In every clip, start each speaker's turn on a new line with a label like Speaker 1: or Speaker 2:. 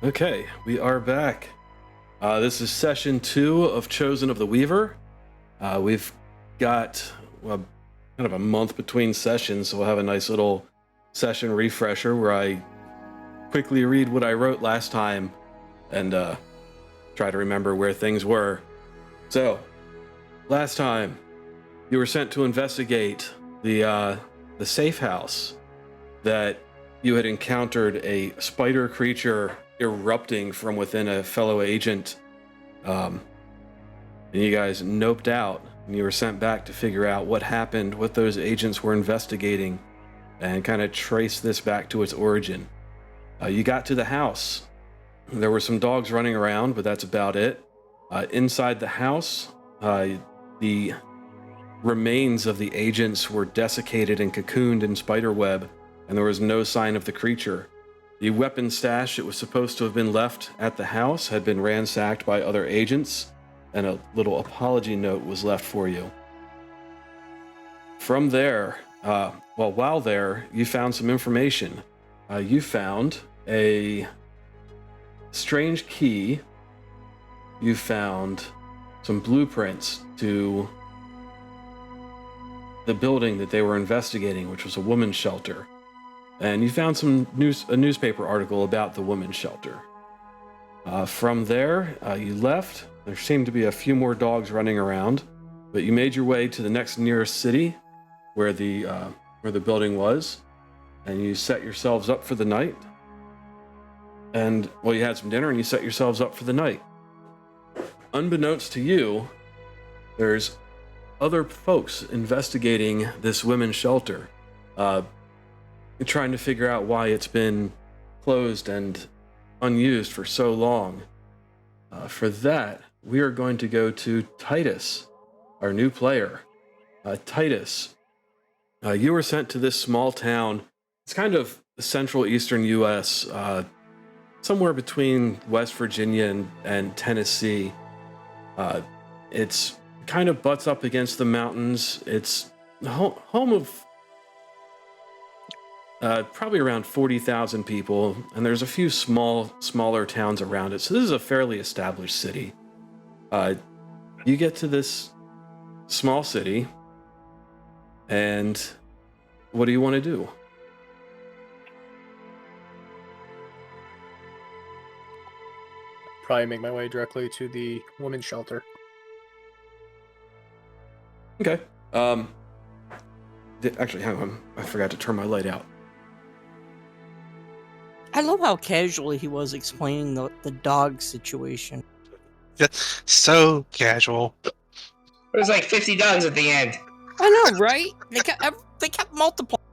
Speaker 1: Okay, we are back. This is session 2 of Chosen of the Weaver. We've got kind of a month between sessions, so we'll have a nice little session refresher where I quickly read what I wrote last time and try to remember where things were. So, last time, you were sent to investigate the safe house that you had encountered a spider creature erupting from within a fellow agent. And you guys noped out, and you were sent back to figure out what happened, what those agents were investigating, and kind of trace this back to its origin. You got to the house. There were some dogs running around, but that's about it. Inside the house, the remains of the agents were desiccated and cocooned in spiderweb, and there was no sign of the creature. The weapon stash that was supposed to have been left at the house had been ransacked by other agents, and a little apology note was left for you. From there, while there, you found some information. You found a strange key. You found some blueprints to the building that they were investigating, which was a women's shelter. And you found a newspaper article about the women's shelter. From there, you left. There seemed to be a few more dogs running around, but you made your way to the next nearest city where the building was, and you set yourselves up for the night. And, well, you had some dinner and you set yourselves up for the night. Unbeknownst to you, there's other folks investigating this women's shelter, trying to figure out why it's been closed and unused for so long. For that, we are going to go to Titus, our new player. Titus, you were sent to this small town. It's kind of the central eastern U.S., somewhere between West Virginia and Tennessee. It's kind of butts up against the mountains. It's home of probably around 40,000 people, and there's a few smaller towns around it. So this is a fairly established city. You get to this small city, and what do you want to do?
Speaker 2: Probably make my way directly to the women's shelter.
Speaker 1: Okay. Actually, hang on. I forgot to turn my light out.
Speaker 3: I love how casually he was explaining the dog situation.
Speaker 4: So casual.
Speaker 5: It was like 50 dogs at the end.
Speaker 3: I know, right? They kept multiplying.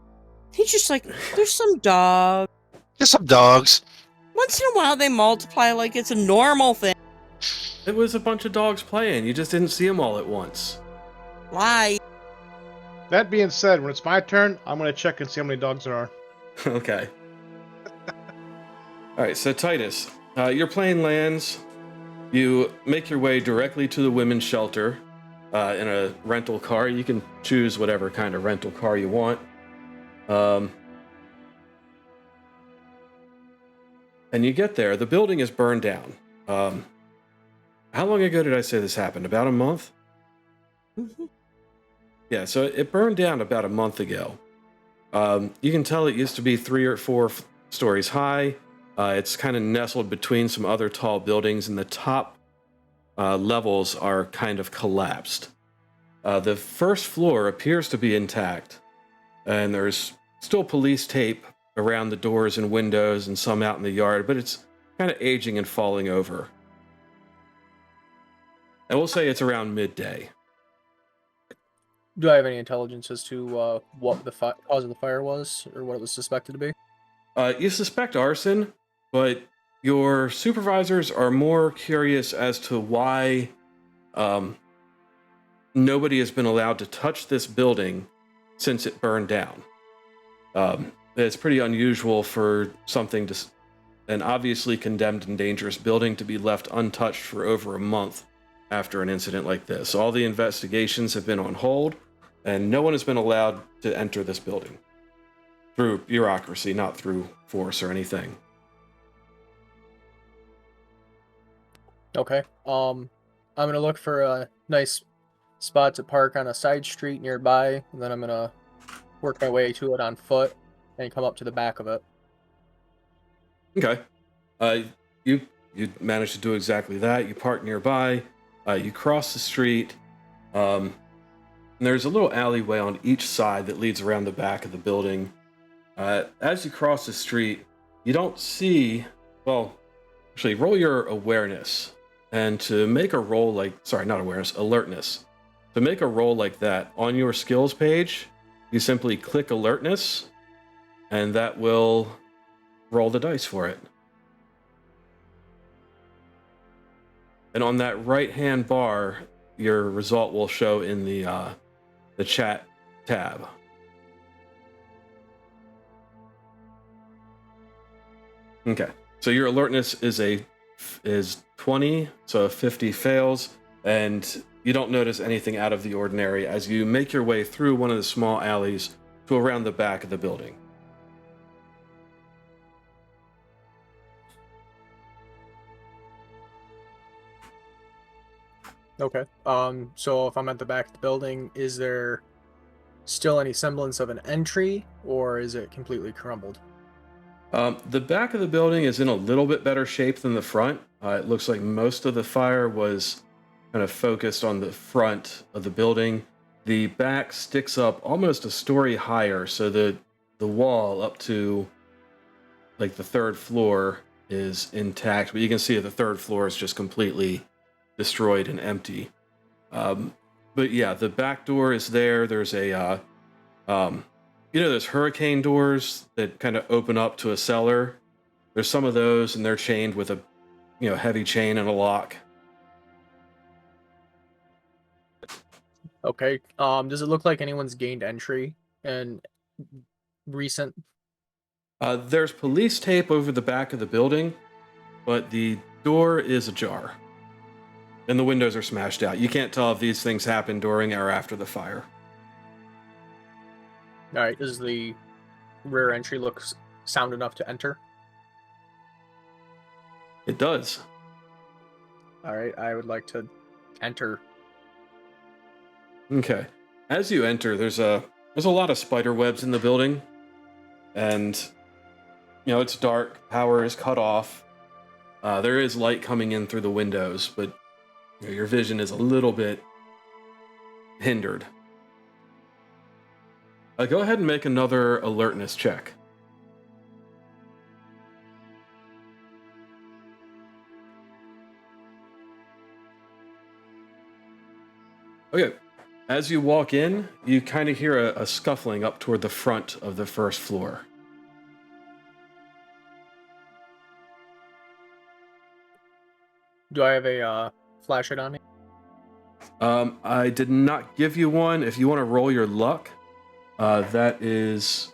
Speaker 3: He's just like, there's some dog.
Speaker 4: Just some dogs.
Speaker 3: Once in a while they multiply like it's a normal thing.
Speaker 1: It was a bunch of dogs playing. You just didn't see them all at once.
Speaker 3: Lie.
Speaker 2: That being said, when it's my turn, I'm going to check and see how many dogs there are.
Speaker 1: Okay. All right, so Titus, your plane lands. You make your way directly to the women's shelter in a rental car. You can choose whatever kind of rental car you want. And you get there. The building is burned down. How long ago did I say this happened? About a month?
Speaker 3: Mm-hmm.
Speaker 1: Yeah, so it burned down about a month ago. You can tell it used to be 3 or 4 stories high. It's kind of nestled between some other tall buildings, and the top levels are kind of collapsed. The first floor appears to be intact, and there's still police tape around the doors and windows and some out in the yard, but it's kind of aging and falling over. And we'll say it's around midday.
Speaker 2: Do I have any intelligence as to what the cause of the fire was, or what it was suspected to be?
Speaker 1: You suspect arson, but your supervisors are more curious as to why nobody has been allowed to touch this building since it burned down. It's pretty unusual for an obviously condemned and dangerous building to be left untouched for over a month after an incident like this. All the investigations have been on hold, and no one has been allowed to enter this building through bureaucracy, not through force or anything.
Speaker 2: Okay. I'm gonna look for a nice spot to park on a side street nearby, and then I'm gonna work my way to it on foot and come up to the back of it.
Speaker 1: Okay. You managed to do exactly that. You park nearby. You cross the street. And there's a little alleyway on each side that leads around the back of the building. As you cross the street, you don't see. Well, actually, roll your awareness. And to make a roll not awareness, alertness. To make a roll like that on your skills page, you simply click alertness, and that will roll the dice for it. And on that right-hand bar, your result will show in the chat tab. Okay, so your alertness is 20, so 50 fails, and you don't notice anything out of the ordinary as you make your way through one of the small alleys to around the back of the building.
Speaker 2: Okay. So if I'm at the back of the building, is there still any semblance of an entry, or is it completely crumbled?
Speaker 1: The back of the building is in a little bit better shape than the front. It looks like most of the fire was kind of focused on the front of the building. The back sticks up almost a story higher, so the wall up to like the third floor is intact, but you can see that the third floor is just completely destroyed and empty. But yeah, the back door is there. There's a those hurricane doors that kind of open up to a cellar. There's some of those, and they're chained with a heavy chain and a lock.
Speaker 2: Okay. Does it look like anyone's gained entry in recent?
Speaker 1: There's police tape over the back of the building, but the door is ajar, and the windows are smashed out. You can't tell if these things happened during or after the fire.
Speaker 2: All right. Does the rear entry look sound enough to enter?
Speaker 1: It does.
Speaker 2: All right. I would like to enter.
Speaker 1: Okay. As you enter, there's a lot of spider webs in the building, and it's dark. Power is cut off. There is light coming in through the windows, but your vision is a little bit hindered. Go ahead and make another alertness check. Okay. As you walk in, you kind of hear a scuffling up toward the front of the first floor.
Speaker 2: Do I have a flashlight on me?
Speaker 1: I did not give you one. If you want to roll your luck, that is...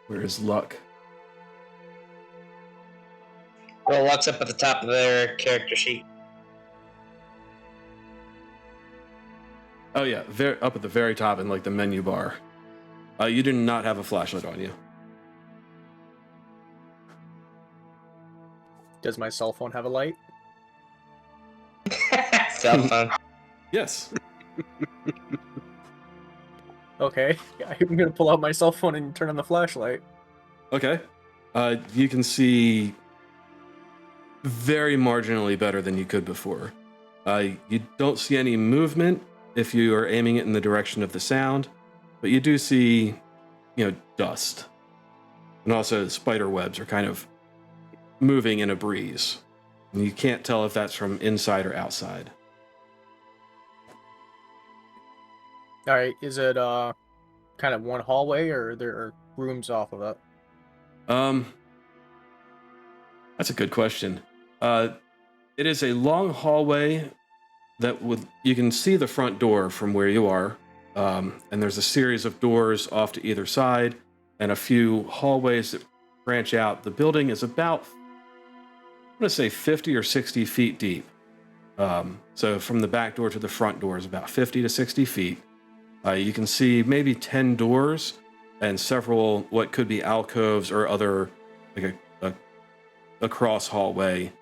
Speaker 1: Where is luck?
Speaker 5: Well, luck's up at the top of their character sheet.
Speaker 1: Oh yeah, up at the very top in like the menu bar. You do not have a flashlight on you.
Speaker 2: Does my cell phone have a light?
Speaker 5: Cell phone.
Speaker 1: Yes.
Speaker 2: Okay. I'm gonna pull out my cell phone and turn on the flashlight.
Speaker 1: Okay. You can see very marginally better than you could before. You don't see any movement if you are aiming it in the direction of the sound, but you do see, dust. And also spider webs are kind of moving in a breeze. And you can't tell if that's from inside or outside.
Speaker 2: All right. Is it kind of one hallway, or are there rooms off of it?
Speaker 1: That's a good question. It is a long hallway you can see the front door from where you are, and there's a series of doors off to either side, and a few hallways that branch out. The building is about, I'm going to say 50 or 60 feet deep. So from the back door to the front door is about 50 to 60 feet. You can see maybe 10 doors and several what could be alcoves or other, like a cross hallway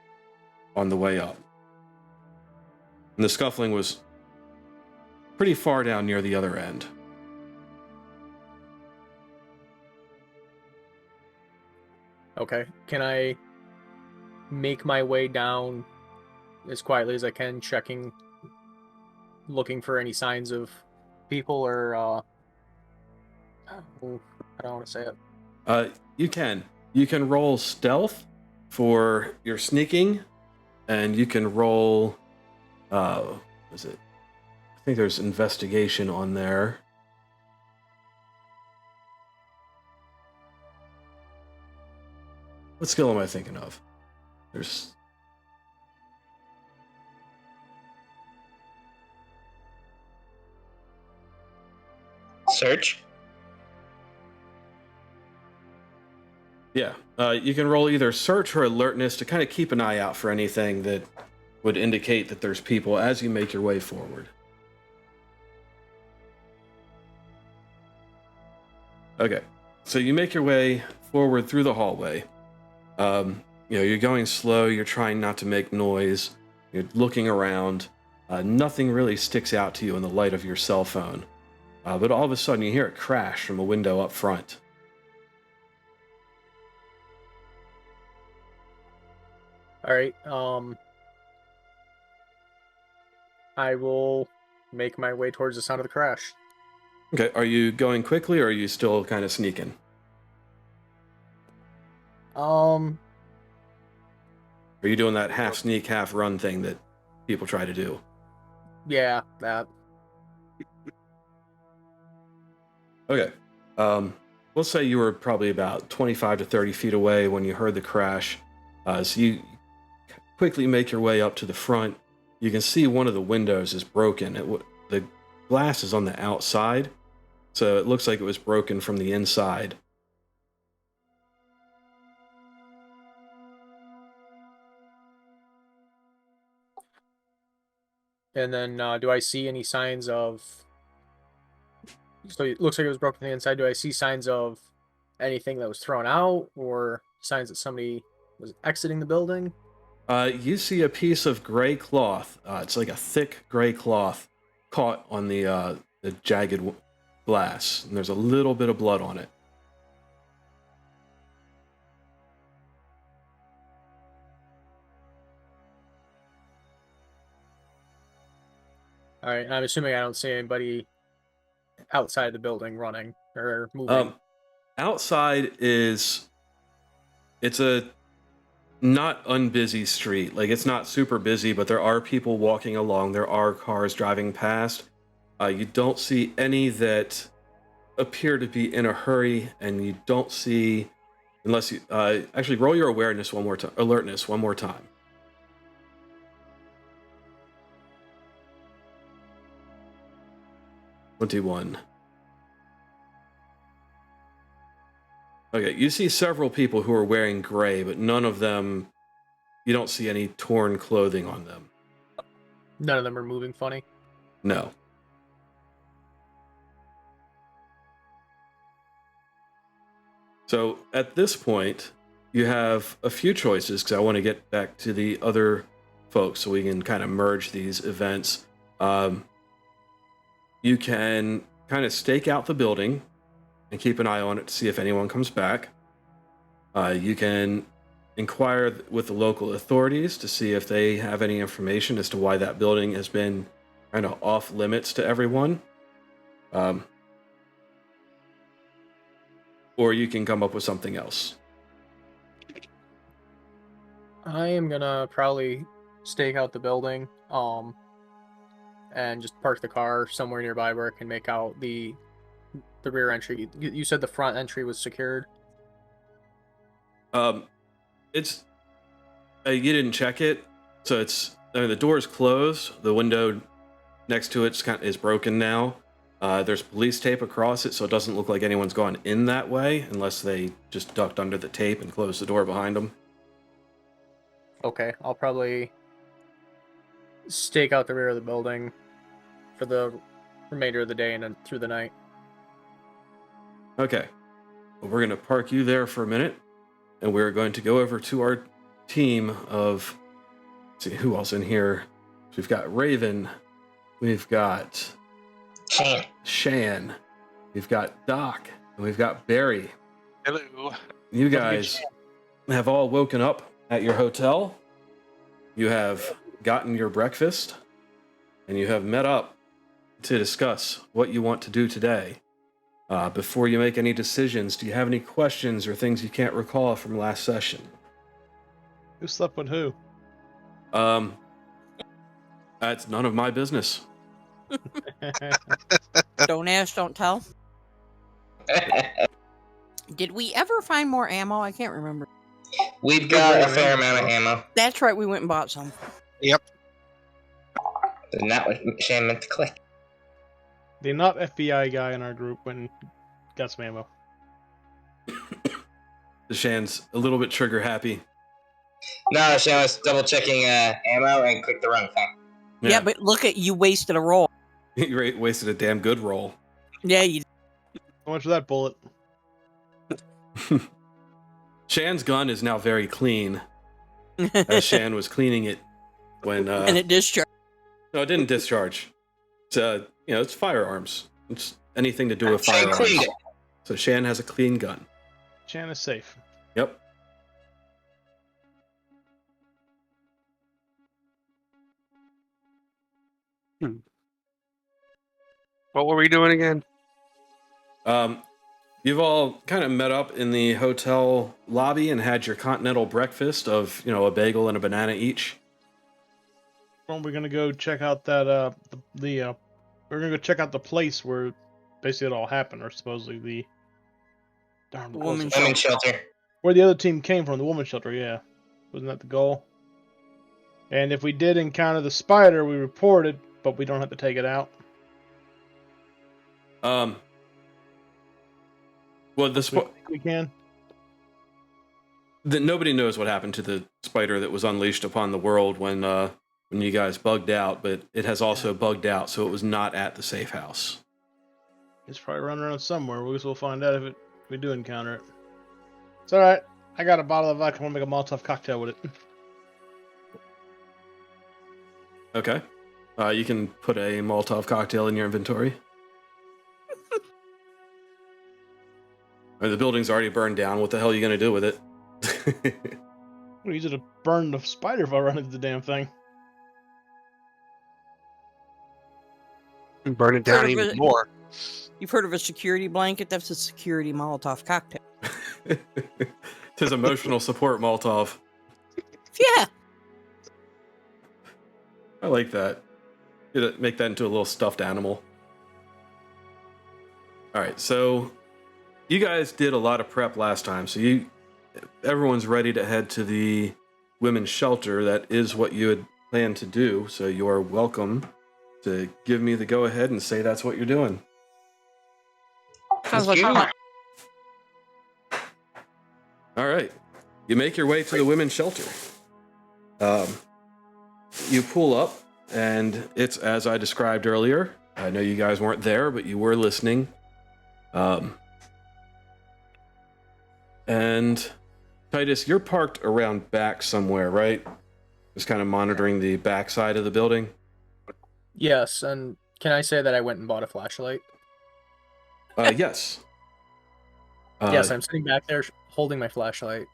Speaker 1: on the way up. And the scuffling was pretty far down near the other end.
Speaker 2: Okay. Can I make my way down as quietly as I can, checking, looking for any signs of people or I don't want to say it.
Speaker 1: You can roll stealth for your sneaking, and you can roll what is it? I think there's investigation on there. What skill am I thinking of? There's
Speaker 5: Search.
Speaker 1: Yeah, you can roll either search or alertness to kind of keep an eye out for anything that would indicate that there's people as you make your way forward. Okay, so you make your way forward through the hallway. You're going slow, you're trying not to make noise, you're looking around. Nothing really sticks out to you in the light of your cell phone. But all of a sudden you hear a crash from a window up front.
Speaker 2: All right. I will make my way towards the sound of the crash.
Speaker 1: Okay, are you going quickly or are you still kind of sneaking? Are you doing that half sneak, half run thing that people try to do?
Speaker 2: Yeah, that.
Speaker 1: Okay. We'll say you were probably about 25 to 30 feet away when you heard the crash. So you quickly make your way up to the front. You can see one of the windows is broken. The glass is on the outside, so it looks like it was broken from the inside.
Speaker 2: And then, do I see any signs of? So it looks like it was broken from the inside. Do I see signs of anything that was thrown out, or signs that somebody was exiting the building?
Speaker 1: You see a piece of gray cloth. It's like a thick gray cloth caught on the jagged glass, and there's a little bit of blood on it.
Speaker 2: All right. I'm assuming I don't see anybody outside the building running or moving.
Speaker 1: Outside it's a not unbusy street. Like, it's not super busy, but there are people walking along. There are cars driving past. You don't see any that appear to be in a hurry, and you don't see, unless you actually roll your alertness one more time. 21. Okay, you see several people who are wearing gray, but none of them, you don't see any torn clothing on them.
Speaker 2: None of them are moving funny.
Speaker 1: No. So at this point, you have a few choices, because I want to get back to the other folks so we can kind of merge these events. You can kind of stake out the building and keep an eye on it to see if anyone comes back. You can inquire with the local authorities to see if they have any information as to why that building has been kind of off limits to everyone. Or you can come up with something else.
Speaker 2: I am gonna probably stake out the building, and just park the car somewhere nearby where I can make out the rear entry. You said the front entry was secured.
Speaker 1: It's you didn't check it, so the door is closed. The window next to it is broken now. There's police tape across it, so it doesn't look like anyone's gone in that way, unless they just ducked under the tape and closed the door behind them.
Speaker 2: Okay, I'll probably stake out the rear of the building for the remainder of the day and then through the night.
Speaker 1: Okay. Well, we're going to park you there for a minute, and we're going to go over to our team of... Let's see, who else in here? So we've got Raven. We've got
Speaker 5: Chan.
Speaker 1: Shan. We've got Doc. And we've got Barry.
Speaker 4: Hello.
Speaker 1: You guys have all woken up at your hotel. You have gotten your breakfast. And you have met up to discuss what you want to do today. Before you make any decisions, do you have any questions or things you can't recall from last session?
Speaker 6: Who slept with who?
Speaker 1: That's none of my business.
Speaker 3: Don't ask, don't tell. Did we ever find more ammo? I can't remember.
Speaker 5: We've got a fair amount of ammo.
Speaker 3: That's right, we went and bought some.
Speaker 5: But not what Shan meant to click.
Speaker 6: The not FBI guy in our group went and got some ammo.
Speaker 1: Shan's a little bit trigger happy.
Speaker 5: No, Shan was double checking ammo and clicked the wrong thing.
Speaker 3: Yeah, but look at you wasted a roll.
Speaker 1: You wasted a damn good roll.
Speaker 3: Yeah, you
Speaker 6: How much for that bullet?
Speaker 1: Shan's gun is now very clean, as Shan was cleaning it when.
Speaker 3: and it discharged.
Speaker 1: No, it didn't discharge. It's it's firearms. It's anything to do with
Speaker 5: Shan
Speaker 1: firearms.
Speaker 5: cleaned it.
Speaker 1: So Shan has a clean gun.
Speaker 6: Chan is safe.
Speaker 1: Yep.
Speaker 4: What were we doing again?
Speaker 1: You've all kind of met up in the hotel lobby and had your continental breakfast of, a bagel and a banana each.
Speaker 6: Well, we're gonna go check out that we're gonna go check out the place where basically it all happened, or supposedly the darn what was
Speaker 3: Woman's
Speaker 6: it?
Speaker 5: Women's shelter.
Speaker 6: Where the other team came from, the woman's shelter. Yeah, wasn't that the goal? And if we did encounter the spider, we reported, but we don't have to take it out.
Speaker 1: Well,
Speaker 6: We can.
Speaker 1: nobody knows what happened to the spider that was unleashed upon the world when you guys bugged out, but it has also bugged out, so it was not at the safe house.
Speaker 6: It's probably running around somewhere. We'll find out if we do encounter it. It's all right. I got a bottle of vodka. I want to make a Molotov cocktail with it.
Speaker 1: Okay. You can put a Molotov cocktail in your inventory. The building's already burned down. What the hell are you going to do with it?
Speaker 6: We'll use it to burn the spider if I run into the damn thing.
Speaker 4: Burn it down even more.
Speaker 3: You've heard of a security blanket? That's a security Molotov cocktail.
Speaker 1: It says emotional support Molotov.
Speaker 3: Yeah.
Speaker 1: I like that. Make that into a little stuffed animal. All right, so you guys did a lot of prep last time, so everyone's ready to head to the women's shelter. That is what you had planned to do, so you are welcome to give me the go-ahead and say that's what you're doing.
Speaker 3: Sounds like
Speaker 5: You-
Speaker 3: fun.
Speaker 1: All right, you make your way to the women's shelter. You pull up, and it's as I described earlier. I know you guys weren't there, but you were listening. And Titus, you're parked around back somewhere, right? Just kind of monitoring the back side of the building.
Speaker 2: Yes, and can I say that I went and bought a flashlight?
Speaker 1: Yes.
Speaker 2: Yes, I'm sitting back there holding my flashlight.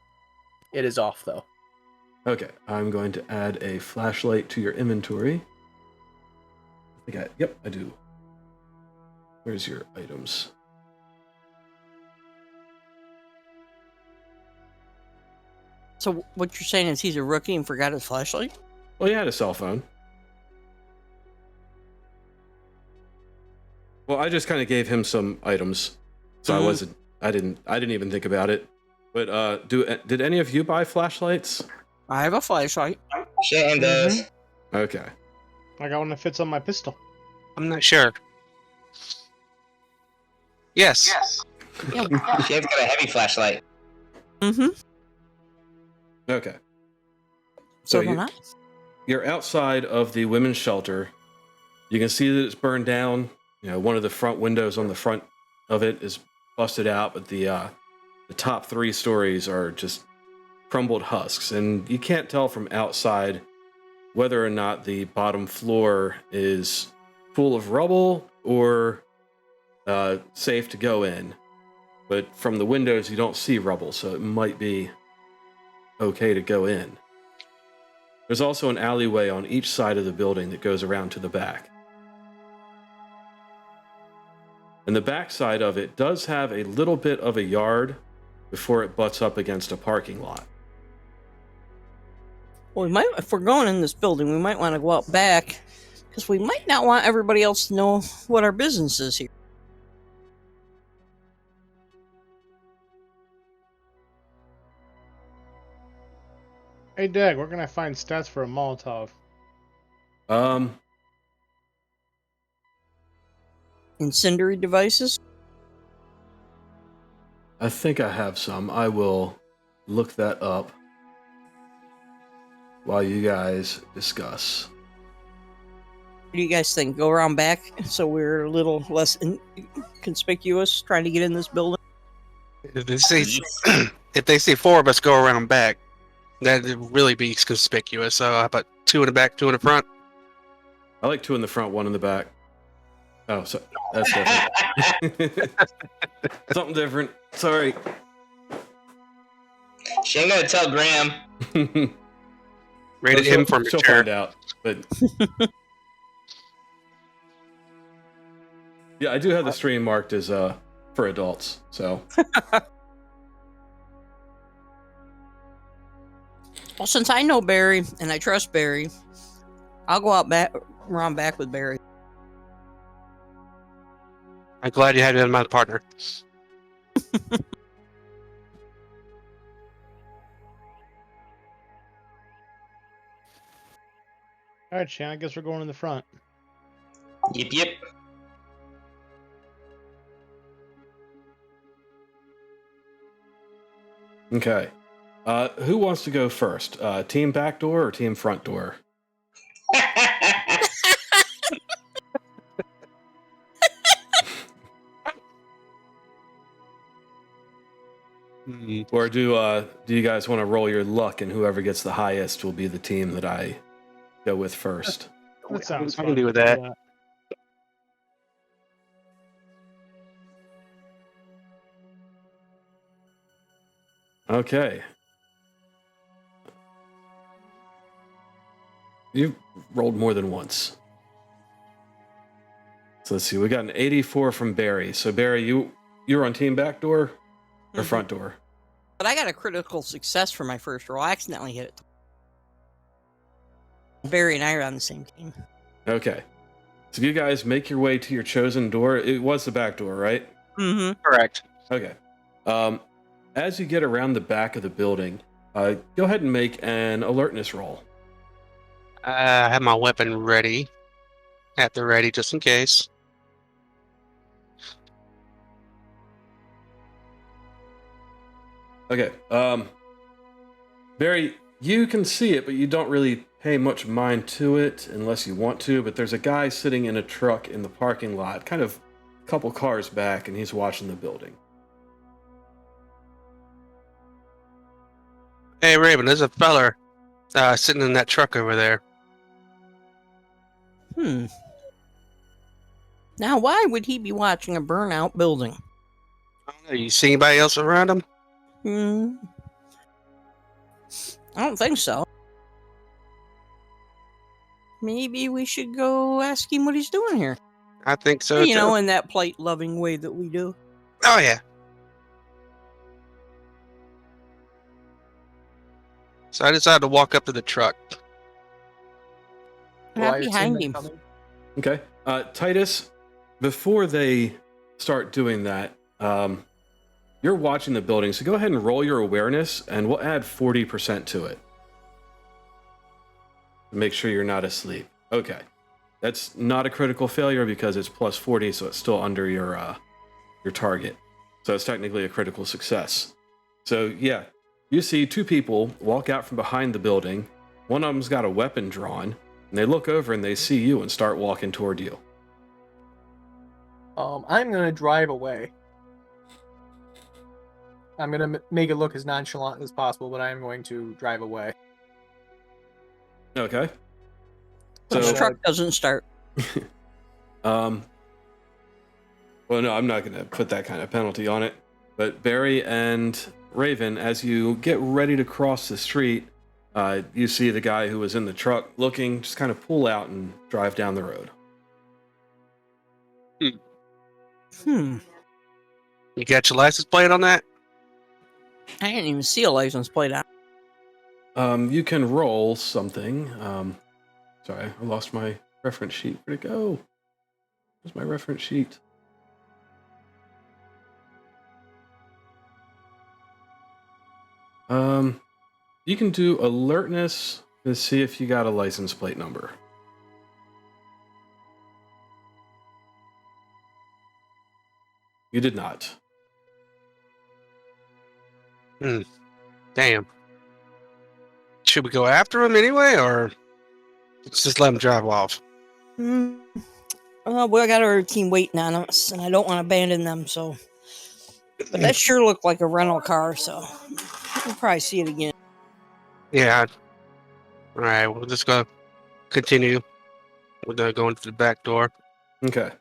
Speaker 2: It is off though.
Speaker 1: Okay, I'm going to add a flashlight to your inventory. Yep, I do. Where's your items?
Speaker 3: So what you're saying is he's a rookie and forgot his flashlight?
Speaker 1: Well, you had a cell phone. Well, I just kind of gave him some items, so I didn't even think about it. But did any of you buy flashlights?
Speaker 3: I have a flashlight.
Speaker 5: Shan does.
Speaker 1: Okay.
Speaker 6: I got one that fits on my pistol.
Speaker 4: I'm not sure. Yes.
Speaker 3: Yeah.
Speaker 5: Shan's got a heavy flashlight.
Speaker 3: Mm-hmm.
Speaker 1: Okay.
Speaker 3: So
Speaker 1: you-
Speaker 3: not.
Speaker 1: You're outside of the women's shelter. You can see that it's burned down. One of the front windows on the front of it is busted out, but the top 3 stories are just crumbled husks, and you can't tell from outside whether or not the bottom floor is full of rubble or safe to go in. But from the windows, you don't see rubble, so it might be okay to go in. There's also an alleyway on each side of the building that goes around to the back. And the back side of it does have a little bit of a yard before it butts up against a parking lot.
Speaker 3: Well, we might, if we're going in this building, we might want to go out back because we might not want everybody else to know what our business is here.
Speaker 6: Hey, Dag, where can I find stats for a Molotov?
Speaker 3: Incendiary devices?
Speaker 1: I think I have some. I will look that up while you guys discuss.
Speaker 3: What do you guys think? Go around back so we're a little less conspicuous trying to get in this building?
Speaker 4: If they see four of us go around back, that'd really be conspicuous. So how about two in the back, two in the front?
Speaker 1: I like two in the front, one in the back. Oh, so that's different. Something different. Sorry.
Speaker 5: She ain't gonna tell Graham.
Speaker 4: Rated him for
Speaker 1: she'll
Speaker 4: mature.
Speaker 1: find out. But yeah, I do have the stream marked as for adults. So
Speaker 3: Well, since I know Barry and I trust Barry, I'll go out back, around back with Barry.
Speaker 4: I'm glad you had him as my partner.
Speaker 6: All right, Shan, I guess we're going in the front.
Speaker 5: Yep, yep.
Speaker 1: okay. Who wants to go first? Team back door or team front door? Or do you guys want to roll your luck and whoever gets the highest will be the team that I go with first?
Speaker 6: That sounds
Speaker 4: I
Speaker 6: fun.
Speaker 4: can do with that.
Speaker 6: Yeah.
Speaker 1: Okay. You've rolled more than once. So let's see. We got an 84 from Barry. So Barry, you're on team back door or
Speaker 3: Mhm.
Speaker 1: front door?
Speaker 3: But I got a critical success for my first roll. I accidentally hit it. Barry and I are on the same team.
Speaker 1: Okay. So you guys make your way to your chosen door. It was the back door, right?
Speaker 3: Mm-hmm.
Speaker 4: Correct.
Speaker 1: Okay. As you get around the back of the building, go ahead and make an alertness roll.
Speaker 4: I have my weapon ready. At the ready, just in case.
Speaker 1: Okay. Barry, you can see it, but you don't really pay much mind to it unless you want to. But there's a guy sitting in a truck in the parking lot, kind of a couple cars back, and he's watching the building.
Speaker 4: Hey, Raven, there's a feller sitting in that truck over there.
Speaker 3: Now, why would he be watching a burnout building?
Speaker 4: I don't know. You see anybody else around him?
Speaker 3: I don't think so. Maybe we should go ask him what he's doing here.
Speaker 4: I think so.
Speaker 3: You
Speaker 4: too.
Speaker 3: know, in that polite, loving way that we do.
Speaker 4: Oh yeah. So I decided to walk up to the truck.
Speaker 3: I'm
Speaker 2: Will I
Speaker 3: behind
Speaker 2: assume
Speaker 3: him.
Speaker 2: they're coming?
Speaker 1: Okay. Titus, before they start doing that, you're watching the building, so go ahead and roll your awareness, and we'll add 40% to it. Make sure you're not asleep. Okay. That's not a critical failure because it's plus 40, so it's still under your target. So it's technically a critical success. So yeah, you see two people walk out from behind the building. One of them's got a weapon drawn, and they look over and they see you and start walking toward you.
Speaker 2: I'm gonna drive away. I'm gonna make it look as nonchalant as possible, but I am going to drive away.
Speaker 1: Okay.
Speaker 3: This
Speaker 1: So,
Speaker 3: truck doesn't start.
Speaker 1: well, no, I'm not going to put that kind of penalty on it. But Barry and Raven, as you get ready to cross the street, you see the guy who was in the truck looking, just kind of pull out and drive down the road.
Speaker 3: Hmm.
Speaker 4: You got your license plate on that?
Speaker 3: I didn't even see a license plate on.
Speaker 1: You can roll something. Sorry, I lost my reference sheet. Where'd it go? Where's my reference sheet? You can do alertness to see if you got a license plate number. You did not.
Speaker 4: Damn. Should we go after him anyway, or let's just let him drive off?
Speaker 3: Hmm. Well, we got our team waiting on us, and I don't want to abandon them, so. But that sure looked like a rental car, so we'll probably see it again.
Speaker 4: Yeah. All right, we'll just go continue. We're gonna go into the back door.
Speaker 1: Okay.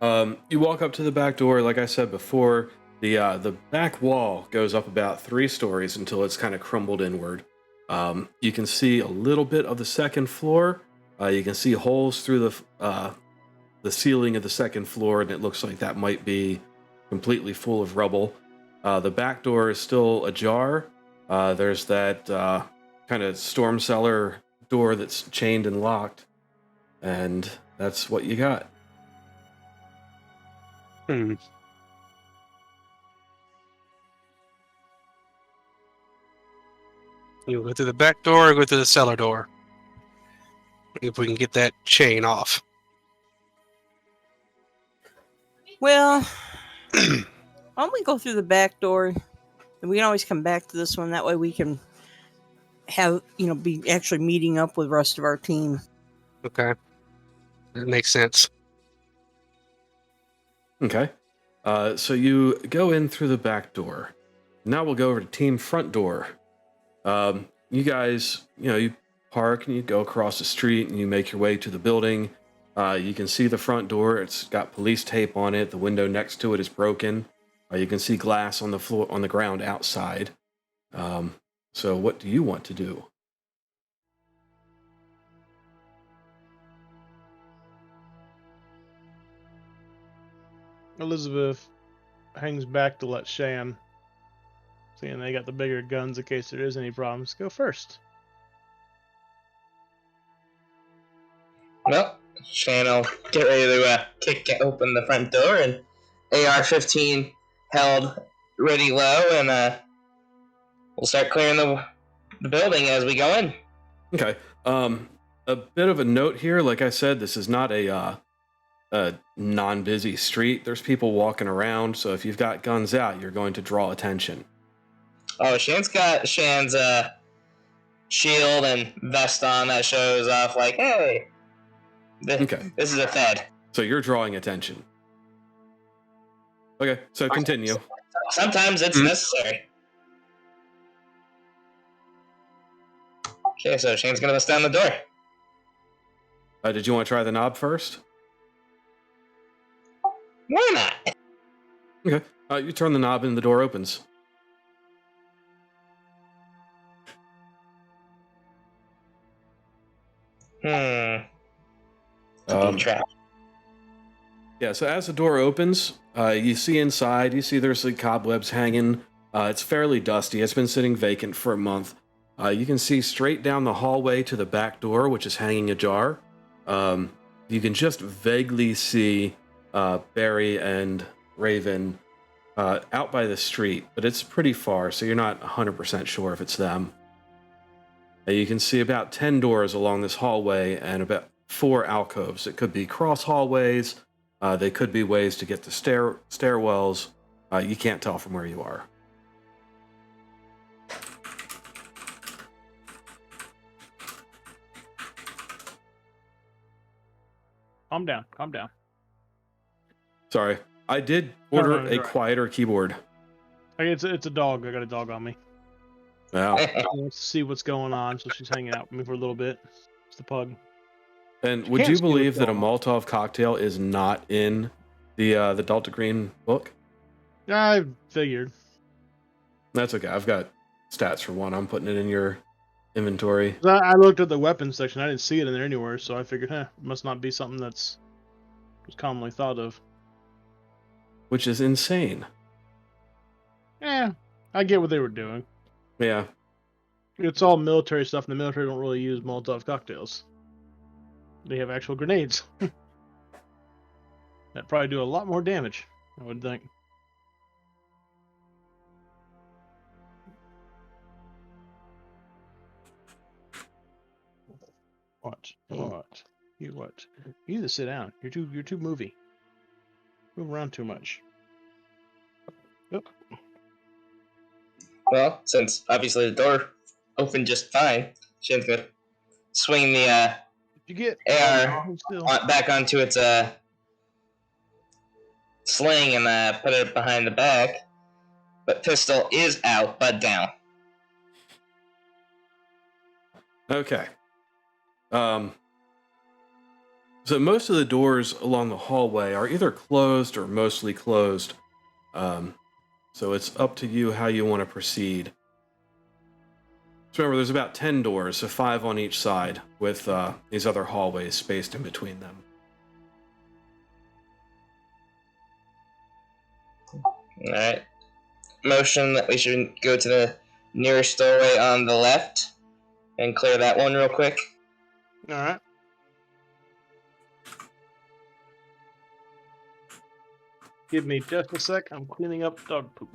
Speaker 1: You walk up to the back door. Like I said before, the back wall goes up about 3 stories until it's kind of crumbled inward. You can see a little bit of the second floor. You can see holes through the ceiling of the second floor, and it looks like that might be completely full of rubble. The back door is still ajar. There's that kind of storm cellar door that's chained and locked, and that's what you got.
Speaker 4: You go through the back door or go through the cellar door? If we can get that chain off.
Speaker 3: Well, why don't we go through the back door, and we can always come back to this one. That way we can have, be actually meeting up with the rest of our team.
Speaker 4: Okay. That makes sense.
Speaker 1: Okay. So you go in through the back door. Now we'll go over to team front door. You guys, you park and you go across the street and you make your way to the building. You can see the front door. It's got police tape on it. The window next to it is broken. You can see glass on the floor, on the ground outside. So what do you want to do?
Speaker 6: Elizabeth hangs back to let Shan, seeing they got the bigger guns in case there is any problems, go first.
Speaker 5: Well, Shan will get ready to kick open the front door, and AR-15 held ready low, and we'll start clearing the building as we go in.
Speaker 1: Okay. A bit of a note here. Like I said, this is not a non-busy street. There's people walking around, so if you've got guns out, you're going to draw attention.
Speaker 5: Oh, Shan's got Shan's shield and vest on that shows off like, hey,
Speaker 1: Okay.
Speaker 5: this is a Fed.
Speaker 1: So you're drawing attention. Okay, so continue.
Speaker 5: Sometimes it's necessary. Okay, so Shane's gonna bust down the door.
Speaker 1: Did you want to try the knob first?
Speaker 5: Why not?
Speaker 1: Okay. You turn the knob and the door opens.
Speaker 5: Deep trap.
Speaker 1: Yeah, so as the door opens, you see inside, you see there's like cobwebs hanging. It's fairly dusty. It's been sitting vacant for a month. You can see straight down the hallway to the back door, which is hanging ajar. You can just vaguely see Barry and Raven out by the street, but it's pretty far, so you're not 100% sure if it's them. You can see about 10 doors along this hallway and about 4 alcoves. It could be cross hallways. They could be ways to get to stairwells. You can't tell from where you are.
Speaker 6: Calm down. Calm down.
Speaker 1: Sorry, I did
Speaker 6: No,
Speaker 1: order
Speaker 6: no,
Speaker 1: a
Speaker 6: you're right.
Speaker 1: quieter keyboard.
Speaker 6: Hey, it's a dog. I got a dog on me.
Speaker 1: Wow.
Speaker 6: She wants to see what's going on, so she's hanging out with me for a little bit. It's the pug.
Speaker 1: And would
Speaker 6: Can't
Speaker 1: you
Speaker 6: see what's
Speaker 1: believe that a
Speaker 6: going on.
Speaker 1: Molotov cocktail is not in the Delta Green book?
Speaker 6: I figured.
Speaker 1: That's okay. I've got stats for one. I'm putting it in your inventory.
Speaker 6: I looked at the weapons section. I didn't see it in there anywhere, so I figured, it must not be something that's commonly thought of.
Speaker 1: Which is insane.
Speaker 6: Yeah, I get what they were doing.
Speaker 1: Yeah.
Speaker 6: It's all military stuff, and the military don't really use Molotov cocktails. They have actual grenades. That probably do a lot more damage, I would think. What? You what? You need to sit down. You're too movie. Move around too much. Yep.
Speaker 5: Well, since obviously the door opened just fine, Shan's gonna swing the
Speaker 6: You get
Speaker 5: AR
Speaker 6: still.
Speaker 5: back onto its sling and put it behind the back. But pistol is out, but down.
Speaker 1: Okay. So most of the doors along the hallway are either closed or mostly closed. So it's up to you how you want to proceed. So remember, there's about 10 doors, so 5 on each side, with these other hallways spaced in between them.
Speaker 5: Alright. Motion that we should go to the nearest doorway on the left and clear that one real quick.
Speaker 6: Alright. Give me just a sec. I'm cleaning up dog poop.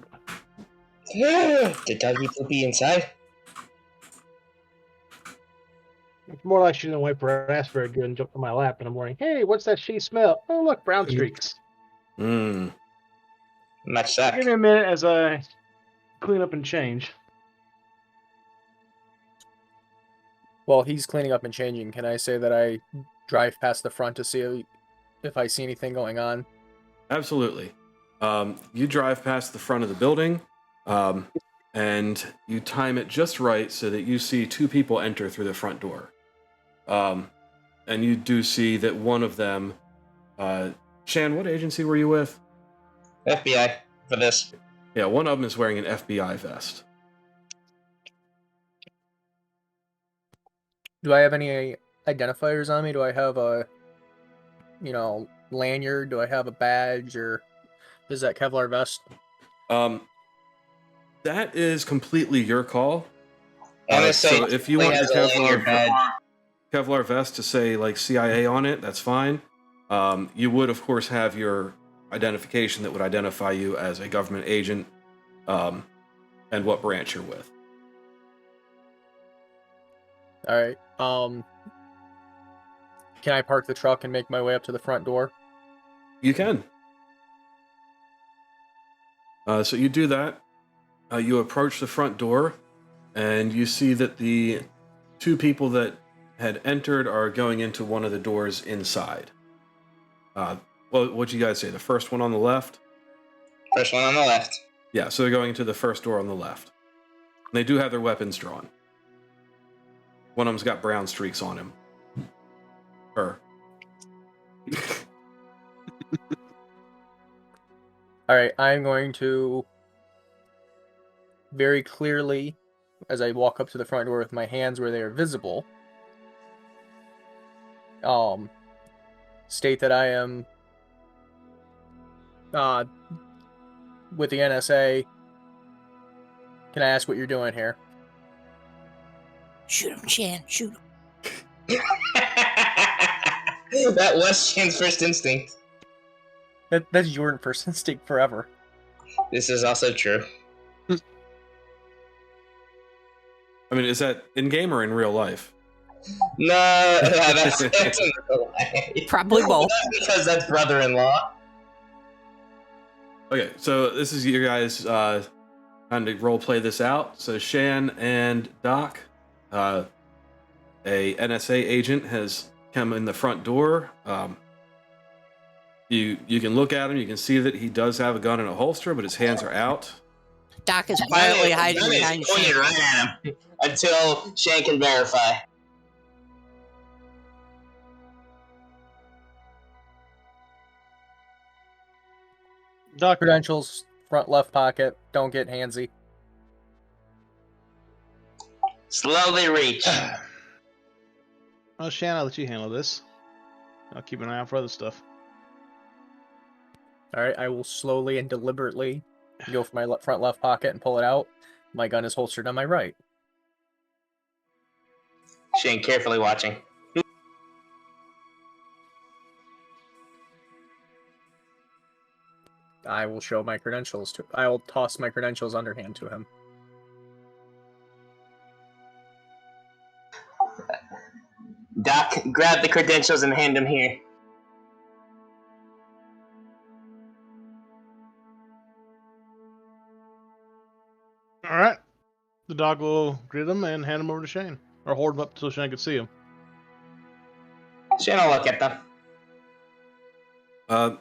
Speaker 5: Did doggy poopy inside?
Speaker 6: It's more like she didn't wipe her ass very good and jumped on my lap in the morning. Hey, what's that she smell? Oh, look, brown streaks.
Speaker 1: Mmm.
Speaker 5: Match that.
Speaker 6: Give me a minute as I clean up and change.
Speaker 2: While he's cleaning up and changing, can I say that I drive past the front to see if I see anything going on?
Speaker 1: Absolutely. You drive past the front of the building, and you time it just right so that you see 2 people enter through the front door. And you do see that one of them... Shan, what agency were you with?
Speaker 5: FBI for this.
Speaker 1: Yeah, one of them is wearing an FBI vest.
Speaker 2: Do I have any identifiers on me? Do I have a, lanyard? Do I have a badge? Or is that Kevlar vest?
Speaker 1: That is completely your call.
Speaker 5: NSA
Speaker 1: So if you want
Speaker 5: has
Speaker 1: your
Speaker 5: a lanyard badge.
Speaker 1: Kevlar vest to say like CIA on it, that's fine. You would, of course, have your identification that would identify you as a government agent, and what branch you're with.
Speaker 2: All right. Can I park the truck and make my way up to the front door?
Speaker 1: You can. So you do that. You approach the front door, and you see that the 2 people that had entered are going into one of the doors inside. Well, what'd you guys say? The first one on the left?
Speaker 5: First one on the left.
Speaker 1: Yeah, so they're going into the first door on the left. They do have their weapons drawn. One of them's got brown streaks on him. Her.
Speaker 2: All right. I'm going to very clearly, as I walk up to the front door with my hands where they are visible, state that I am with the NSA. Can I ask what you're doing here?
Speaker 3: Shoot him, Shan. Shoot him.
Speaker 5: That was Shan's first instinct.
Speaker 2: That's your first instinct forever.
Speaker 5: This is also true.
Speaker 1: I mean, is that in-game or in real life?
Speaker 5: No, that's in real life.
Speaker 3: Probably both.
Speaker 5: Because that's brother-in-law.
Speaker 1: Okay, so this is your guys trying to role play this out. So Shan and Doc, a NSA agent has come in the front door. You can look at him. You can see that he does have a gun in a holster, but his hands are out.
Speaker 3: Doc is quietly hiding
Speaker 5: Gun is
Speaker 3: behind
Speaker 5: pointed
Speaker 3: Shan.
Speaker 5: right at him until Shan can verify.
Speaker 6: Doc,
Speaker 2: Credentials, front left pocket. Don't get handsy.
Speaker 5: Slowly reach.
Speaker 6: well, Shan, I'll let you handle this. I'll keep an eye out for other stuff.
Speaker 2: All right, I will slowly and deliberately go for my front left pocket and pull it out. My gun is holstered on my right.
Speaker 5: Shane carefully watching.
Speaker 2: I will show my credentials to. I will toss my credentials underhand to him.
Speaker 5: Doc, grab the credentials and hand them here.
Speaker 6: All right. The dog will grid them and hand them over to Shane, or hold them up so Shane can see them.
Speaker 5: Shane will look at them.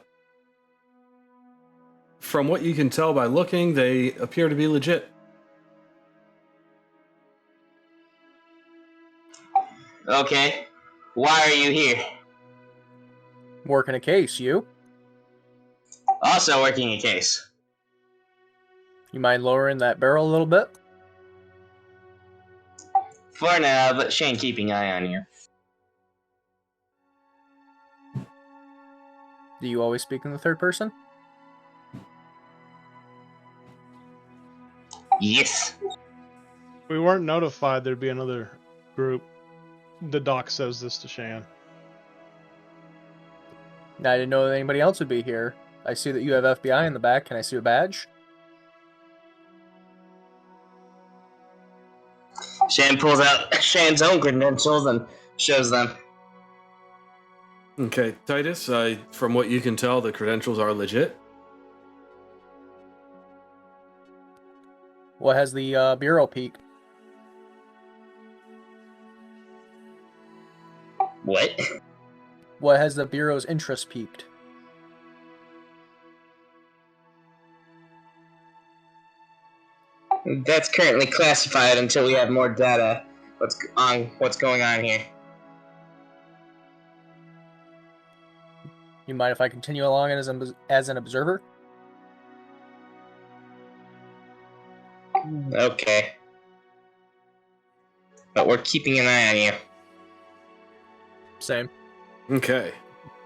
Speaker 1: From what you can tell by looking, they appear to be legit.
Speaker 5: Okay. Why are you here?
Speaker 2: Working a case, you?
Speaker 5: Also working a case.
Speaker 2: You mind lowering that barrel a little bit?
Speaker 5: For now, but Shane keeping an eye on you.
Speaker 2: Do you always speak in the third person?
Speaker 5: Yes.
Speaker 6: We weren't notified there'd be another group. The doc says this to Shan.
Speaker 2: I didn't know that anybody else would be here. I see that you have FBI in the back. Can I see a badge?
Speaker 5: Shane pulls out Shane's own credentials and shows them.
Speaker 1: Okay, Titus, from what you can tell, the credentials are legit.
Speaker 2: What has the bureau peaked?
Speaker 5: What?
Speaker 2: What has the bureau's interest peaked?
Speaker 5: That's currently classified until we have more data. What's going on here?
Speaker 2: You mind if I continue along as an observer?
Speaker 5: Okay. But we're keeping an eye on you.
Speaker 2: Same.
Speaker 1: Okay.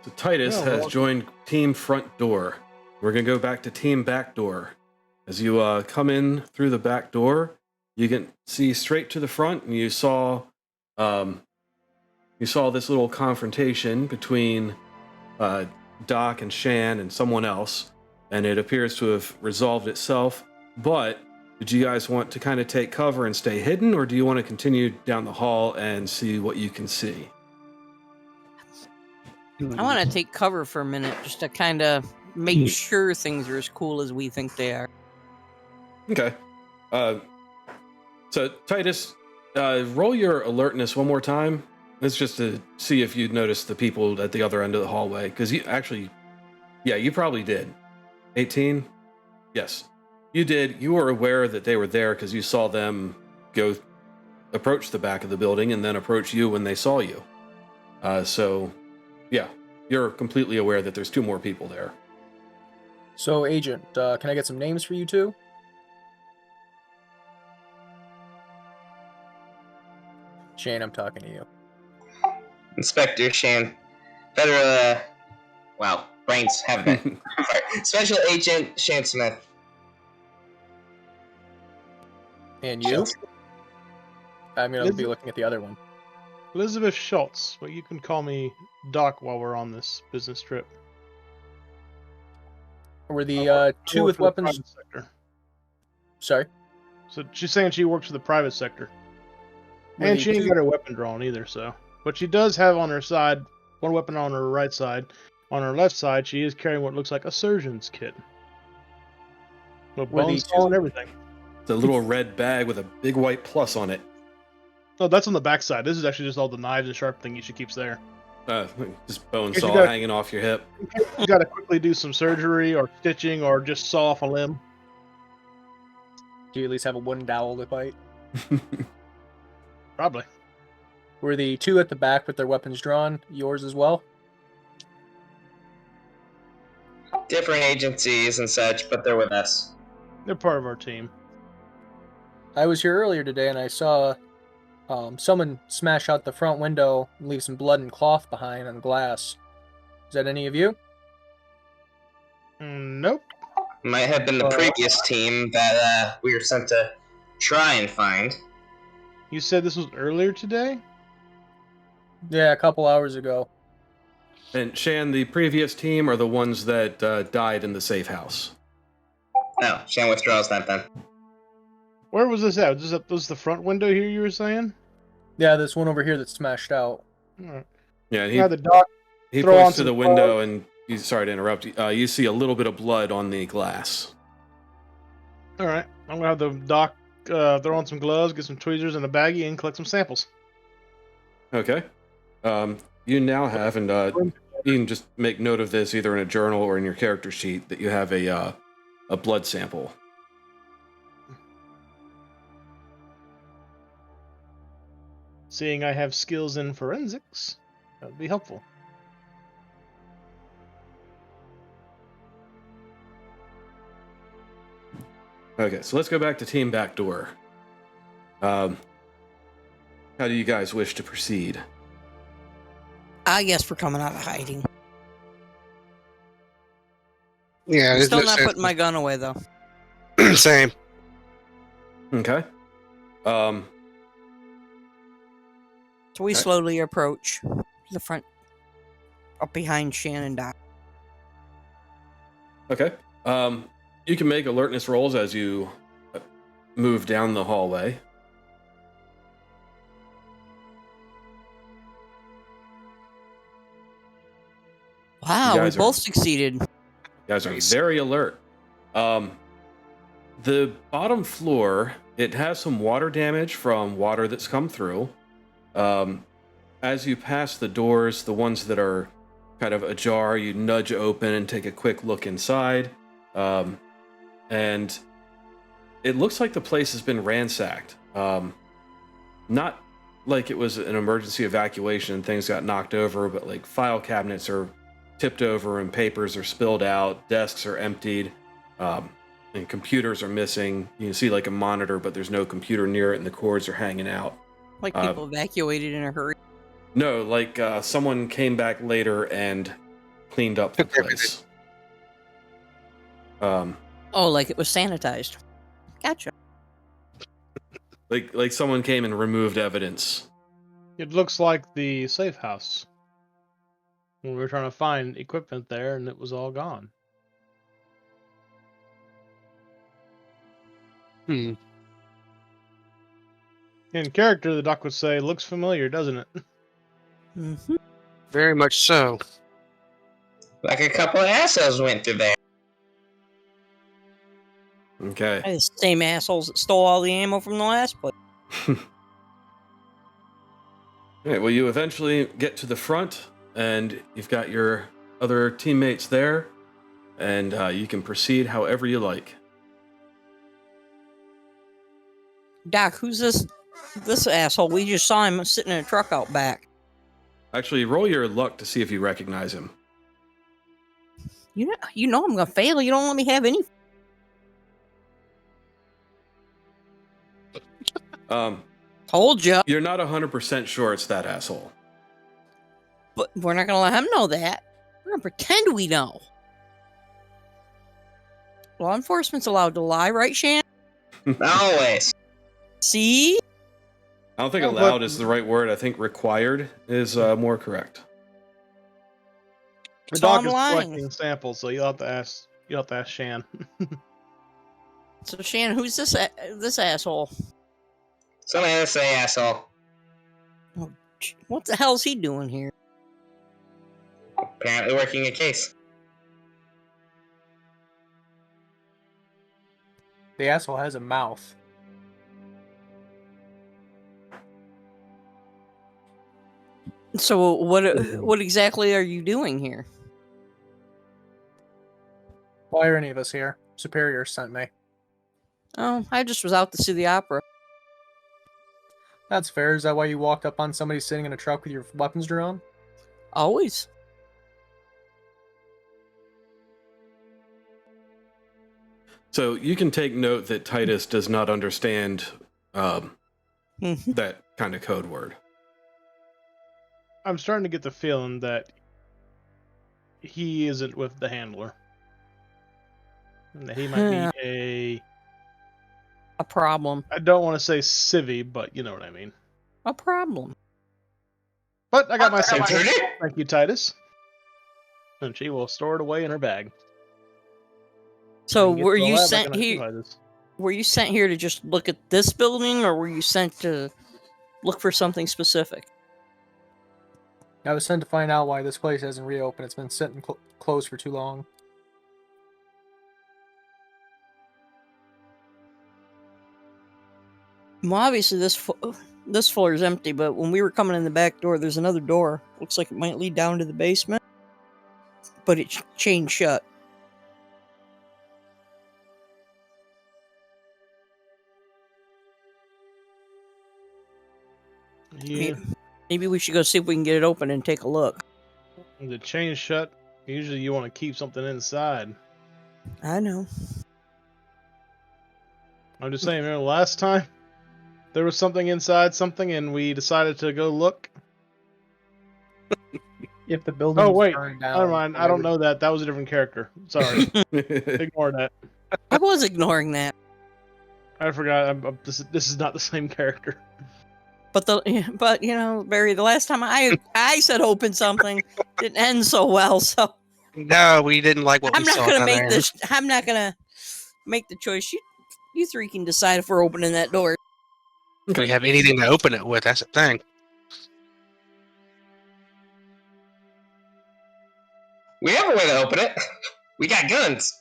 Speaker 1: So Titus has joined Team Front Door. We're going to go back to Team Back Door. As you come in through the back door, you can see straight to the front, and you saw this little confrontation between Doc and Shan and someone else, and it appears to have resolved itself. But did you guys want to kind of take cover and stay hidden, or do you want to continue down the hall and see what you can see?
Speaker 3: I want to take cover for a minute just to kind of make sure things are as cool as we think they are.
Speaker 1: Okay. So Titus, roll your alertness one more time. It's just to see if you noticed the people at the other end of the hallway. Because you actually, yeah, you probably did. 18? Yes. You did. You were aware that they were there because you saw them approach the back of the building and then approach you when they saw you. So, yeah, you're completely aware that there's two more people there.
Speaker 2: So, Agent, can I get some names for you two? Shane, I'm talking to you.
Speaker 5: Inspector Shane. Federal, brains have been. Special Agent Shane Smith.
Speaker 2: And you? I'm going to be looking at the other one.
Speaker 6: Elizabeth Schultz, but you can call me Doc while we're on this business trip.
Speaker 2: Were the two with weapons...
Speaker 6: Sector.
Speaker 2: Sorry?
Speaker 6: So she's saying she works for the private sector. And she ain't got her weapon drawn either, so. But she does have on her side, one weapon on her right side. On her left side, she is carrying what looks like a surgeon's kit. With bone saw and everything.
Speaker 1: It's a little red bag with a big white plus on it.
Speaker 6: Oh, that's on the back side. This is actually just all the knives and sharp things she keeps there.
Speaker 1: Just bone saw hanging off your hip.
Speaker 6: You gotta quickly do some surgery or stitching or just saw off a limb.
Speaker 2: Do you at least have a wooden dowel to fight?
Speaker 6: Probably.
Speaker 2: Were the two at the back with their weapons drawn yours as well?
Speaker 5: different agencies and such, but they're with us.
Speaker 6: They're part of our team.
Speaker 2: I was here earlier today and I saw someone smash out the front window and leave some blood and cloth behind on the glass. Is that any of you?
Speaker 6: Nope.
Speaker 5: Might have been the previous team that we were sent to try and find.
Speaker 6: You said this was earlier today?
Speaker 2: Yeah, a couple hours ago.
Speaker 1: And Shan, the previous team are the ones that died in the safe house.
Speaker 5: No, Shan withdraws that then.
Speaker 6: Where was this at? Was this the front window here you were saying?
Speaker 2: Yeah, this one over here that's smashed out.
Speaker 6: Alright.
Speaker 1: Yeah, and
Speaker 6: Yeah, the doc.
Speaker 1: he
Speaker 6: throw on
Speaker 1: points to
Speaker 6: some
Speaker 1: the window, and sorry to interrupt. You see a little bit of blood on the glass.
Speaker 6: Alright. I'm gonna have the doc throw on some gloves, get some tweezers and a baggie, and collect some samples.
Speaker 1: Okay. You now have, and you can just make note of this either in a journal or in your character sheet, that you have a blood sample.
Speaker 6: Seeing I have skills in forensics, that would be helpful.
Speaker 1: Okay, so let's go back to Team Backdoor. How do you guys wish to proceed?
Speaker 3: I guess we're coming out of hiding.
Speaker 4: Yeah,
Speaker 3: I'm
Speaker 4: there's
Speaker 3: still
Speaker 4: no
Speaker 3: not
Speaker 4: sense.
Speaker 3: putting my gun away, though.
Speaker 4: Same.
Speaker 1: Okay.
Speaker 3: So we
Speaker 1: Okay.
Speaker 3: slowly approach the front, up behind Shannon Doc.
Speaker 1: Okay. You can make alertness rolls as you move down the hallway.
Speaker 3: Wow,
Speaker 1: You
Speaker 3: we
Speaker 1: guys are-
Speaker 3: both succeeded.
Speaker 1: You guys are
Speaker 4: Nice.
Speaker 1: very alert. The bottom floor, it has some water damage from water that's come through. As you pass the doors, the ones that are kind of ajar, you nudge open and take a quick look inside. And it looks like the place has been ransacked. Not like it was an emergency evacuation and things got knocked over, but like file cabinets are tipped over and papers are spilled out, desks are emptied, and computers are missing. You can see like a monitor, but there's no computer near it and the cords are hanging out.
Speaker 3: Like people evacuated in a hurry.
Speaker 1: No, like someone came back later and cleaned up the
Speaker 4: Took everything.
Speaker 1: place.
Speaker 3: Oh, like it was sanitized. Gotcha.
Speaker 1: Like someone came and removed evidence.
Speaker 6: It looks like the safe house. When we were trying to find equipment there, and it was all gone.
Speaker 4: Hmm.
Speaker 6: In character, the doc would say, "Looks familiar, doesn't it?"
Speaker 3: Mm-hmm.
Speaker 4: Very much so.
Speaker 5: Like a couple of assholes went through there.
Speaker 1: Okay.
Speaker 3: The same assholes that stole all the ammo from the last place.
Speaker 1: Alright, well, you eventually get to the front, and you've got your other teammates there, and you can proceed however you like.
Speaker 3: Doc, who's this asshole? We just saw him sitting in a truck out back.
Speaker 1: Actually, roll your luck to see if you recognize him.
Speaker 3: You know I'm gonna fail. You don't let me have any. Told you.
Speaker 1: You're not 100% sure it's that asshole.
Speaker 3: But we're not gonna let him know that. We're gonna pretend we know. Law enforcement's allowed to lie, right, Shan?
Speaker 5: Always.
Speaker 3: See?
Speaker 1: I don't think
Speaker 6: Oh,
Speaker 1: allowed
Speaker 6: but-
Speaker 1: is the right word. I think required is more correct.
Speaker 6: The
Speaker 3: So
Speaker 6: doc
Speaker 3: I'm
Speaker 6: is
Speaker 3: lying.
Speaker 6: collecting samples, so you'll have to ask. You'll have to ask Shan.
Speaker 3: So Shan, who's this asshole?
Speaker 5: Some NSA asshole.
Speaker 3: What the hell's he doing here?
Speaker 5: Apparently working a case.
Speaker 2: The asshole has a mouth.
Speaker 3: So what exactly are you doing here?
Speaker 2: Why are any of us here? Superior sent me.
Speaker 3: Oh, I just was out to see the opera.
Speaker 2: That's fair. Is that why you walked up on somebody sitting in a truck with your weapons drawn?
Speaker 3: Always.
Speaker 1: So you can take note that Titus does not understand that kind of code word.
Speaker 6: I'm starting to get the feeling that he isn't with the handler. And that he might be
Speaker 3: A problem.
Speaker 6: I don't want to say civvy, but you know what I mean.
Speaker 3: A problem.
Speaker 6: But I got my
Speaker 5: Intruder?
Speaker 6: sample. Thank you, Titus. And she will store it away in her bag.
Speaker 3: So
Speaker 6: When we get
Speaker 3: were
Speaker 6: to the
Speaker 3: you
Speaker 6: lab, I
Speaker 3: sent
Speaker 6: can
Speaker 3: here?
Speaker 6: occupy this.
Speaker 3: Were you sent here to just look at this building, or were you sent to look for something specific?
Speaker 2: I was sent to find out why this place hasn't reopened. It's been sitting closed for too long.
Speaker 3: Well, obviously this floor is empty, but when we were coming in the back door, there's another door. Looks like it might lead down to the basement, but it's chained shut.
Speaker 6: Yeah,
Speaker 3: Maybe we should go see if we can get it open and take a look.
Speaker 6: the chain's shut. Usually you want to keep something inside.
Speaker 3: I know.
Speaker 6: I'm just saying, remember last time? There was something inside something and we decided to go look.
Speaker 2: If the building
Speaker 6: Oh,
Speaker 2: was
Speaker 6: wait.
Speaker 2: burned down,
Speaker 6: Never mind. I don't know that. That was a different character. Sorry. Ignore that.
Speaker 3: I was ignoring that,
Speaker 6: I forgot. This is not the same character.
Speaker 3: but you know, Barry, the last time I said open something didn't end so well. So
Speaker 4: No, we didn't like what
Speaker 3: I'm
Speaker 4: we
Speaker 3: not
Speaker 4: saw
Speaker 3: gonna
Speaker 4: down
Speaker 3: make
Speaker 4: there.
Speaker 3: this. I'm not gonna make the choice. You three can decide if we're opening that door.
Speaker 4: We have anything to open it with. That's the thing.
Speaker 5: We have a way to open it. We got guns.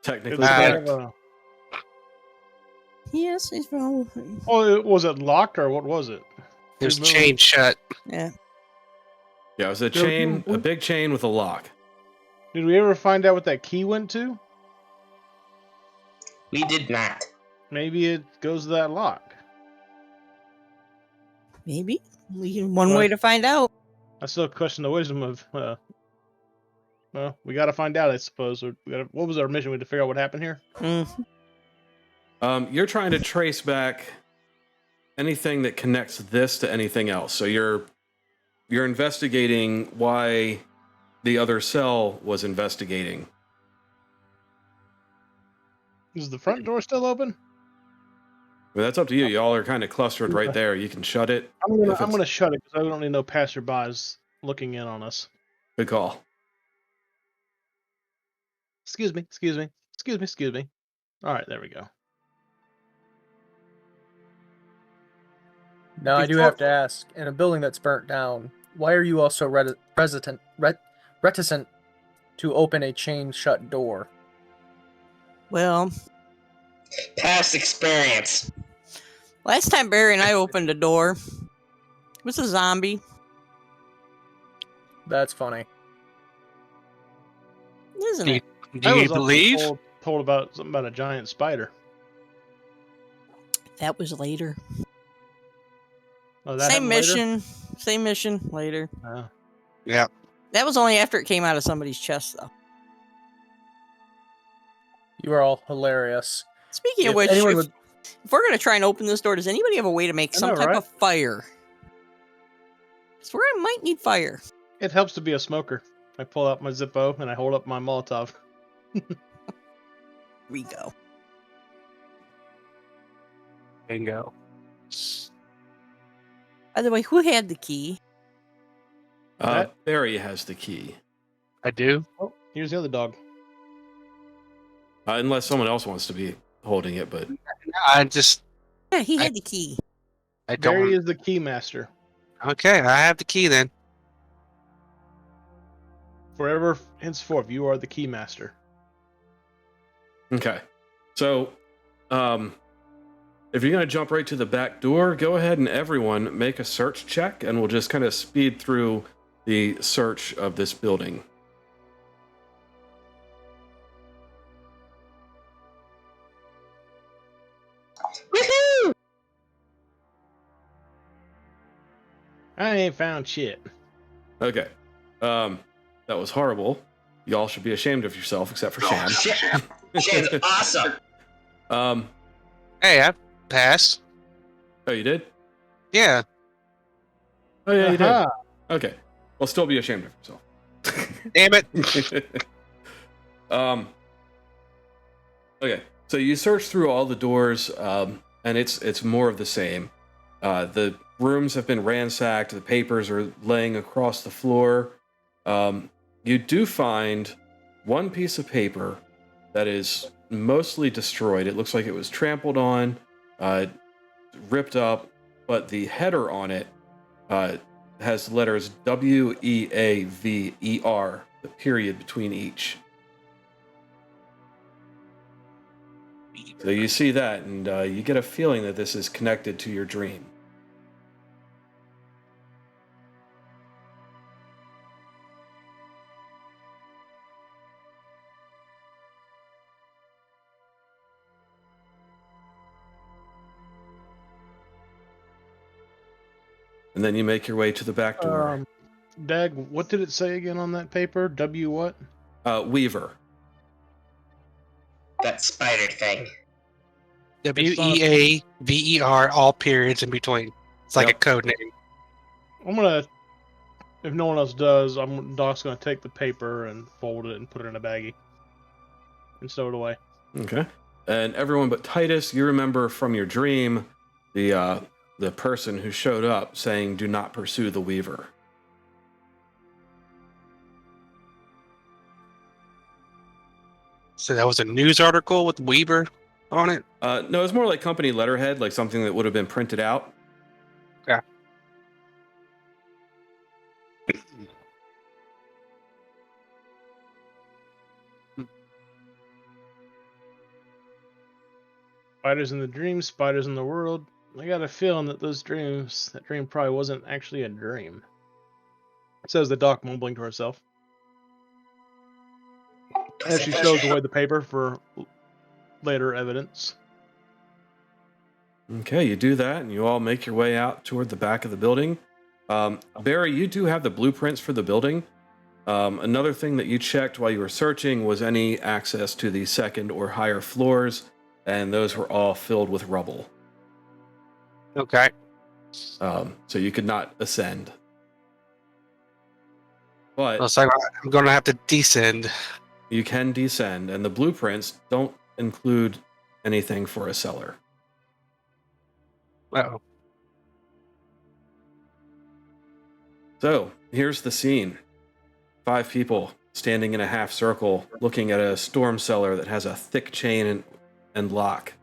Speaker 1: Technically,
Speaker 6: It's
Speaker 4: Uh,
Speaker 6: kind of a-
Speaker 3: Yes, it's well.
Speaker 6: was it locked or what was it?
Speaker 4: It was
Speaker 6: Good move.
Speaker 4: chained shut.
Speaker 3: Yeah.
Speaker 1: yeah, it was a
Speaker 6: There was
Speaker 1: chain,
Speaker 6: no-
Speaker 1: a big chain with a lock.
Speaker 6: Did we ever find out what that key went to?
Speaker 5: We did not.
Speaker 6: Maybe it goes to that lock.
Speaker 3: Maybe one way to find out.
Speaker 6: I still question the wisdom of. Well, we got to find out, I suppose. What was our mission? We had to figure out what happened here.
Speaker 3: Mm.
Speaker 1: You're trying to trace back anything that connects this to anything else. So you're investigating why the other cell was investigating.
Speaker 6: Is the front door still open?
Speaker 1: Well, that's up to you. Y'all are kind of clustered right there. You can shut it.
Speaker 6: I'm
Speaker 1: If
Speaker 6: gonna
Speaker 1: it's-
Speaker 6: shut it because I don't need no passerbys looking in on us.
Speaker 1: Good call.
Speaker 6: Excuse me. All right, there we go.
Speaker 2: Now I do
Speaker 6: Before-
Speaker 2: have to ask: in a building that's burnt down, why are you also reticent to open a chain shut door?
Speaker 3: Well,
Speaker 5: Past experience.
Speaker 3: last time Barry and I opened a door, it was a zombie,
Speaker 2: That's funny.
Speaker 3: isn't
Speaker 4: Do
Speaker 3: it?
Speaker 4: Do you believe?
Speaker 6: Told about something about a giant spider?
Speaker 3: That was later.
Speaker 6: Oh, that
Speaker 3: Same
Speaker 6: happened later?
Speaker 3: mission. Same mission later.
Speaker 6: Oh.
Speaker 4: Yeah.
Speaker 3: That was only after it came out of somebody's chest, though.
Speaker 2: You are all hilarious.
Speaker 3: Speaking of
Speaker 2: If
Speaker 3: which,
Speaker 2: anyone
Speaker 3: if,
Speaker 2: would-
Speaker 3: if we're gonna try and open this door, does anybody have a way to make
Speaker 6: I
Speaker 3: some
Speaker 6: know,
Speaker 3: type
Speaker 6: right?
Speaker 3: of fire? So we might need fire.
Speaker 6: It helps to be a smoker. I pull out my Zippo and I hold up my Molotov.
Speaker 3: We go.
Speaker 4: Bingo.
Speaker 3: By the way, who had the key?
Speaker 1: Barry has the key.
Speaker 4: I do.
Speaker 6: Oh, here's the other dog.
Speaker 1: Unless someone else wants to be holding it, but
Speaker 4: I just.
Speaker 3: Yeah, he had the key.
Speaker 4: I don't.
Speaker 6: Barry is the key master.
Speaker 4: Okay, I have the key then.
Speaker 6: Forever henceforth, you are the key master.
Speaker 1: okay. So, if you're going to jump right to the back door, go ahead and everyone make a search check, and we'll just kind of speed through the search of this building.
Speaker 5: Woohoo!
Speaker 6: I ain't found shit.
Speaker 1: Okay. That was horrible. Y'all should be ashamed of yourself, except for Sham.
Speaker 5: Shit. Shane's awesome.
Speaker 4: Hey, I passed.
Speaker 1: Oh, you did?
Speaker 4: Yeah.
Speaker 1: Oh, yeah, you did.
Speaker 6: Aha.
Speaker 1: Okay. Well, still be ashamed of yourself.
Speaker 4: Damn it.
Speaker 1: Okay, so you search through all the doors, and it's more of the same. The rooms have been ransacked. The papers are laying across the floor. You do find one piece of paper that is mostly destroyed. It looks like it was trampled on, ripped up, but the header on it has the letters WEAVER, the period between each. So you see that, and you get a feeling that this is connected to your dream. And then you make your way to the back door.
Speaker 6: Dag, what did it say again on that paper? W what?
Speaker 1: Weaver.
Speaker 5: That spider thing.
Speaker 4: WEAVER, all periods in between. It's like
Speaker 1: Yep.
Speaker 4: a code name.
Speaker 6: I'm gonna, if no one else does, Doc's gonna take the paper and fold it and put it in a baggie and stow it away.
Speaker 1: Okay. And everyone but Titus, you remember from your dream the person who showed up saying, "Do not pursue the Weaver."
Speaker 4: So that was a news article with Weaver on it?
Speaker 1: No, it's more like company letterhead, like something that would have been printed out.
Speaker 4: Yeah.
Speaker 6: Spiders in the dream, spiders in the world. I got a feeling that that dream probably wasn't actually a dream. Says the Doc, mumbling to herself. As she shows away the paper for later evidence.
Speaker 1: Okay, you do that, and you all make your way out toward the back of the building. Barry, you do have the blueprints for the building. Another thing that you checked while you were searching was any access to the second or higher floors, and those were all filled with rubble.
Speaker 4: Okay.
Speaker 1: So you could not ascend. But
Speaker 4: Looks like I'm going to have to descend.
Speaker 1: you can descend, and the blueprints don't include anything for a cellar.
Speaker 4: Uh-oh.
Speaker 1: So here's the scene. 5 people standing in a half circle looking at a storm cellar that has a thick chain and lock.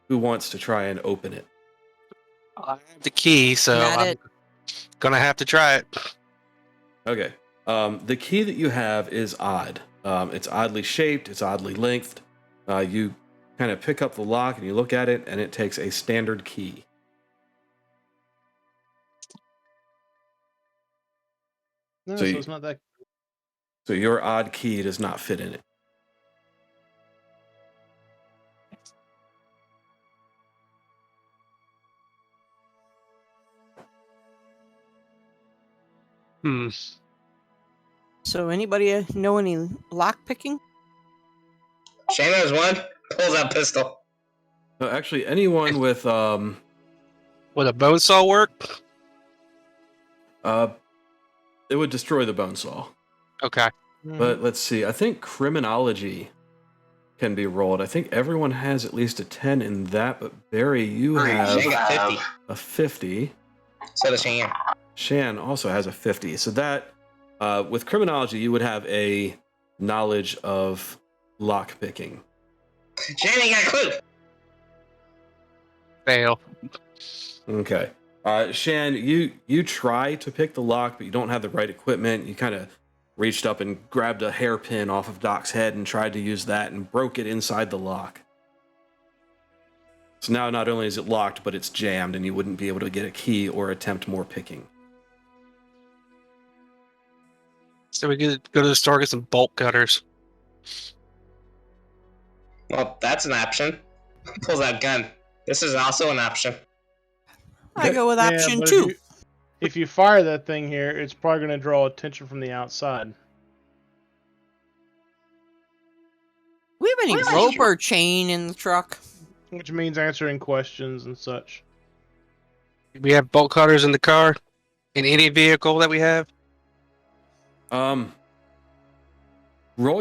Speaker 1: Who wants to try and open it?
Speaker 4: I have the key, so
Speaker 3: Got
Speaker 4: I'm
Speaker 3: it.
Speaker 4: going to have to try it.
Speaker 1: Okay. The key that you have is odd. It's oddly shaped. It's oddly lengthed. You kind of pick up the lock and you look at it, and it takes a standard key.
Speaker 6: No,
Speaker 1: So
Speaker 6: so
Speaker 1: you-
Speaker 6: it's not that.
Speaker 1: So your odd key does not fit in it.
Speaker 4: Hmm.
Speaker 3: So anybody know any lock picking?
Speaker 5: Shane knows one. Pulls out pistol.
Speaker 1: So actually, anyone with
Speaker 4: Would a bone saw work?
Speaker 1: it would destroy the bone saw.
Speaker 4: Okay.
Speaker 1: But let's see. I think criminology can be rolled. I think everyone has at least a 10 in that, but Barry, you have
Speaker 5: Shane got 50.
Speaker 1: a 50.
Speaker 5: So does Shane.
Speaker 1: Shan also has a 50. So that, with criminology, you would have a knowledge of lock picking.
Speaker 5: Shane ain't got a clue.
Speaker 4: Fail.
Speaker 1: Okay. Shan, you try to pick the lock, but you don't have the right equipment. You kind of reached up and grabbed a hairpin off of Doc's head and tried to use that and broke it inside the lock. So now not only is it locked, but it's jammed, and you wouldn't be able to get a key or attempt more picking.
Speaker 4: So we could go to the store, get some bolt cutters.
Speaker 5: Well, that's an option. Pulls out gun. This is also an option.
Speaker 3: I go with
Speaker 6: Yeah,
Speaker 3: option
Speaker 6: but
Speaker 3: 2.
Speaker 6: If you fire that thing here, it's probably going to draw attention from the outside.
Speaker 3: We have any rope or chain in the truck?
Speaker 6: Which means answering questions and such.
Speaker 4: We have bolt cutters in the car, in any vehicle that we have.
Speaker 1: Roll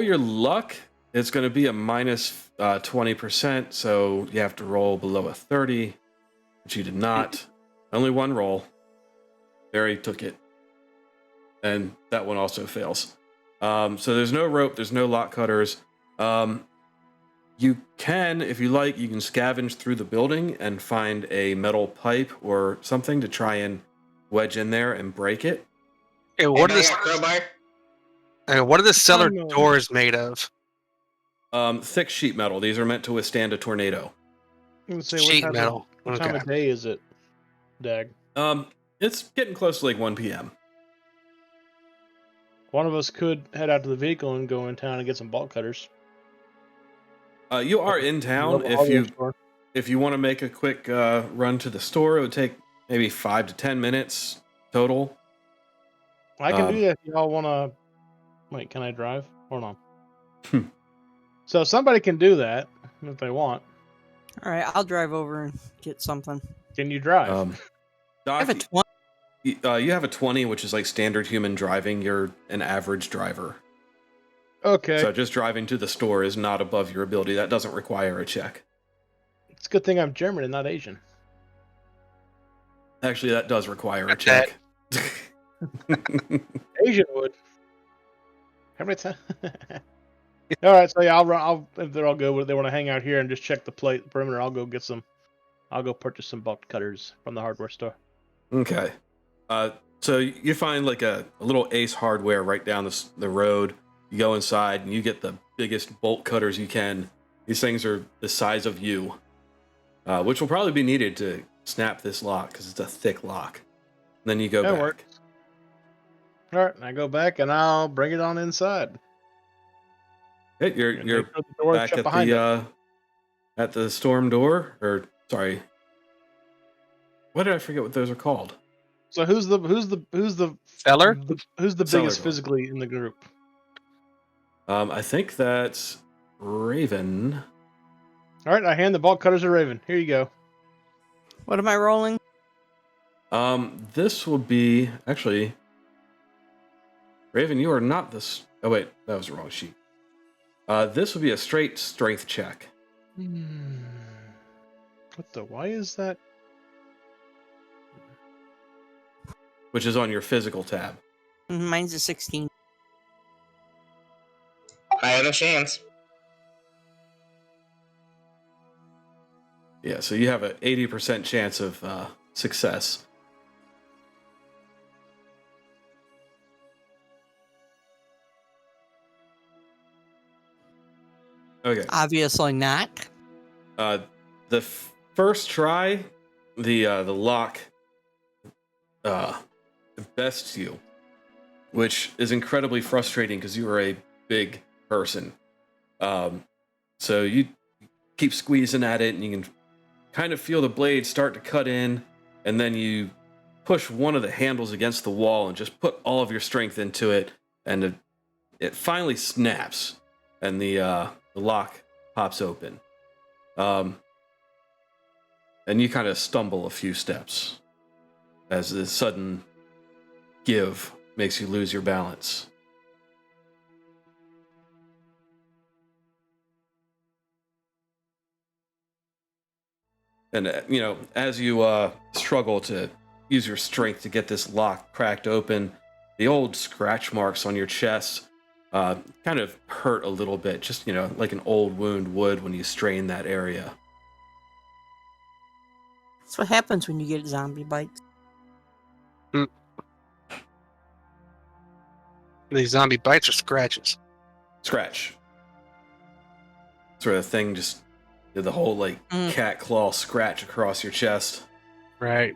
Speaker 1: your luck. It's going to be a minus 20%, so you have to roll below a 30, which you did not. Only one roll. Barry took it. And that one also fails. So there's no rope, there's no lock cutters. You can, if you like, you can scavenge through the building and find a metal pipe or something to try and wedge in there and break it.
Speaker 4: Hey,
Speaker 5: What is crowbar?
Speaker 4: what are the cellar
Speaker 6: know.
Speaker 4: doors made of?
Speaker 1: Thick sheet metal. These are meant to withstand a tornado.
Speaker 6: Let's see,
Speaker 4: Sheet
Speaker 6: what
Speaker 4: metal.
Speaker 6: time
Speaker 4: Okay.
Speaker 6: of day is it, Dag?
Speaker 1: It's getting close to like 1 p.m.
Speaker 6: One of us could head out to the vehicle and go in town and get some bolt cutters.
Speaker 1: You are in town. If you want to make a quick run to the store, it would take maybe 5 to 10 minutes total.
Speaker 6: I can do that if y'all want to. Wait, can I drive? Hold on. So somebody can do that if they want.
Speaker 3: All right, I'll drive over and get something.
Speaker 6: Can you drive?
Speaker 3: I
Speaker 1: Doc,
Speaker 3: have a 20.
Speaker 1: you have a 20, which is like standard human driving. You're an average driver.
Speaker 6: Okay.
Speaker 1: So just driving to the store is not above your ability. That doesn't require a check.
Speaker 6: It's a good thing I'm German and not Asian.
Speaker 1: Actually, that does require a
Speaker 4: Got that.
Speaker 1: check.
Speaker 6: Asian would. How many times? All right, so yeah, I'll if they're all good, if they want to hang out here and just check the perimeter, I'll go get some. I'll go purchase some bolt cutters from the hardware store.
Speaker 1: Okay. So you find like a little Ace Hardware right down the road. You go inside and you get the biggest bolt cutters you can. These things are the size of you, which will probably be needed to snap this lock because it's a thick lock. And then you go
Speaker 6: That
Speaker 1: back.
Speaker 6: works. All right, I go back and I'll bring it on inside.
Speaker 1: Hey, you're
Speaker 6: And make sure the door is
Speaker 1: back
Speaker 6: shut
Speaker 1: at
Speaker 6: behind it.
Speaker 1: at the storm door, or sorry, what did I forget what those are called?
Speaker 6: So who's the
Speaker 4: Cellar?
Speaker 6: who's the
Speaker 1: Cellar
Speaker 6: biggest
Speaker 1: door.
Speaker 6: physically in the group?
Speaker 1: I think that's Raven.
Speaker 6: All right, I hand the bolt cutters to Raven. Here you go.
Speaker 3: What am I rolling?
Speaker 1: This will be actually Raven. You are not this. Oh wait, that was the wrong sheet. This will be a straight strength check.
Speaker 6: What the? Why is that?
Speaker 1: Which is on your physical tab.
Speaker 3: Mine's a 16.
Speaker 5: I have a chance.
Speaker 1: Yeah, so you have an 80% chance of success. Okay.
Speaker 3: Obviously not.
Speaker 1: The first try, the lock bests you, which is incredibly frustrating because you are a big person. So you keep squeezing at it, and you can kind of feel the blade start to cut in, and then you push one of the handles against the wall and just put all of your strength into it, and it finally snaps, and the lock pops open. And you kind of stumble a few steps as the sudden give makes you lose your balance. And, as you struggle to use your strength to get this lock cracked open, the old scratch marks on your chest kind of hurt a little bit, just, like an old wound would when you strain that area.
Speaker 3: That's what happens when you get zombie bites.
Speaker 4: These zombie bites or scratches?
Speaker 1: Scratch. Sort of thing just did the whole, cat claw scratch across your chest.
Speaker 4: Right.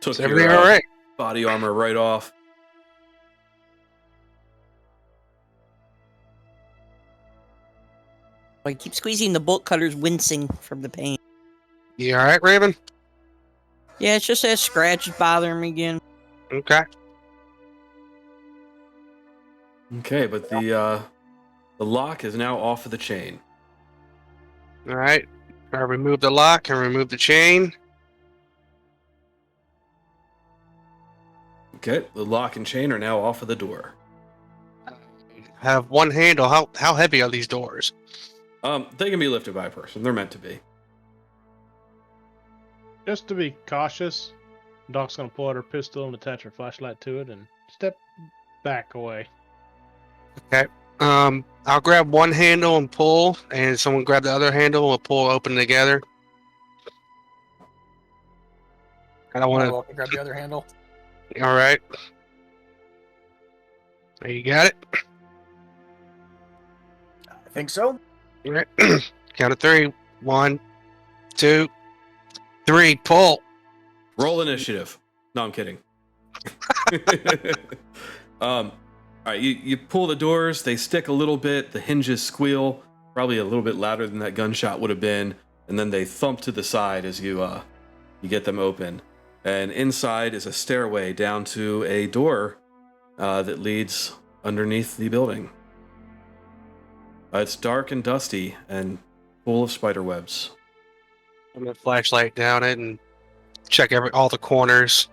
Speaker 1: Took
Speaker 4: Is
Speaker 1: your
Speaker 4: everything all right?
Speaker 1: body armor right off.
Speaker 3: I keep squeezing the bolt cutters, wincing from the pain.
Speaker 4: You all right, Raven?
Speaker 3: Yeah, it's just that scratch is bothering me again.
Speaker 4: Okay.
Speaker 1: Okay, but the lock is now off of the chain.
Speaker 4: All right. I remove the lock and remove the chain.
Speaker 1: Okay, the lock and chain are now off of the door.
Speaker 4: Have one handle. How heavy are these doors?
Speaker 1: They can be lifted by a person. They're meant to be.
Speaker 6: Just to be cautious, Doc's gonna pull out her pistol and attach her flashlight to it and step back away.
Speaker 4: I'll grab one handle and pull, and someone grab the other handle and we'll pull open together. I don't want
Speaker 2: I'll grab the other handle.
Speaker 4: to. All right. There you got it.
Speaker 2: I think so.
Speaker 4: All right. Count of 3. 1, 2, 3. Pull.
Speaker 1: Roll initiative. No, I'm kidding. All right, you pull the doors. They stick a little bit. The hinges squeal, probably a little bit louder than that gunshot would have been, and then they thump to the side as you get them open. And inside is a stairway down to a door that leads underneath the building. It's dark and dusty and full of spider webs.
Speaker 4: I'm gonna flashlight down it and check all the corners.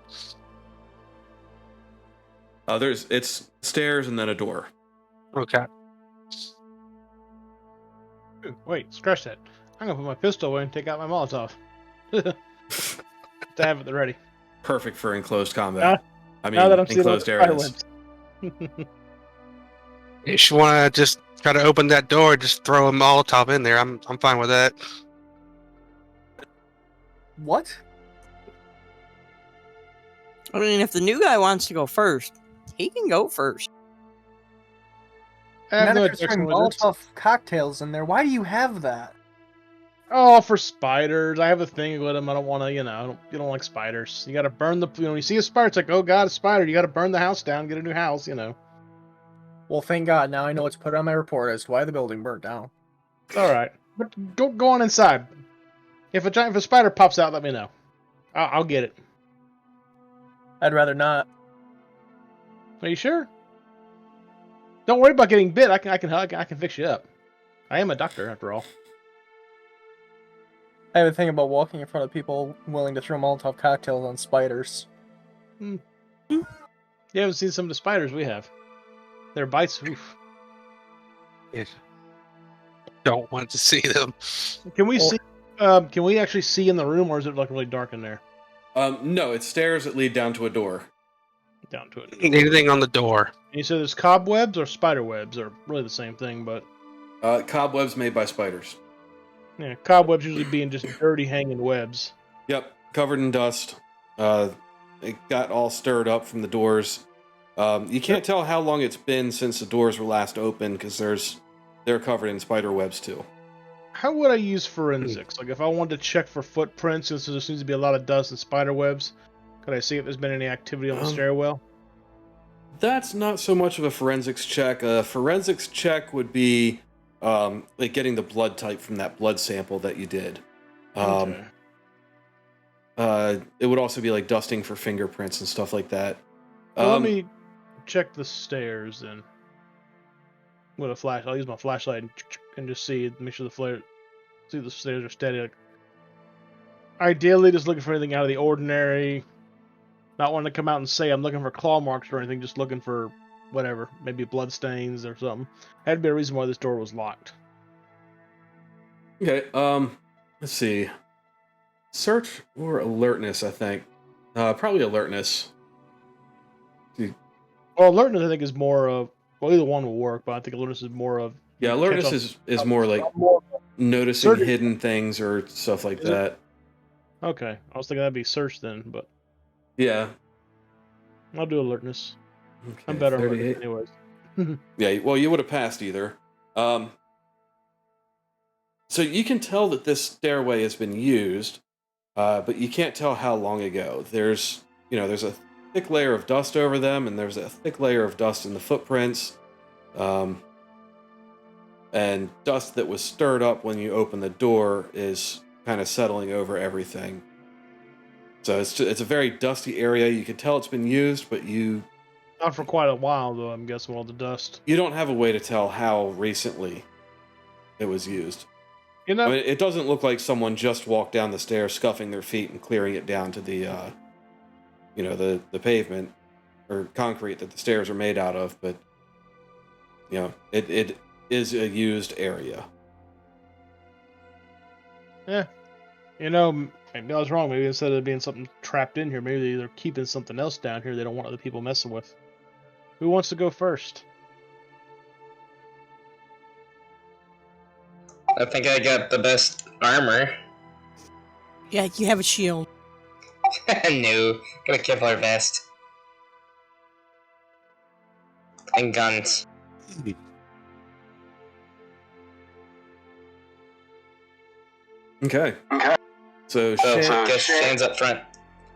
Speaker 1: It's stairs and then a door.
Speaker 4: Okay.
Speaker 6: Ooh, wait, scratch that. I'm gonna put my pistol away and take out my Molotov. To have it at the ready.
Speaker 1: Perfect for enclosed combat.
Speaker 6: Now that I'm seeing
Speaker 1: enclosed
Speaker 6: those spider
Speaker 1: areas.
Speaker 6: webs.
Speaker 4: If you want to just try to open that door, just throw a Molotov in there. I'm fine with that.
Speaker 2: What?
Speaker 3: I mean, if the new guy wants to go first, he can go first.
Speaker 6: I have no
Speaker 2: Not
Speaker 6: objection with this.
Speaker 2: Molotov cocktails in there. Why do you have that?
Speaker 6: Oh, for spiders. I have a thing with them. I don't want to, you don't like spiders. You got to burn you see a spider, it's like, oh god, a spider. You got to burn the house down, get a new house,
Speaker 2: Well, thank God. Now I know what's put on my report as to why the building burnt down.
Speaker 6: All right, but go on inside. If a spider pops out, let me know. I'll get it.
Speaker 2: I'd rather not.
Speaker 6: Are you sure? Don't worry about getting bit. I can fix you up. I am a doctor after all.
Speaker 2: I have a thing about walking in front of people willing to throw Molotov cocktails on spiders.
Speaker 6: You haven't seen some of the spiders we have. Their bites. Oof.
Speaker 4: If don't want to see them.
Speaker 6: Can we see? Can we actually see in the room, or is it like really dark in there?
Speaker 1: No, it's stairs that lead down to a door.
Speaker 6: Down to it.
Speaker 4: Anything on the door?
Speaker 6: And you said there's cobwebs or spider webs, are really the same thing, but
Speaker 1: Cobwebs made by spiders.
Speaker 6: yeah, cobwebs usually being just dirty hanging webs.
Speaker 1: Yep, covered in dust. It got all stirred up from the doors. You can't tell how long it's been since the doors were last open because they're covered in spider webs too.
Speaker 6: How would I use forensics? Like if I wanted to check for footprints, since there seems to be a lot of dust and spider webs, could I see if there's been any activity on the stairwell?
Speaker 1: That's not so much of a forensics check. A forensics check would be like getting the blood type from that blood sample that you did.
Speaker 6: Okay.
Speaker 1: It would also be like dusting for fingerprints and stuff like that.
Speaker 6: Well, let me check the stairs then. With a flash, I'll use my flashlight and just make sure the stairs are steady. Like, ideally, just looking for anything out of the ordinary. Not wanting to come out and say I'm looking for claw marks or anything. Just looking for whatever, maybe blood stains or something. Had to be a reason why this door was locked.
Speaker 1: Okay. Let's see. Search or alertness, I think. Probably alertness.
Speaker 6: Well, alertness I think is more of either one will work, but I think alertness is more of
Speaker 1: Alertness is more like noticing hidden things or stuff like that.
Speaker 6: Okay, I was thinking that'd be search then, but
Speaker 1: Yeah.
Speaker 6: I'll do alertness.
Speaker 1: Okay,
Speaker 6: I'm better on
Speaker 1: 38.
Speaker 6: alertness anyways.
Speaker 1: Yeah, well, you would have passed either. So you can tell that this stairway has been used, but you can't tell how long ago. There's a thick layer of dust over them, and there's a thick layer of dust in the footprints, and dust that was stirred up when you open the door is kind of settling over everything. So it's a very dusty area. You can tell it's been used, but
Speaker 6: Not for quite a while though. I'm guessing with all the dust.
Speaker 1: you don't have a way to tell how recently it was used.
Speaker 6: You know,
Speaker 1: I mean, it doesn't look like someone just walked down the stairs, scuffing their feet and clearing it down to the, the pavement or concrete that the stairs are made out of. But it is a used area.
Speaker 6: maybe I was wrong. Maybe instead of being something trapped in here, maybe they're keeping something else down here they don't want other people messing with. Who wants to go first?
Speaker 5: I think I got the best armor.
Speaker 3: Yeah, you have a shield.
Speaker 5: No, got a Kevlar vest. And guns.
Speaker 1: Okay. So
Speaker 5: So,
Speaker 1: Shane,
Speaker 5: guess Shane's up front.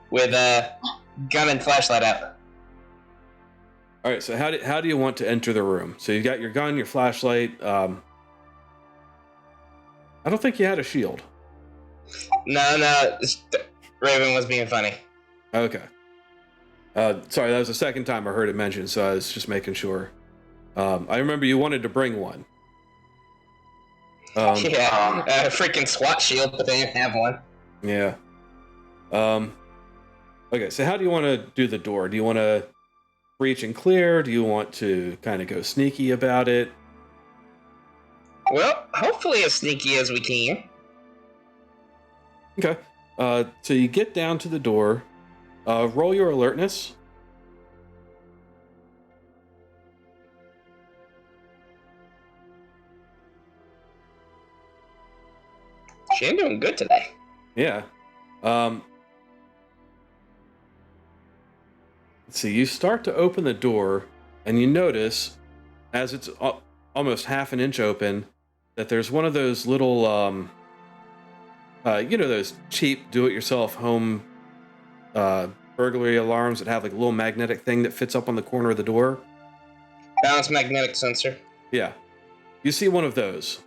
Speaker 5: With a gun and flashlight out.
Speaker 1: all right. So how do you want to enter the room? So you got your gun, your flashlight. I don't think you had a shield.
Speaker 5: No, Raven was being funny.
Speaker 1: Okay. Sorry, that was the second time I heard it mentioned, so I was just making sure. I remember you wanted to bring one.
Speaker 5: Yeah, a freaking SWAT shield, but they didn't have one.
Speaker 1: Yeah. Okay, so how do you want to do the door? Do you want to breach and clear? Do you want to kind of go sneaky about it?
Speaker 5: Well, hopefully as sneaky as we can.
Speaker 1: Okay. So you get down to the door. Roll your alertness.
Speaker 5: Shane doing good today.
Speaker 1: Yeah. Let's see. You start to open the door, and you notice, as it's almost half an inch open, that there's one of those little, those cheap do-it-yourself home burglary alarms that have like a little magnetic thing that fits up on the corner of the door.
Speaker 5: Balance magnetic sensor.
Speaker 1: Yeah. You see one of those.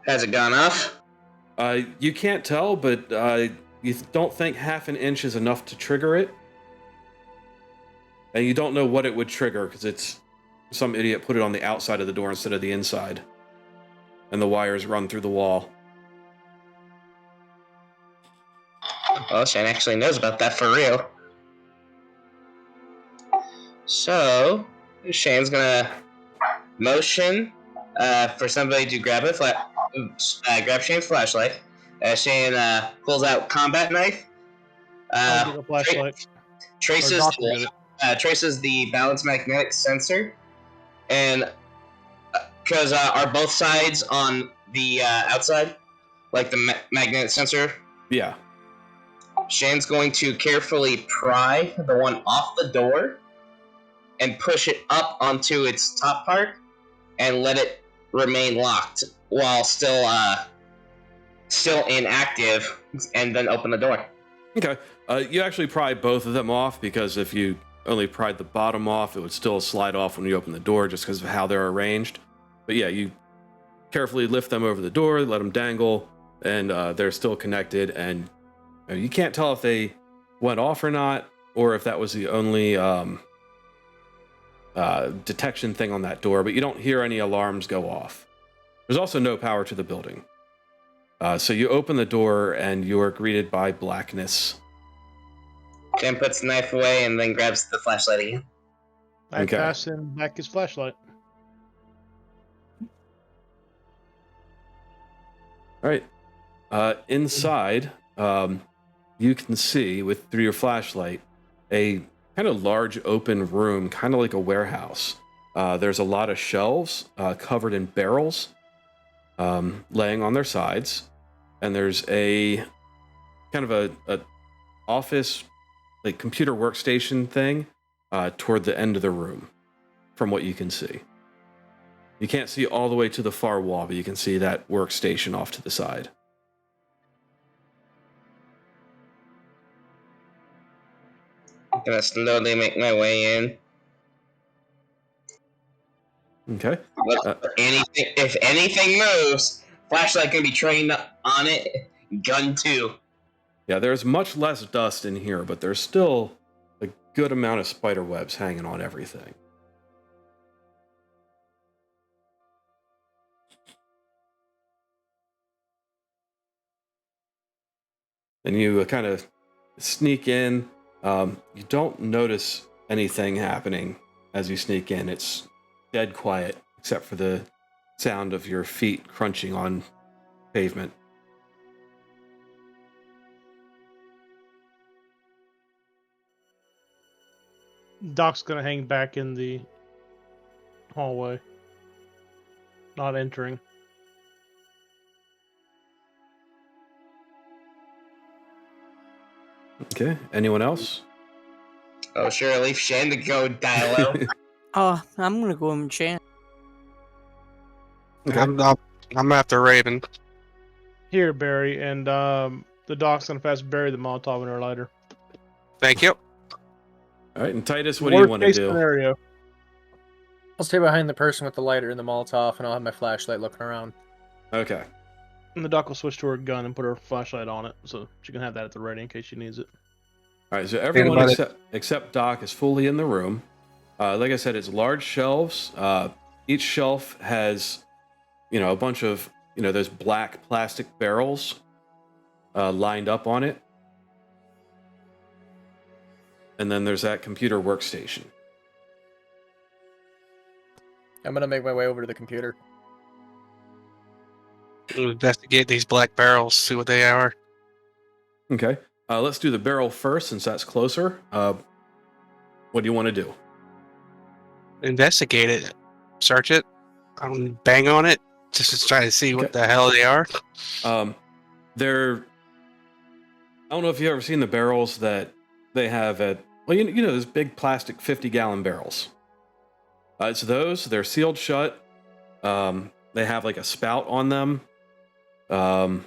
Speaker 5: Has it gone off?
Speaker 1: You can't tell, but you don't think half an inch is enough to trigger it. And you don't know what it would trigger because it's some idiot put it on the outside of the door instead of the inside. And the wires run through the wall.
Speaker 5: Well, Shane actually knows about that for real. So, Shane's gonna motion for somebody to grab grab Shane's flashlight. Shane pulls out combat knife.
Speaker 6: I'll get a flashlight.
Speaker 5: Traces
Speaker 6: Or Doctor did it.
Speaker 5: traces the balance magnetic sensor, and because are both sides on the outside, like the magnetic sensor.
Speaker 1: Yeah.
Speaker 5: Shane's going to carefully pry the one off the door and push it up onto its top part and let it remain locked while still inactive, and then open the door.
Speaker 1: Okay. You actually pry both of them off because if you only pried the bottom off, it would still slide off when you open the door just because of how they're arranged. But yeah, you carefully lift them over the door, let them dangle, and they're still connected. And you can't tell if they went off or not, or if that was the only detection thing on that door, but you don't hear any alarms go off. There's also no power to the building. So you open the door and you are greeted by blackness.
Speaker 5: Shane puts the knife away and then grabs the flashlight again.
Speaker 6: I
Speaker 1: Okay.
Speaker 6: pass him back his flashlight.
Speaker 1: All right. Inside, you can see through your flashlight a kind of large open room, kind of like a warehouse. There's a lot of shelves covered in barrels laying on their sides, and there's a kind of a office, like computer workstation thing toward the end of the room, from what you can see. You can't see all the way to the far wall, but you can see that workstation off to the side.
Speaker 5: I'm gonna slowly make my way in.
Speaker 1: Okay.
Speaker 5: But if anything moves, flashlight can be trained on it. Gun too.
Speaker 1: Yeah, there's much less dust in here, but there's still a good amount of spider webs hanging on everything. and you kind of sneak in. You don't notice anything happening as you sneak in. It's dead quiet, except for the sound of your feet crunching on pavement.
Speaker 6: Doc's gonna hang back in the hallway, not entering.
Speaker 1: Okay. Anyone else?
Speaker 5: Oh, sure, leave Shane to go die low.
Speaker 3: I'm gonna go enchant.
Speaker 1: Okay.
Speaker 4: I'm after Raven.
Speaker 6: Here, Barry, and the Doc's gonna pass Barry the Molotov in her lighter.
Speaker 4: Thank you.
Speaker 1: All right. And Titus, what do you
Speaker 6: Worst
Speaker 1: want to
Speaker 6: case
Speaker 1: do?
Speaker 6: scenario.
Speaker 2: I'll stay behind the person with the lighter and the Molotov, and I'll have my flashlight looking around.
Speaker 1: Okay.
Speaker 6: And the Doc will switch to her gun and put her flashlight on it, so she can have that at the ready in case she needs it.
Speaker 1: All right. So everyone
Speaker 4: about it.
Speaker 1: except Doc is fully in the room. Like I said, it's large shelves. Each shelf has, a bunch of, those black plastic barrels lined up on it. And then there's that computer workstation.
Speaker 2: I'm gonna make my way over to the computer.
Speaker 4: Investigate these black barrels, see what they are.
Speaker 1: Okay. Let's do the barrel first since that's closer. What do you want to do?
Speaker 4: Investigate it. Search it. Bang on it. Just to try to see what the hell they are.
Speaker 1: They're. I don't know if you've ever seen the barrels that they have at. Well, those big plastic 50-gallon barrels. It's those. They're sealed shut. They have like a spout on them. And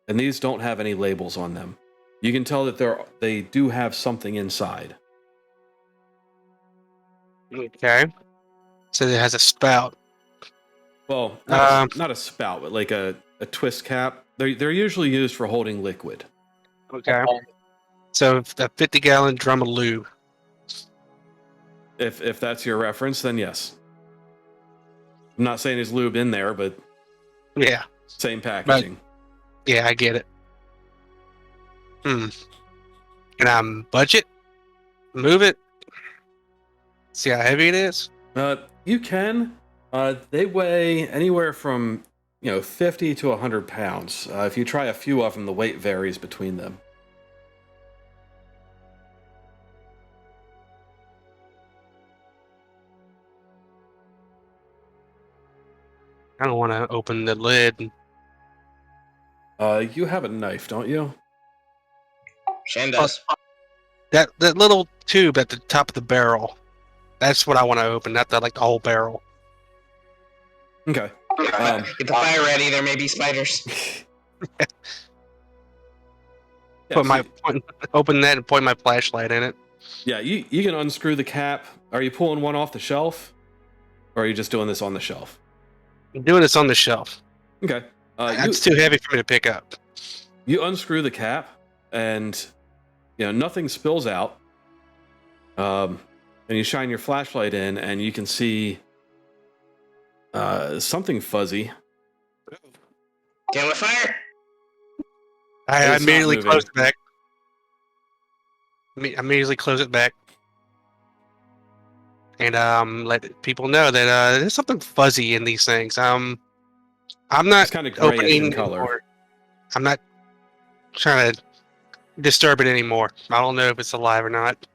Speaker 1: these don't have any labels on them. You can tell that they do have something inside.
Speaker 4: Okay. So it has a spout.
Speaker 1: Well, not a spout, but like a twist cap. They're usually used for holding liquid.
Speaker 4: Okay. So a 50-gallon drum of lube.
Speaker 1: If that's your reference, then yes. I'm not saying there's lube in there, but
Speaker 4: Yeah.
Speaker 1: same packaging.
Speaker 4: Yeah, I get it. Can I budget? Move it? See how heavy it is?
Speaker 1: You can. They weigh anywhere from 50 to 100 pounds. If you try a few of them, the weight varies between them.
Speaker 4: I don't want to open the lid.
Speaker 1: You have a knife, don't you?
Speaker 5: Shane does.
Speaker 4: That little tube at the top of the barrel. That's what I want to open, not the whole barrel.
Speaker 1: Okay.
Speaker 5: Get the fire ready. There may be spiders.
Speaker 1: Yeah,
Speaker 4: Open that and point my flashlight in it.
Speaker 1: yeah, you can unscrew the cap. Are you pulling one off the shelf? Or are you just doing this on the shelf?
Speaker 4: I'm doing this on the shelf.
Speaker 1: Okay.
Speaker 4: It's too heavy for me to pick up.
Speaker 1: You unscrew the cap, and nothing spills out. And you shine your flashlight in, and you can see something fuzzy.
Speaker 5: Dealing with fire.
Speaker 4: I
Speaker 1: It's not
Speaker 4: immediately
Speaker 1: moving.
Speaker 4: close it back. I immediately close it back. And let people know that there's something fuzzy in these things. I'm not
Speaker 1: It's kind of grayish
Speaker 4: opening
Speaker 1: in color.
Speaker 4: anymore. I'm not trying to disturb it anymore. I don't know if it's alive or not.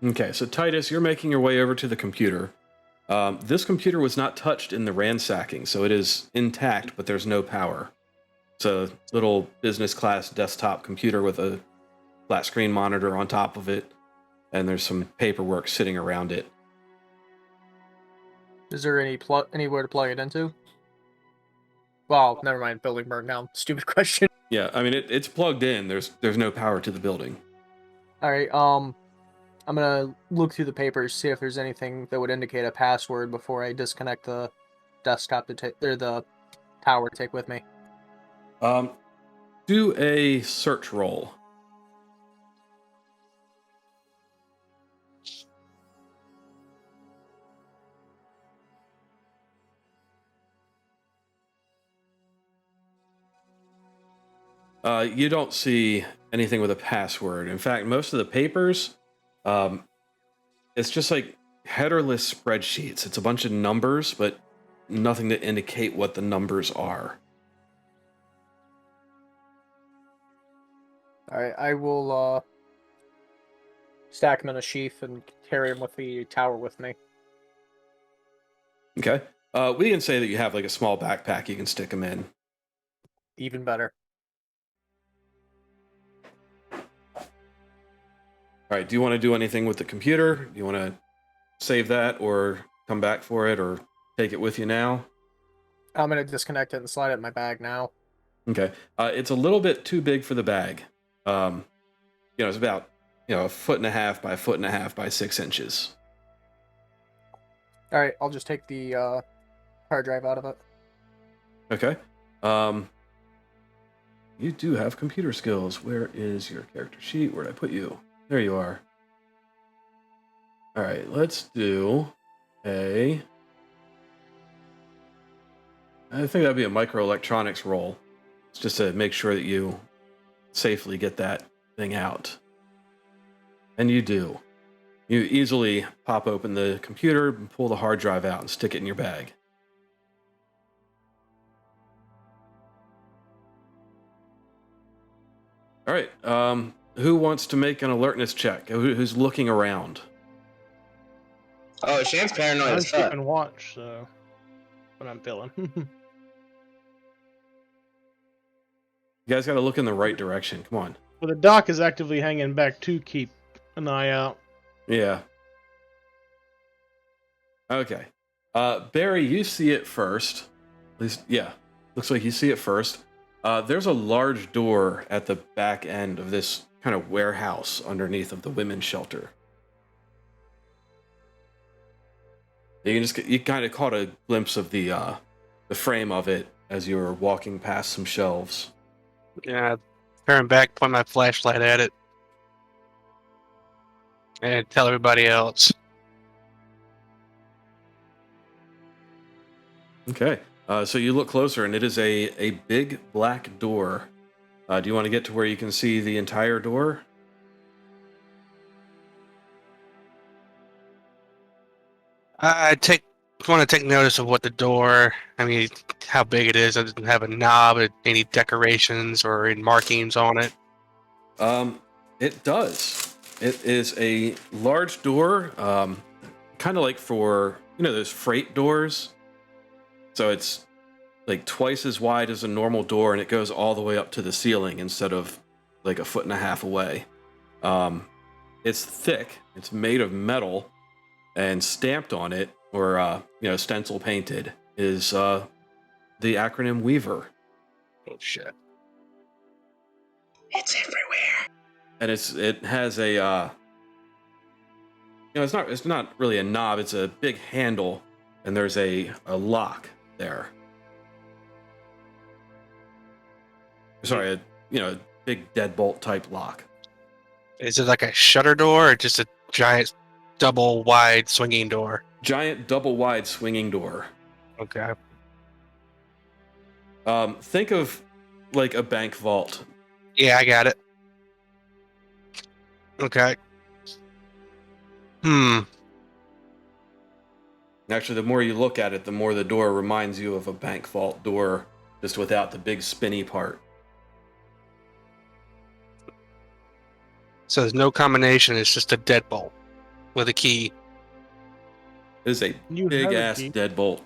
Speaker 1: Okay, so Titus, you're making your way over to the computer. This computer was not touched in the ransacking, so it is intact, but there's no power. It's a little business class desktop computer with a flat screen monitor on top of it, and there's some paperwork sitting around it.
Speaker 2: Is there anywhere to plug it into? Well, never mind. Building burned down. Stupid question.
Speaker 1: Yeah, I mean it's plugged in. There's no power to the building.
Speaker 2: All right. I'm gonna look through the papers, see if there's anything that would indicate a password before I disconnect the desktop to take or the tower to take with me.
Speaker 1: Do a search roll. You don't see anything with a password. In fact, most of the papers, it's just like headerless spreadsheets. It's a bunch of numbers, but nothing to indicate what the numbers are.
Speaker 2: All right, I will stack them in a sheath and carry them with the tower with me.
Speaker 1: Okay. We can say that you have like a small backpack you can stick them in.
Speaker 2: Even better.
Speaker 1: All right. Do you want to do anything with the computer? Do you want to save that or come back for it or take it with you now?
Speaker 2: I'm going to disconnect it and slide it in my bag now.
Speaker 1: Okay. It's a little bit too big for the bag. It's about, 1.5 by 1.5 by 6 inches.
Speaker 2: All right, I'll just take the hard drive out of it.
Speaker 1: Okay. You do have computer skills. Where is your character sheet? Where'd I put you? There you are. All right, let's do I think that'd be a microelectronics roll. It's just to make sure that you safely get that thing out. And you do. You easily pop open the computer and pull the hard drive out and stick it in your bag. All right. Who wants to make an alertness check? Who's looking around?
Speaker 5: Oh, Shan's paranoid
Speaker 6: I'm
Speaker 5: as fuck.
Speaker 6: keeping watch, so what I'm feeling.
Speaker 1: You guys got to look in the right direction. Come on.
Speaker 6: Well, the doc is actively hanging back to keep an eye out.
Speaker 1: Yeah. Okay. Barry, you see it first. At least, yeah. Looks like you see it first. There's a large door at the back end of this kind of warehouse underneath of the women's shelter. You kind of caught a glimpse of the frame of it as you were walking past some shelves.
Speaker 4: Yeah, turn back, point my flashlight at it, and tell everybody else.
Speaker 1: Okay. So you look closer, and it is a big black door. Do you want to get to where you can see the entire door?
Speaker 4: I want to take notice of what the door. I mean, how big it is. It doesn't have a knob, any decorations or any markings on it.
Speaker 1: It does. It is a large door, kind of like for those freight doors. So it's like twice as wide as a normal door, and it goes all the way up to the ceiling instead of like 1.5 feet away. It's thick. It's made of metal, and stamped on it, or stencil painted, is the acronym Weaver.
Speaker 4: Oh shit!
Speaker 5: It's everywhere.
Speaker 1: And it has a it's not really a knob. It's a big handle, and there's a lock there. Sorry, a big deadbolt type lock.
Speaker 4: Is it like a shutter door or just a giant double wide swinging door?
Speaker 1: Giant double wide swinging door.
Speaker 4: Okay.
Speaker 1: Think of like a bank vault.
Speaker 4: Yeah, I got it. Okay.
Speaker 1: Actually, the more you look at it, the more the door reminds you of a bank vault door, just without the big spinny part.
Speaker 4: So there's no combination. It's just a deadbolt with a key.
Speaker 1: It is a
Speaker 6: You have
Speaker 1: big
Speaker 6: a
Speaker 1: ass
Speaker 6: key.
Speaker 1: deadbolt.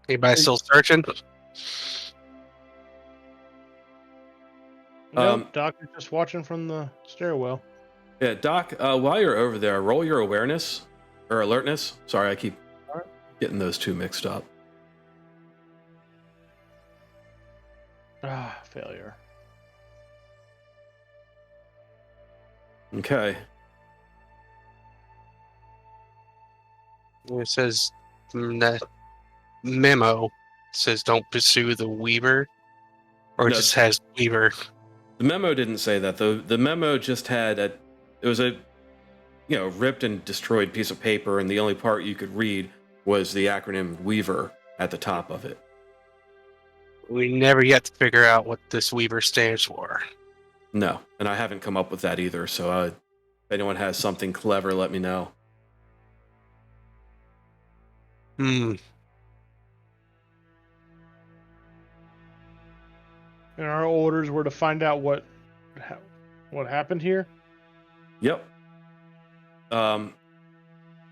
Speaker 4: Anybody still searching?
Speaker 6: Nope, Doc is just watching from the stairwell.
Speaker 1: Yeah, Doc, while you're over there, roll your awareness or alertness. Sorry, I keep getting those two mixed up.
Speaker 6: Failure.
Speaker 1: Okay.
Speaker 4: It says the memo says don't pursue the Weaver, or it
Speaker 1: No.
Speaker 4: just has Weaver.
Speaker 1: The memo didn't say that. The memo just had it was a ripped and destroyed piece of paper, and the only part you could read was the acronym Weaver at the top of it.
Speaker 4: We never yet to figure out what this Weaver stands for.
Speaker 1: No, and I haven't come up with that either. So if anyone has something clever, let me know.
Speaker 4: Hmm.
Speaker 6: And our orders were to find out what happened here.
Speaker 1: Yep.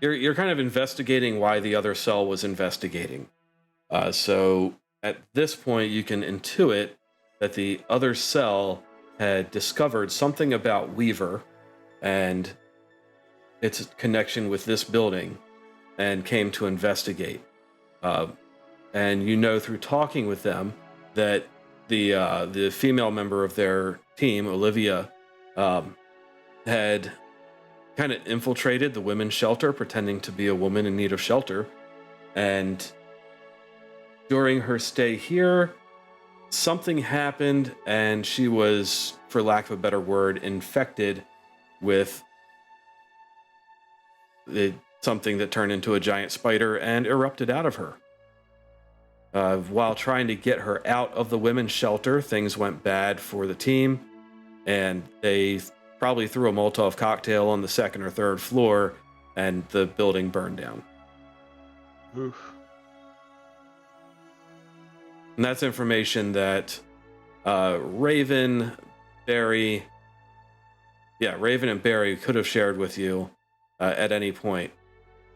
Speaker 1: You're kind of investigating why the other cell was investigating. So at this point, you can intuit that the other cell had discovered something about Weaver and its connection with this building, and came to investigate. And you know through talking with them that the female member of their team, Olivia, had kind of infiltrated the women's shelter, pretending to be a woman in need of shelter. And during her stay here, something happened, and she was, for lack of a better word, infected with something that turned into a giant spider and erupted out of her. While trying to get her out of the women's shelter, things went bad for the team, and they probably threw a Molotov cocktail on the second or third floor, and the building burned down.
Speaker 6: Oof.
Speaker 1: And that's information that Raven, Barry, Raven and Barry could have shared with you at any point.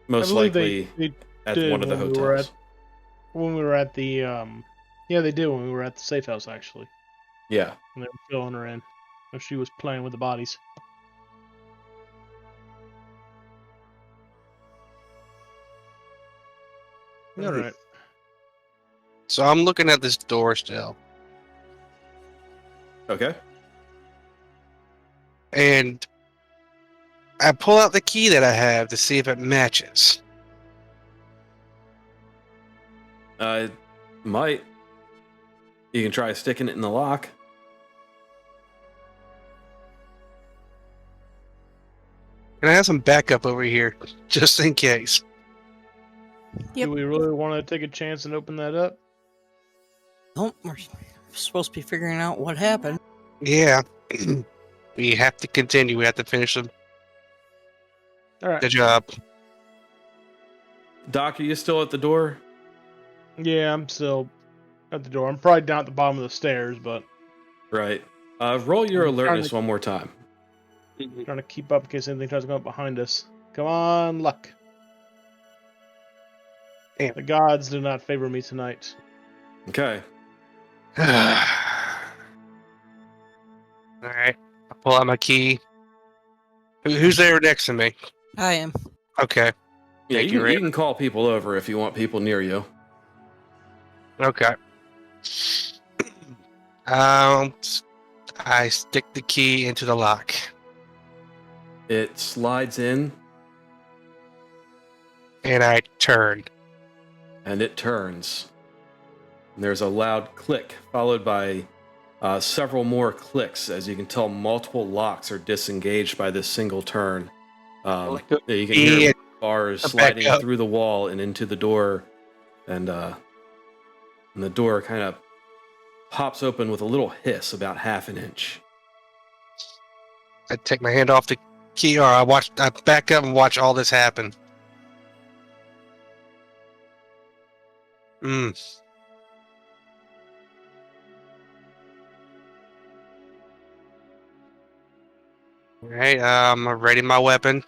Speaker 1: Most
Speaker 6: I believe
Speaker 1: likely
Speaker 6: they
Speaker 1: at
Speaker 6: did
Speaker 1: one of the
Speaker 6: when
Speaker 1: hotels.
Speaker 6: When we were at the they did when we were at the safe house, actually.
Speaker 1: Yeah.
Speaker 6: When they were filling her in. When she was playing with the bodies. All right.
Speaker 4: So I'm looking at this door still,
Speaker 1: Okay.
Speaker 4: and I pull out the key that I have to see if it matches.
Speaker 1: Might. You can try sticking it in the lock.
Speaker 4: And I have some backup over here, just in case.
Speaker 3: Yep.
Speaker 6: Do we really want to take a chance and open that up?
Speaker 3: Nope, we're supposed to be figuring out what happened.
Speaker 4: Yeah. We have to continue. We have to finish
Speaker 6: All right.
Speaker 4: the job.
Speaker 1: Doc, are you still at the door?
Speaker 6: Yeah, I'm still at the door. I'm probably down at the bottom of the stairs, but
Speaker 1: Right. Roll your
Speaker 6: I'm trying
Speaker 1: alertness
Speaker 6: to-
Speaker 1: one more time.
Speaker 6: trying to keep up in case anything tries to come up behind us. Come on, luck.
Speaker 4: Damn.
Speaker 6: The gods do not favor me tonight.
Speaker 1: Okay.
Speaker 4: All right. I pull out my key. Who's there next to me?
Speaker 3: I am.
Speaker 4: Okay.
Speaker 1: Yeah,
Speaker 4: Thank
Speaker 1: you,
Speaker 4: you,
Speaker 1: can, you can call people over if you want people near you.
Speaker 4: Okay. I stick the key into the lock.
Speaker 1: It slides in
Speaker 4: And I turn.
Speaker 1: and it turns. And there's a loud click followed by several more clicks. As you can tell, multiple locks are disengaged by this single turn. You can hear bars sliding
Speaker 4: up.
Speaker 1: through the wall and into the door, and the door kind of pops open with a little hiss about half an inch.
Speaker 4: I take my hand off the key, or I back up and watch all this happen. All right, I'm ready my weapon.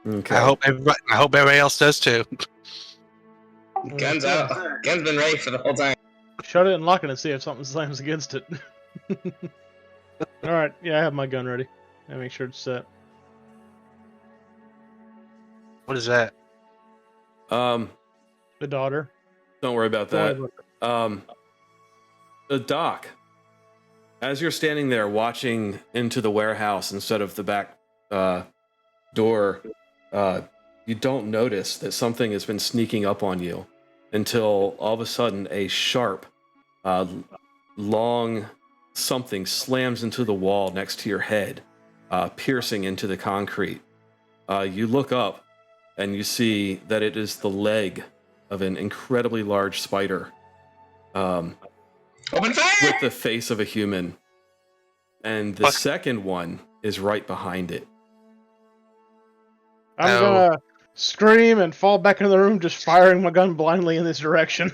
Speaker 1: Okay.
Speaker 4: I hope everybody else does too.
Speaker 5: Guns out. Gun's been ready for the whole time.
Speaker 6: Shut it and lock it and see if something slams against it. All right. Yeah, I have my gun ready. I make sure it's set.
Speaker 4: What is that?
Speaker 1: The
Speaker 6: daughter.
Speaker 1: Don't worry about
Speaker 6: Don't
Speaker 1: that.
Speaker 6: worry about
Speaker 1: The doc, as you're standing there watching into the warehouse instead of the back door, you don't notice that something has been sneaking up on you until all of a sudden a sharp, long something slams into the wall next to your head, piercing into the concrete. You look up, and you see that it is the leg of an incredibly large spider,
Speaker 5: Open fire!
Speaker 1: with the face of a human. And the
Speaker 4: Fuck.
Speaker 1: second one is right behind it.
Speaker 6: I'm
Speaker 4: No.
Speaker 6: gonna scream and fall back into the room, just firing my gun blindly in this direction.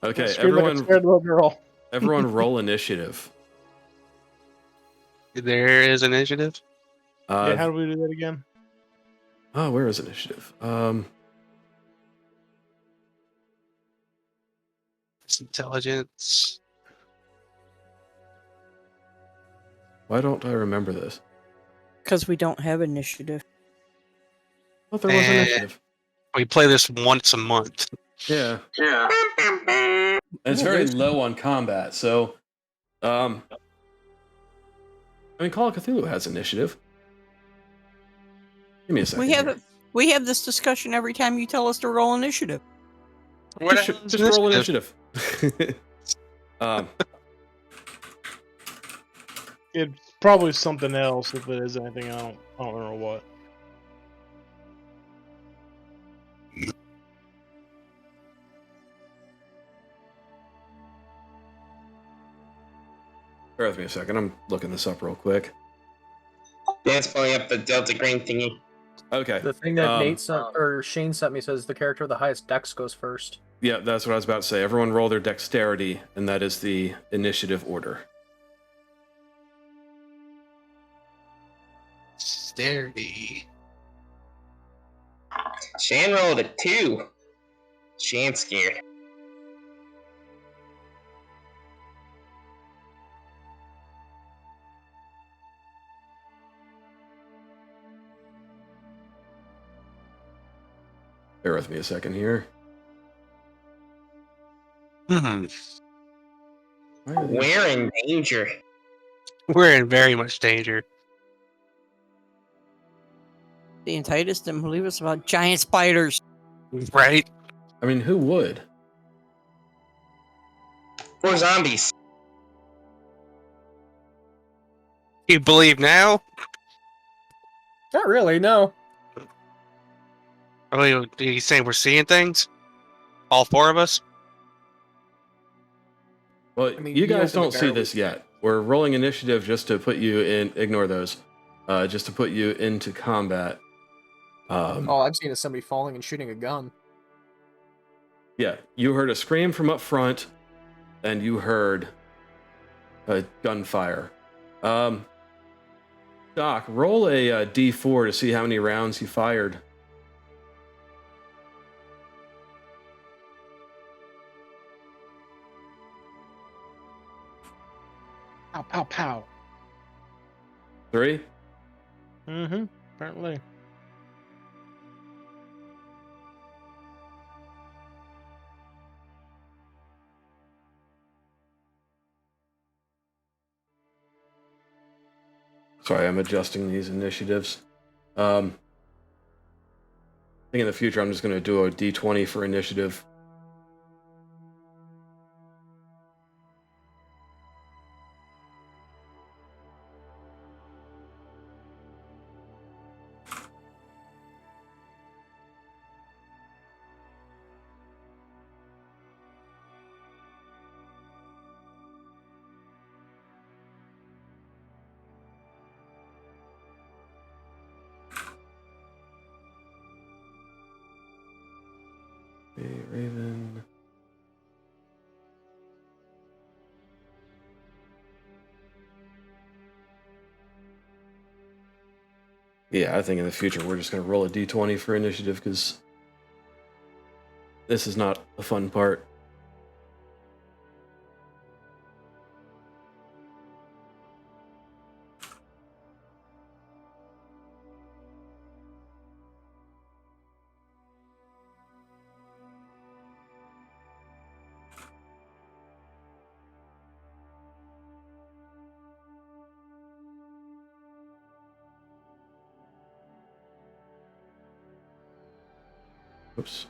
Speaker 1: Okay,
Speaker 6: Scream like a scared little girl.
Speaker 1: everyone roll initiative.
Speaker 4: There is initiative.
Speaker 6: Yeah, how do we do that again?
Speaker 1: Oh, where is initiative?
Speaker 4: It's intelligence.
Speaker 1: Why don't I remember this?
Speaker 3: Because we don't have initiative.
Speaker 1: I thought there was
Speaker 4: Eh.
Speaker 1: initiative.
Speaker 4: We play this once a month.
Speaker 1: Yeah.
Speaker 5: Yeah.
Speaker 1: And it's
Speaker 3: Yeah,
Speaker 1: very
Speaker 3: there's-
Speaker 1: low on combat, so I mean Call of Cthulhu has initiative. Give me a second. here.
Speaker 3: We have this discussion every time you tell us to roll initiative.
Speaker 4: What
Speaker 1: Just roll initiative. um,
Speaker 6: It's probably something else if it is anything. I don't remember what.
Speaker 1: bear with me a second. I'm looking this up real quick.
Speaker 5: Dan's pulling up the Delta Green thingy.
Speaker 1: Okay.
Speaker 2: The thing that
Speaker 1: Um,
Speaker 2: Nate sent, or Shane sent me says the character with the highest dex goes first.
Speaker 1: Yeah, that's what I was about to say. Everyone roll their dexterity, and that is the initiative order.
Speaker 4: Dexterity.
Speaker 5: Shan rolled a 2. Shan's scared.
Speaker 1: Bear with me a second here.
Speaker 4: Hmm.
Speaker 1: Why are these-
Speaker 5: We're in danger.
Speaker 4: We're in very much danger.
Speaker 3: The Titus didn't believe us about giant spiders.
Speaker 4: Right?
Speaker 1: I mean, who would?
Speaker 5: We're zombies.
Speaker 4: You believe now?
Speaker 2: Not really, no.
Speaker 4: Are you saying we're seeing things? All four of us?
Speaker 1: Well,
Speaker 2: I mean,
Speaker 1: you
Speaker 2: he
Speaker 1: guys
Speaker 2: opened
Speaker 1: don't
Speaker 2: the
Speaker 1: see
Speaker 2: barrel.
Speaker 1: this yet. We're rolling initiative just to put you in. Ignore those. Just to put you into combat.
Speaker 2: All I've seen is somebody falling and shooting a gun.
Speaker 1: Yeah, you heard a scream from up front, and you heard a gunfire. Doc, roll a D4 to see how many rounds you fired.
Speaker 6: Pow, pow, pow.
Speaker 1: 3?
Speaker 6: Mm-hmm. Apparently.
Speaker 1: Sorry, I'm adjusting these initiatives. I think in the future I'm just going to do a D20 for initiative. Okay, Raven. Yeah, I think in the future we're just going to roll a D20 for initiative because this is not a fun part. Oops.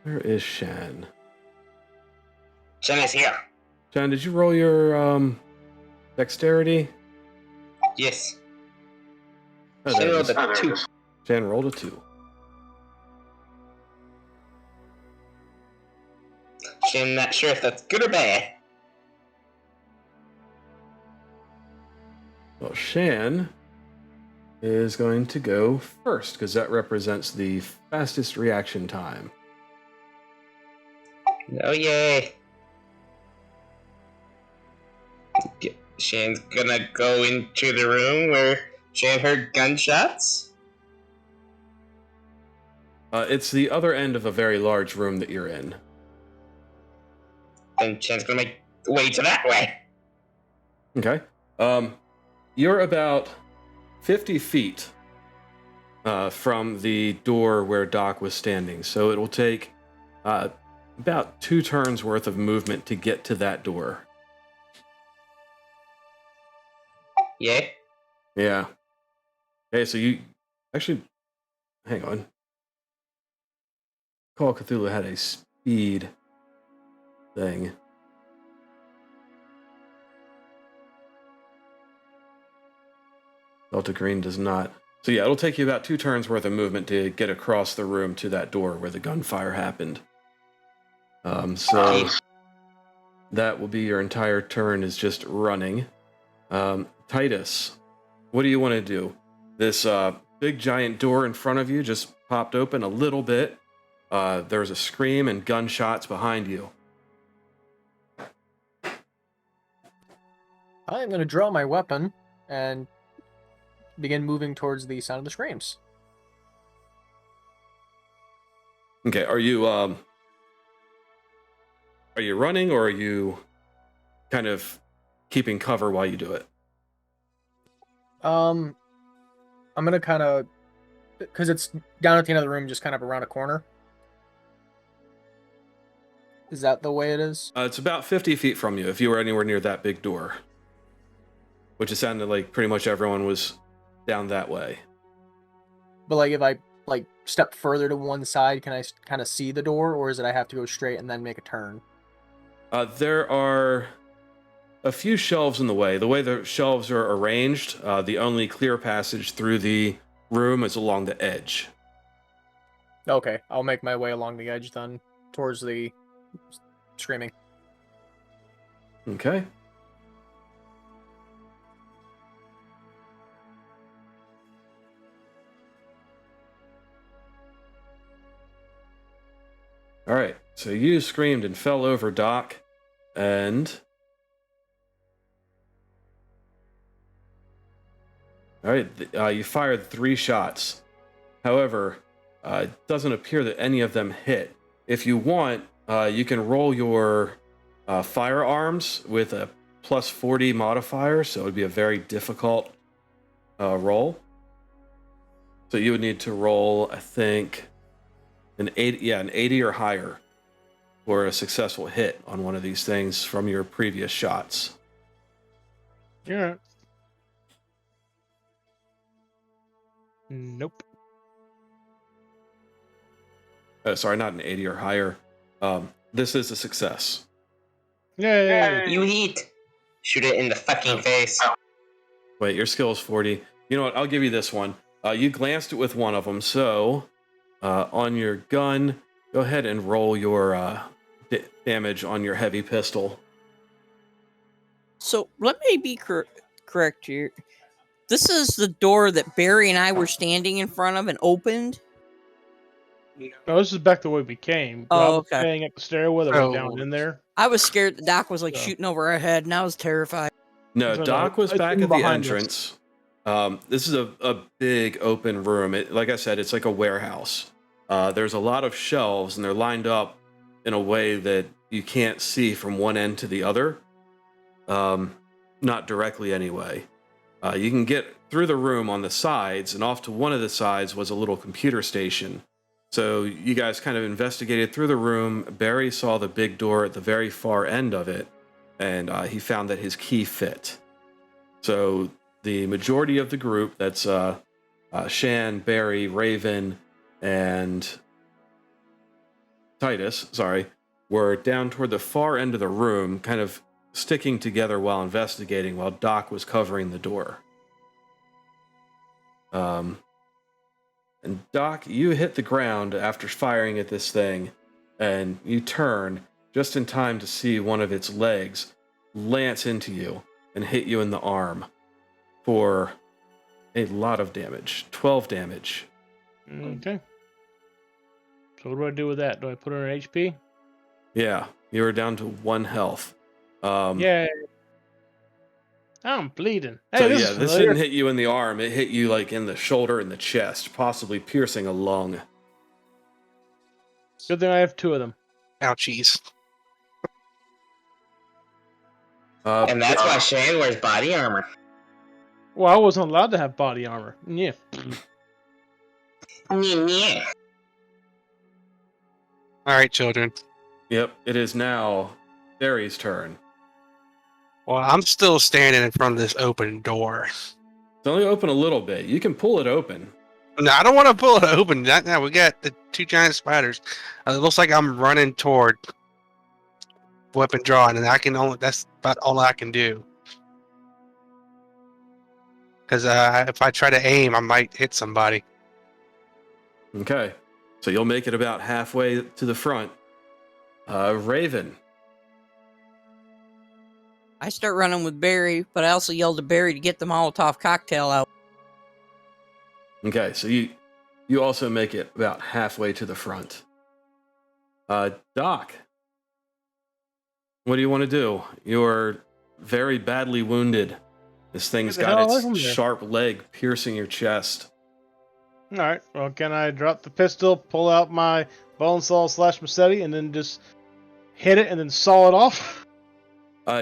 Speaker 1: Where is Shan?
Speaker 5: Shan is here.
Speaker 1: John, did you roll your dexterity?
Speaker 5: Yes.
Speaker 1: Oh,
Speaker 5: She
Speaker 1: there it
Speaker 5: rolled
Speaker 1: is.
Speaker 5: a 2.
Speaker 1: Jan rolled a 2.
Speaker 5: I'm not sure if that's good or bad.
Speaker 1: Well, Shan is going to go first because that represents the fastest reaction time.
Speaker 5: Oh, yay. Shane's gonna go into the room where Shane heard gunshots.
Speaker 1: It's the other end of a very large room that you're in.
Speaker 5: And Shane's gonna make the way to that way.
Speaker 1: Okay. You're about 50 feet from the door where Doc was standing, so it will take about 2 turns worth of movement to get to that door.
Speaker 5: Yeah.
Speaker 1: Yeah. Okay, so you actually hang on. Call of Cthulhu had a speed thing. Delta Green does not. So yeah, it'll take you about 2 turns worth of movement to get across the room to that door where the gunfire happened. So that will be your entire turn is just running. Titus, what do you want to do? This big giant door in front of you just popped open a little bit. There's a scream and gunshots behind you.
Speaker 2: I'm going to draw my weapon and begin moving towards the sound of the screams.
Speaker 1: Okay, are you running or are you kind of keeping cover while you do it?
Speaker 2: I'm going to kind of, because it's down at the end of the room, just kind of around a corner. Is that the way it is?
Speaker 1: It's about 50 feet from you if you were anywhere near that big door. Which it sounded like pretty much everyone was down that way.
Speaker 2: But like if I like step further to one side, can I kind of see the door, or is it I have to go straight and then make a turn?
Speaker 1: There are a few shelves in the way. The way the shelves are arranged, the only clear passage through the room is along the edge.
Speaker 2: Okay, I'll make my way along the edge then, towards the screaming.
Speaker 1: Okay. All right, so you screamed and fell over, Doc, and all right, you fired 3 shots. However, it doesn't appear that any of them hit. If you want, you can roll your firearms with a plus 40 modifier, so it would be a very difficult roll. So you would need to roll, I think, an 80 or higher for a successful hit on one of these things from your previous shots.
Speaker 6: Yeah. Nope.
Speaker 1: Sorry, not an 80 or higher. This is a success.
Speaker 6: Yay!
Speaker 5: You eat. Shoot it in the fucking face.
Speaker 1: Wait, your skill is 40. You know what? I'll give you this one. You glanced it with one of them, so on your gun, go ahead and roll your damage on your heavy pistol.
Speaker 3: So let me be correct here. This is the door that Barry and I were standing in front of and opened.
Speaker 6: No, this is back the way we came.
Speaker 3: Oh,
Speaker 6: I was
Speaker 3: okay.
Speaker 6: staying at the stairwell that went down in there.
Speaker 3: I was scared the Doc was like
Speaker 6: Yeah.
Speaker 3: shooting over our head, and I was terrified.
Speaker 1: No,
Speaker 6: So,
Speaker 1: Doc
Speaker 6: no,
Speaker 1: was
Speaker 6: it's
Speaker 1: back
Speaker 6: in
Speaker 1: at the
Speaker 6: behind us.
Speaker 1: entrance. This is a big open room. Like I said, it's like a warehouse. There's a lot of shelves, and they're lined up in a way that you can't see from one end to the other. Not directly anyway. You can get through the room on the sides, and off to one of the sides was a little computer station. So you guys kind of investigated through the room. Barry saw the big door at the very far end of it, and he found that his key fit. So the majority of the group, that's Shan, Barry, Raven, and Titus, were down toward the far end of the room, kind of sticking together while investigating, while Doc was covering the door. And Doc, you hit the ground after firing at this thing, and you turn just in time to see one of its legs lance into you and hit you in the arm for a lot of damage. 12 damage.
Speaker 6: Okay. So what do I do with that? Do I put it on HP?
Speaker 1: Yeah, you are down to 1 health.
Speaker 6: Yay. I'm bleeding. Hey,
Speaker 1: So
Speaker 6: this
Speaker 1: yeah,
Speaker 6: is
Speaker 1: this
Speaker 6: familiar.
Speaker 1: didn't hit you in the arm. It hit you like in the shoulder and the chest, possibly piercing a lung.
Speaker 6: Good thing I have 2 of them.
Speaker 4: Ouchies.
Speaker 5: And that's why Shane wears body armor.
Speaker 6: Well, I wasn't allowed to have body armor. Yeah.
Speaker 5: Yeah.
Speaker 4: All right, children.
Speaker 1: Yep, it is now Barry's turn.
Speaker 4: Well, I'm still standing in front of this open door.
Speaker 1: It's only open a little bit. You can pull it open.
Speaker 4: No, I don't want to pull it open. Now we got the 2 giant spiders. It looks like I'm running toward weapon drawing, and that's about all I can do. Because if I try to aim, I might hit somebody.
Speaker 1: Okay, so you'll make it about halfway to the front. Raven.
Speaker 3: I start running with Barry, but I also yelled to Barry to get the Molotov cocktail out.
Speaker 1: Okay, so you also make it about halfway to the front. Doc, what do you want to do? You're very badly wounded. This thing's
Speaker 6: Get the hell away
Speaker 1: got
Speaker 6: from
Speaker 1: its
Speaker 6: there.
Speaker 1: sharp leg piercing your chest.
Speaker 6: All right. Well, can I drop the pistol, pull out my bone saw / machete, and then just hit it and then saw it off?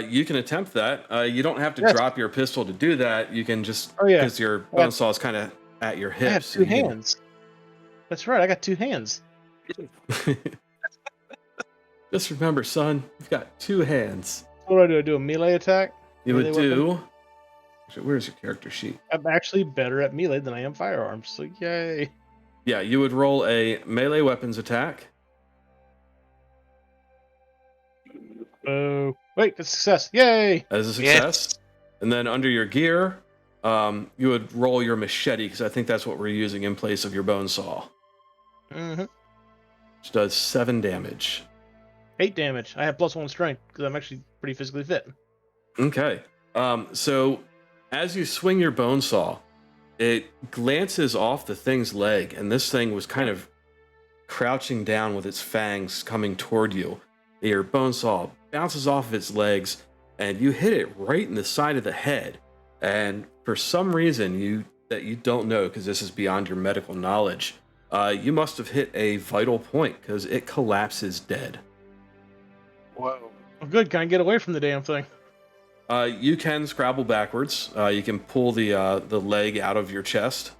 Speaker 1: You can attempt that. You don't have to
Speaker 6: Yes.
Speaker 1: drop your pistol to do that. You can just,
Speaker 6: Oh, yeah.
Speaker 1: because your bone saw is kind of at your
Speaker 6: I
Speaker 1: hips.
Speaker 6: have
Speaker 1: so
Speaker 6: 2
Speaker 1: you can-
Speaker 6: hands. That's right. I got 2 hands.
Speaker 1: Just remember, son, you've got 2 hands.
Speaker 6: What do I do? I do a melee attack?
Speaker 1: You would
Speaker 6: Melee
Speaker 1: do. Actually, where's your character sheet?
Speaker 6: I'm actually better at melee than I am firearms. So yay!
Speaker 1: Yeah, you would roll a melee weapons attack.
Speaker 6: Oh, wait, that's success! Yay!
Speaker 1: As a success. And then under your gear, you would roll your machete, because I think that's what we're using in place of your bone saw,
Speaker 6: Mm-hmm.
Speaker 1: which does 7 damage.
Speaker 6: 8 damage. I have +1 strength because I'm actually pretty physically fit.
Speaker 1: Okay. So as you swing your bone saw, it glances off the thing's leg, and this thing was kind of crouching down with its fangs coming toward you. Your bone saw bounces off of its legs, and you hit it right in the side of the head. And for some reason that you don't know, because this is beyond your medical knowledge, you must have hit a vital point, because it collapses dead.
Speaker 4: Whoa.
Speaker 6: Well, good. Can I get away from the damn thing?
Speaker 1: You can scrabble backwards. You can pull the leg out of your chest.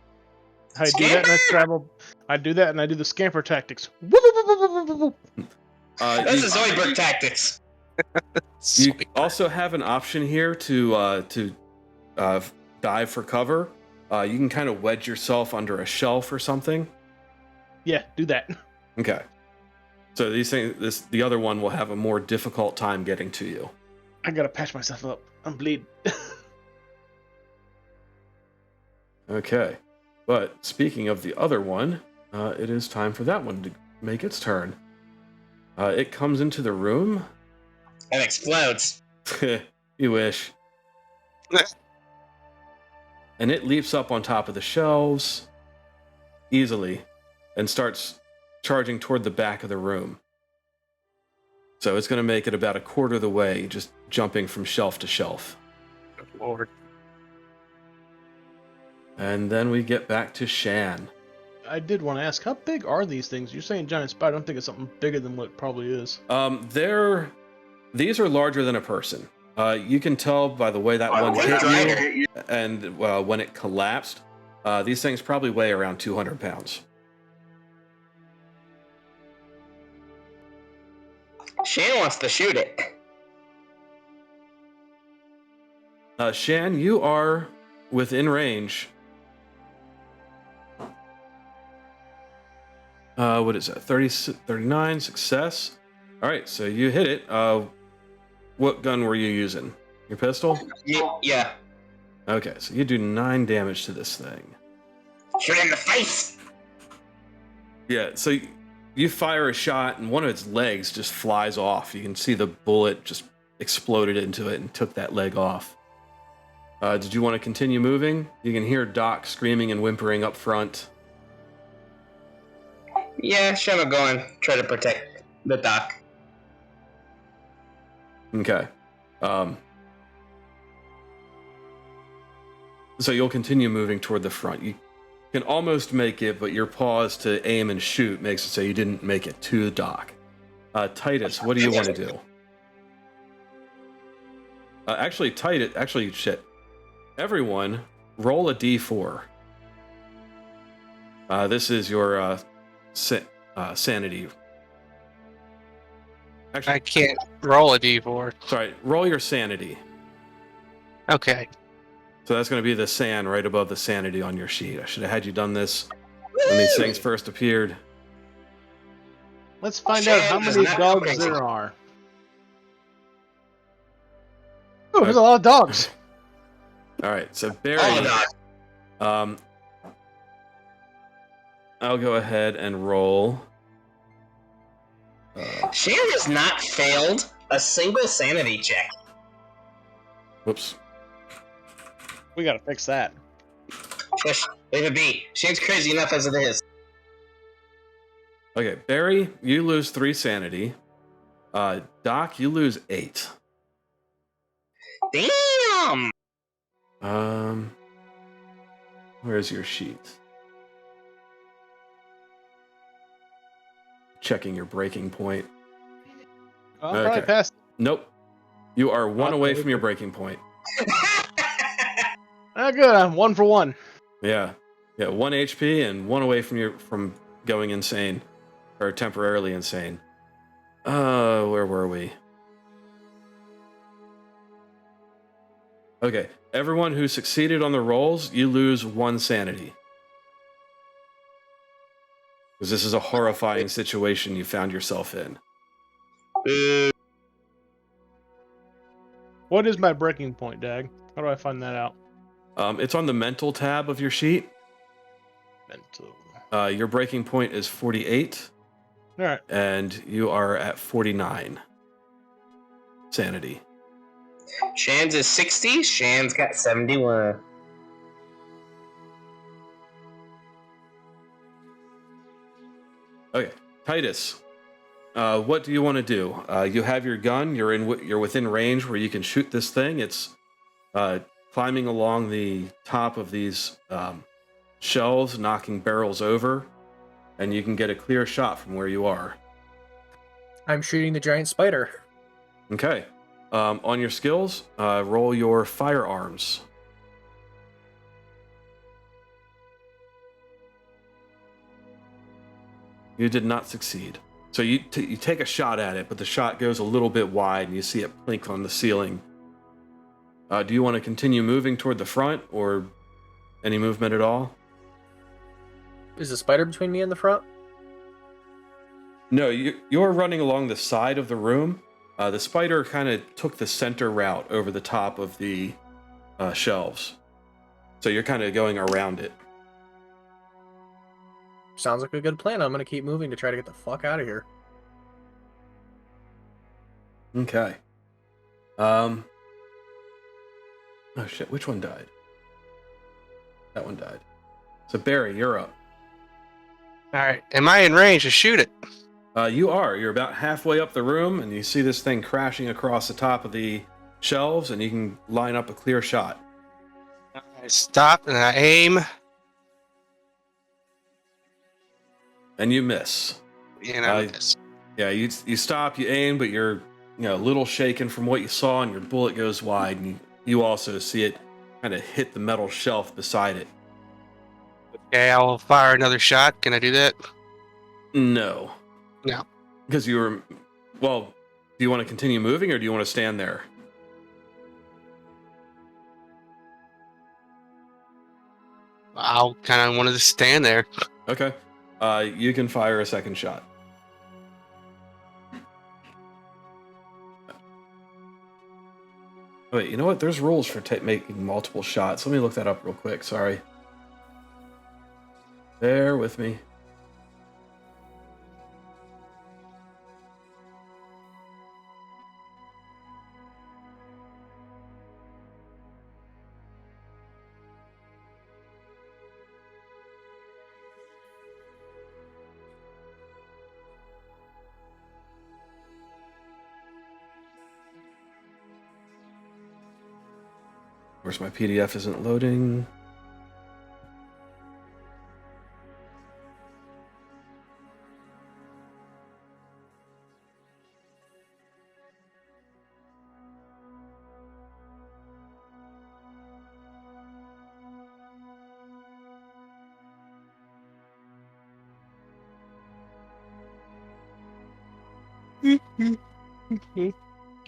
Speaker 6: I do that and I scrabble. I do that and I do the scamper tactics. Whoop, whoop, whoop, whoop, whoop, whoop, whoop.
Speaker 5: This is Zoidberg tactics.
Speaker 1: You also have an option here to dive for cover. You can kind of wedge yourself under a shelf or something.
Speaker 6: Yeah, do that.
Speaker 1: Okay. So these things, the other one will have a more difficult time getting to you.
Speaker 6: I gotta patch myself up. I'm bleeding.
Speaker 1: Okay. But speaking of the other one, it is time for that one to make its turn. It comes into the room.
Speaker 5: And explodes.
Speaker 1: You wish. And it leaps up on top of the shelves easily and starts charging toward the back of the room. So it's going to make it about a quarter of the way, just jumping from shelf to shelf.
Speaker 4: Lord.
Speaker 1: And then we get back to Shan.
Speaker 6: I did want to ask, how big are these things? You're saying giant spider. I'm thinking something bigger than what it probably is.
Speaker 1: These are larger than a person. You can tell by the way that one hit you, and when it collapsed. These things probably weigh around 200 pounds.
Speaker 5: Shane wants to shoot it.
Speaker 1: Shan, you are within range. What is that? 39 success. All right, so you hit it. what gun were you using? Your pistol?
Speaker 5: Yeah.
Speaker 1: Okay, so you do 9 damage to this thing.
Speaker 5: Shoot in the face.
Speaker 1: Yeah, so you fire a shot and one of its legs just flies off. You can see the bullet just exploded into it and took that leg off. Did you want to continue moving? You can hear Doc screaming and whimpering up front.
Speaker 5: Yeah, sure, I'm going. Try to protect the doc.
Speaker 1: Okay. So you'll continue moving toward the front. You can almost make it, but your pause to aim and shoot makes it so you didn't make it to the dock. Titus, what do you want to do? Shit. Everyone, roll a d4. This is your sanity. Actually,
Speaker 4: I can't roll a d4.
Speaker 1: sorry, roll your sanity.
Speaker 4: Okay.
Speaker 1: So that's going to be the SAN right above the sanity on your sheet. I should have had you done this when these things first appeared.
Speaker 6: Let's find out how
Speaker 5: Shane is
Speaker 6: many
Speaker 5: not
Speaker 6: dogs
Speaker 5: crazy.
Speaker 6: there are. Oh, there's a lot of dogs.
Speaker 1: All right, so Barry,
Speaker 5: Oh, doc.
Speaker 1: I'll go ahead and roll.
Speaker 5: Shan has not failed a single sanity check.
Speaker 1: Whoops.
Speaker 6: We gotta fix that.
Speaker 5: Just leave it be. Shan's crazy enough as it is.
Speaker 1: Okay, Barry, you lose 3 sanity. Doc, you lose 8.
Speaker 5: Damn!
Speaker 1: Where's your sheet? Checking your breaking point.
Speaker 6: I'll probably
Speaker 1: Okay.
Speaker 6: pass.
Speaker 1: Nope. You are 1 away
Speaker 6: Okay.
Speaker 1: from your breaking point.
Speaker 6: Ah, good. I'm 1 for 1.
Speaker 1: Yeah. Yeah, 1 HP and 1 away from going insane. Or temporarily insane. Where were we? Okay. Everyone who succeeded on the rolls, you lose 1 sanity. Because this is a horrifying situation you found yourself in.
Speaker 6: What is my breaking point, Dag? How do I find that out?
Speaker 1: It's on the mental tab of your sheet.
Speaker 6: Mental.
Speaker 1: Your breaking point is 48,
Speaker 6: All right.
Speaker 1: and you are at 49 sanity.
Speaker 5: Shan's is 60. Shan's got 71.
Speaker 1: Okay, Titus, what do you want to do? You have your gun. You're within range where you can shoot this thing. It's climbing along the top of these shelves, knocking barrels over, and you can get a clear shot from where you are.
Speaker 2: I'm shooting the giant spider.
Speaker 1: Okay. On your skills, roll your firearms. You did not succeed. So you take a shot at it, but the shot goes a little bit wide, and you see it blink on the ceiling. Do you want to continue moving toward the front, or any movement at all?
Speaker 2: Is the spider between me and the front?
Speaker 1: No, you're running along the side of the room. The spider kind of took the center route over the top of the shelves. So you're kind of going around it.
Speaker 2: Sounds like a good plan. I'm gonna keep moving to try to get the fuck out of here.
Speaker 1: Okay. Oh shit, which one died? That one died. So Barry, you're up.
Speaker 4: All right. Am I in range to shoot it?
Speaker 1: You are. You're about halfway up the room, and you see this thing crashing across the top of the shelves, and you can line up a clear shot.
Speaker 4: I stop and I aim.
Speaker 1: And you miss.
Speaker 4: You know,
Speaker 1: Yeah, you stop, you aim, but you're a little shaken from what you saw, and your bullet goes wide, and you also see it kind of hit the metal shelf beside it.
Speaker 4: okay, I'll fire another shot. Can I do that?
Speaker 1: No.
Speaker 4: No.
Speaker 1: Because you were... Well, do you want to continue moving, or do you want to stand there?
Speaker 4: I'll kind of want to stand there.
Speaker 1: Okay. You can fire a second shot. Wait, you know what? There's rules for making multiple shots. Let me look that up real quick. Sorry. Bear with me. Of course, my PDF isn't loading.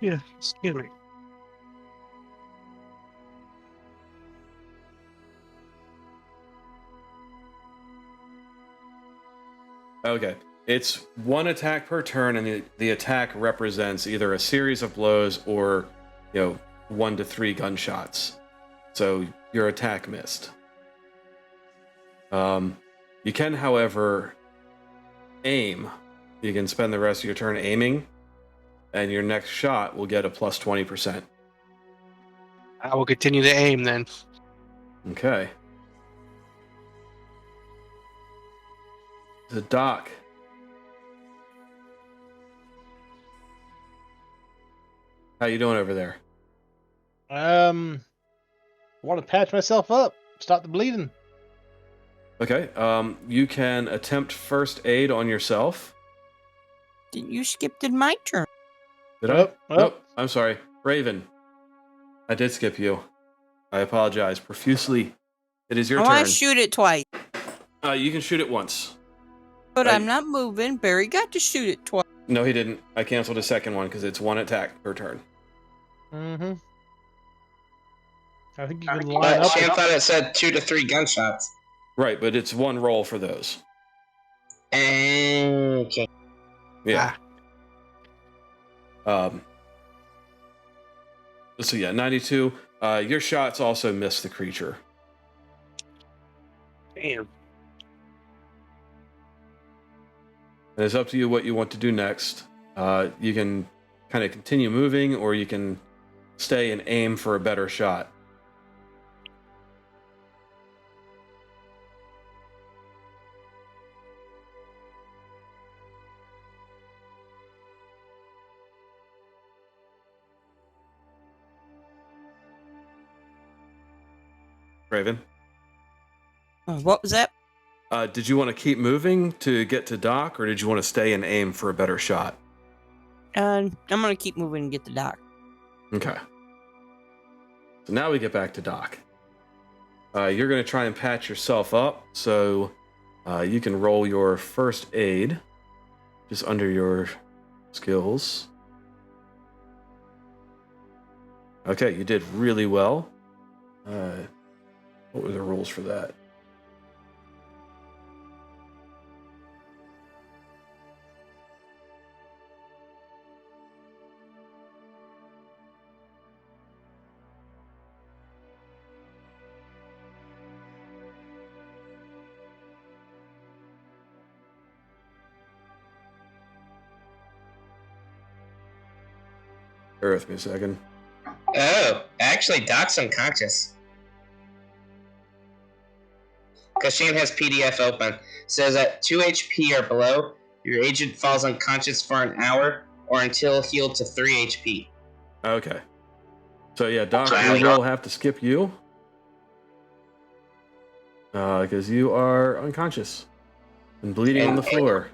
Speaker 4: Yeah, excuse me.
Speaker 1: Okay. It's one attack per turn, and the attack represents either a series of blows or, 1 to 3 gunshots. So your attack missed. You can, however, aim. You can spend the rest of your turn aiming, and your next shot will get a plus 20%.
Speaker 4: I will continue to aim then.
Speaker 1: Okay. The Doc. How you doing over there?
Speaker 6: I want to patch myself up, stop the bleeding.
Speaker 1: Okay. You can attempt first aid on yourself.
Speaker 3: Didn't you skip to my turn?
Speaker 1: Did
Speaker 6: Nope,
Speaker 1: I?
Speaker 6: nope.
Speaker 1: Nope. I'm sorry. Raven. I did skip you. I apologize profusely. It is your
Speaker 3: I
Speaker 1: turn.
Speaker 3: want to shoot it twice.
Speaker 1: You can shoot it once.
Speaker 3: But
Speaker 1: Right.
Speaker 3: I'm not moving. Barry got to shoot it twice.
Speaker 1: No, he didn't. I canceled a second one because it's one attack per turn.
Speaker 6: Mm-hmm. I think you can line
Speaker 5: But
Speaker 6: up.
Speaker 5: Shan thought it said 2 to 3 gunshots.
Speaker 1: Right, but it's one roll for those.
Speaker 5: Okay.
Speaker 1: Yeah. So yeah, 92. Your shots also miss the creature.
Speaker 4: Damn.
Speaker 1: And it's up to you what you want to do next. You can kind of continue moving, or you can stay and aim for a better shot. Raven,
Speaker 3: What was that?
Speaker 1: did you want to keep moving to get to Doc, or did you want to stay and aim for a better shot?
Speaker 3: I'm going to keep moving and get the doc.
Speaker 1: Okay. So now we get back to Doc. You're going to try and patch yourself up, so you can roll your first aid just under your skills. Okay, you did really well. What were the rules for that? Bear with me a second.
Speaker 5: Oh, actually, Doc's unconscious. Because Shane has PDF open. Says at 2 HP or below, your agent falls unconscious for an hour or until healed to 3 HP.
Speaker 1: Okay. So yeah, Doc,
Speaker 5: So,
Speaker 1: we will have to skip you. Because you are unconscious and bleeding on the floor.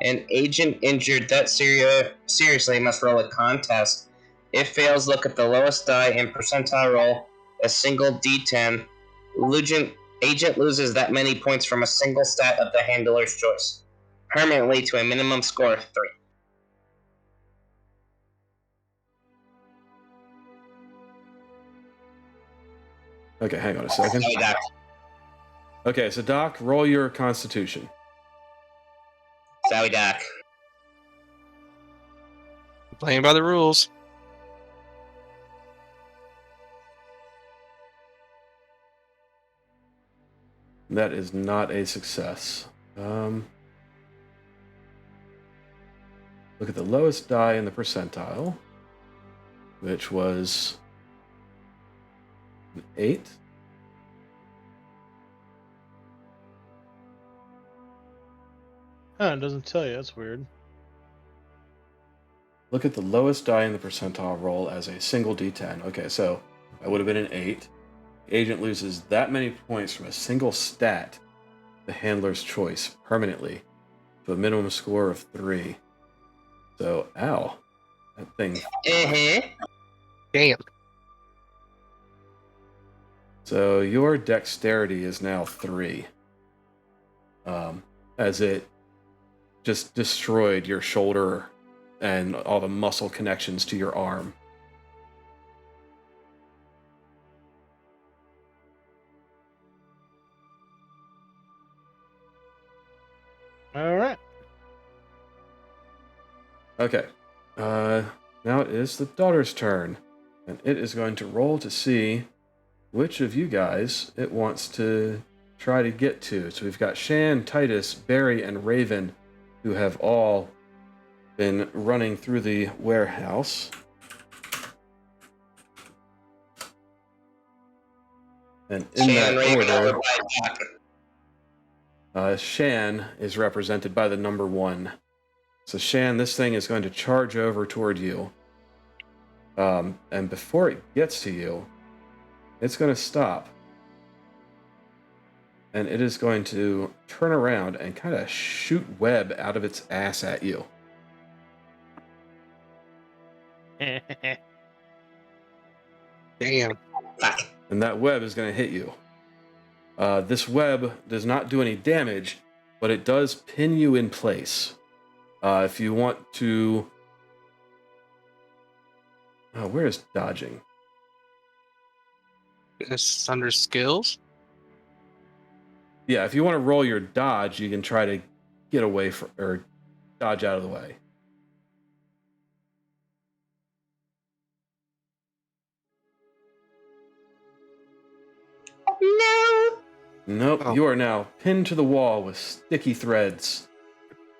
Speaker 5: An agent injured that seriously must roll a contest. If fails, look at the lowest die and percentile roll a single D10. Agent loses that many points from a single stat of the handler's choice, permanently to a minimum score of 3.
Speaker 1: Okay, hang on a second.
Speaker 5: Hey, Doc.
Speaker 1: Okay, so Doc, roll your Constitution.
Speaker 5: Sorry, Doc.
Speaker 4: Playing by the rules.
Speaker 1: That is not a success. Look at the lowest die in the percentile, which was an 8.
Speaker 6: Huh, it doesn't tell you. That's weird.
Speaker 1: Look at the lowest die in the percentile roll as a single d10. Okay, so that would have been an 8. The agent loses that many points from a single stat, the handler's choice, permanently, to a minimum score of 3. So, ow. That thing.
Speaker 5: Mm-hmm.
Speaker 4: Damn.
Speaker 1: So, your dexterity is now 3. As it just destroyed your shoulder and all the muscle connections to your arm.
Speaker 6: All right.
Speaker 1: Okay. Now it is the daughter's turn. And it is going to roll to see which of you guys it wants to try to get to. So we've got Shan, Titus, Barry, and Raven, who have all been running through the warehouse. And in
Speaker 5: Shan,
Speaker 1: that
Speaker 5: Raven,
Speaker 1: order,
Speaker 5: White Hawk.
Speaker 1: Shan is represented by the number 1. So Shan, this thing is going to charge over toward you. And before it gets to you, it's going to stop. And it is going to turn around and kind of shoot web out of its ass at you.
Speaker 4: Damn.
Speaker 5: Fuck.
Speaker 1: And that web is going to hit you. This web does not do any damage, but it does pin you in place. If you want to... where is dodging?
Speaker 4: It's under skills.
Speaker 1: Yeah, if you want to roll your dodge, you can try to get away from, or dodge out of the way.
Speaker 5: No.
Speaker 1: Nope,
Speaker 4: Oh.
Speaker 1: you are now pinned to the wall with sticky threads.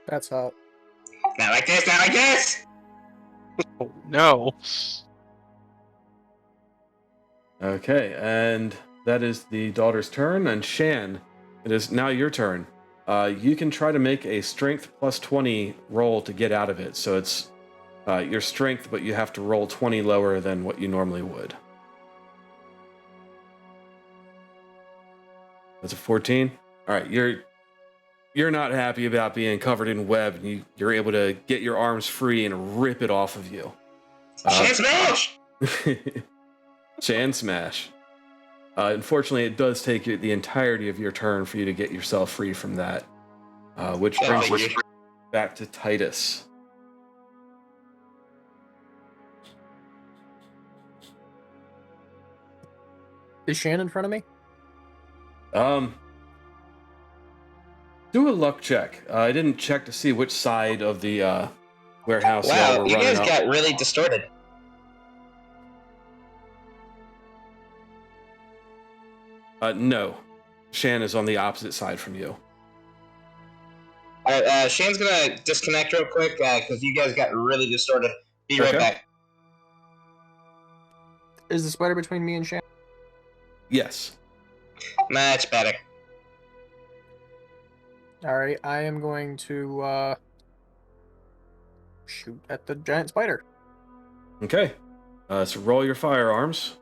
Speaker 2: That's hot.
Speaker 5: Not like this. Not like this.
Speaker 4: Oh, no.
Speaker 1: Okay, and that is the daughter's turn. And Shan, it is now your turn. You can try to make a strength plus 20 roll to get out of it. So it's your strength, but you have to roll 20 lower than what you normally would. That's a 14. All right, you're not happy about being covered in web, and you're able to get your arms free and rip it off of you.
Speaker 5: Shan smash.
Speaker 1: Shan smash. Unfortunately, it does take you the entirety of your turn for you to get yourself free from that, which brings us back to Titus.
Speaker 2: Is Shan in front of me?
Speaker 1: Do a luck check. I didn't check to see which side of the warehouse y'all
Speaker 5: Wow,
Speaker 1: were
Speaker 5: you
Speaker 1: running
Speaker 5: guys
Speaker 1: up.
Speaker 5: got really distorted.
Speaker 1: No. Shan is on the opposite side from you.
Speaker 5: All right, Shan's gonna disconnect real quick because you guys got really distorted. Be right
Speaker 1: Okay.
Speaker 5: back.
Speaker 2: Is the spider between me and Shan?
Speaker 1: Yes.
Speaker 5: Much better.
Speaker 2: Alright, I am going to shoot at the giant spider.
Speaker 1: Okay. So roll your firearms.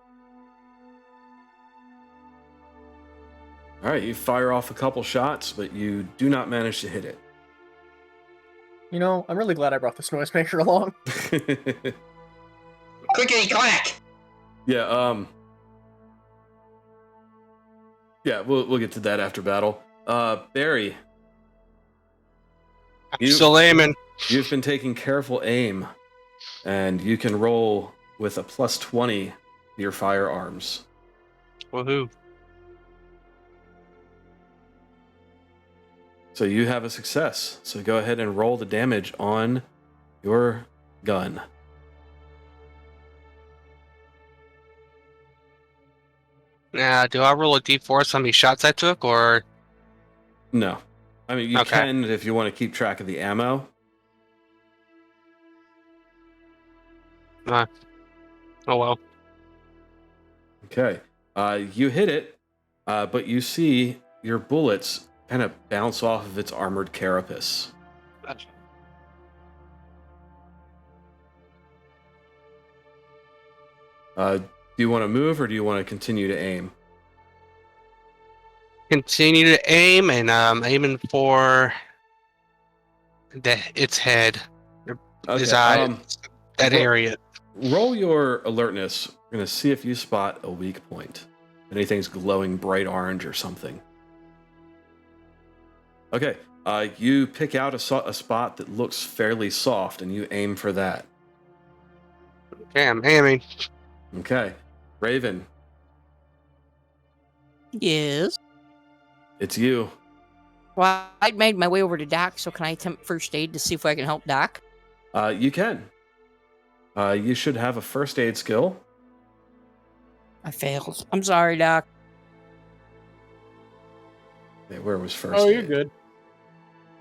Speaker 1: All right, you fire off a couple shots, but you do not manage to hit it.
Speaker 2: You know, I'm really glad I brought this noisemaker along.
Speaker 5: Clickety clack.
Speaker 1: Yeah, yeah, we'll get to that after battle. Barry,
Speaker 4: I'm still aiming.
Speaker 1: you've been taking careful aim, and you can roll with a plus 20 to your firearms.
Speaker 4: Woohoo.
Speaker 1: So you have a success. So go ahead and roll the damage on your gun.
Speaker 4: Now, do I roll a d4 so how many shots I took, or
Speaker 1: No. I mean, you
Speaker 4: Okay.
Speaker 1: can if you want to keep track of the ammo.
Speaker 4: Oh well.
Speaker 1: Okay. You hit it, but you see your bullets kind of bounce off of its armored carapace. Do you want to move or do you want to continue to aim?
Speaker 4: Continue to aim, and aiming for its head, his
Speaker 1: Okay.
Speaker 4: eye, that
Speaker 1: ro-
Speaker 4: area.
Speaker 1: Roll your alertness. We're going to see if you spot a weak point. Anything's glowing bright orange or something. Okay. You pick out a spot that looks fairly soft and you aim for that.
Speaker 4: Okay, I'm aiming.
Speaker 1: Okay. Raven,
Speaker 3: Yes.
Speaker 1: it's you.
Speaker 3: Well, I made my way over to Doc, so can I attempt first aid to see if I can help Doc?
Speaker 1: You can. You should have a first aid skill.
Speaker 3: I failed. I'm sorry, Doc.
Speaker 1: Okay, where was first
Speaker 6: Oh,
Speaker 1: aid?
Speaker 6: you're good.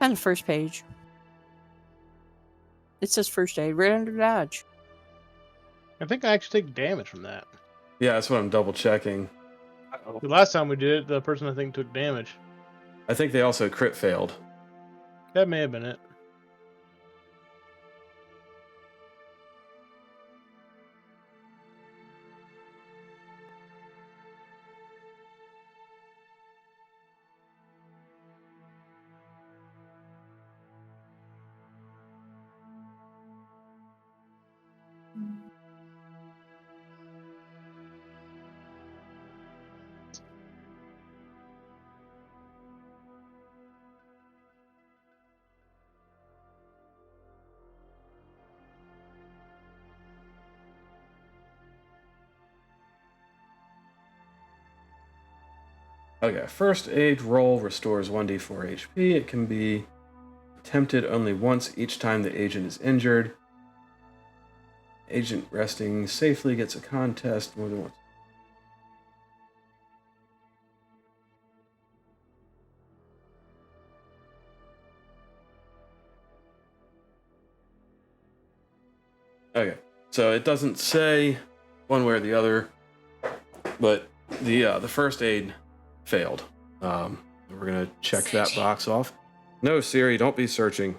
Speaker 3: On the first page. It says first aid right under dodge.
Speaker 6: I think I actually take damage from that.
Speaker 1: Yeah, that's what I'm double checking.
Speaker 4: Uh-oh.
Speaker 6: The last time we did it, the person I think took damage.
Speaker 1: I think they also crit failed.
Speaker 6: That may have been it.
Speaker 1: Okay, first aid roll restores 1d4 HP. It can be attempted only once each time the agent is injured. Agent resting safely gets a contest more than once. Okay, so it doesn't say one way or the other, but the first aid failed. We're gonna check that box off. No, Siri, don't be searching.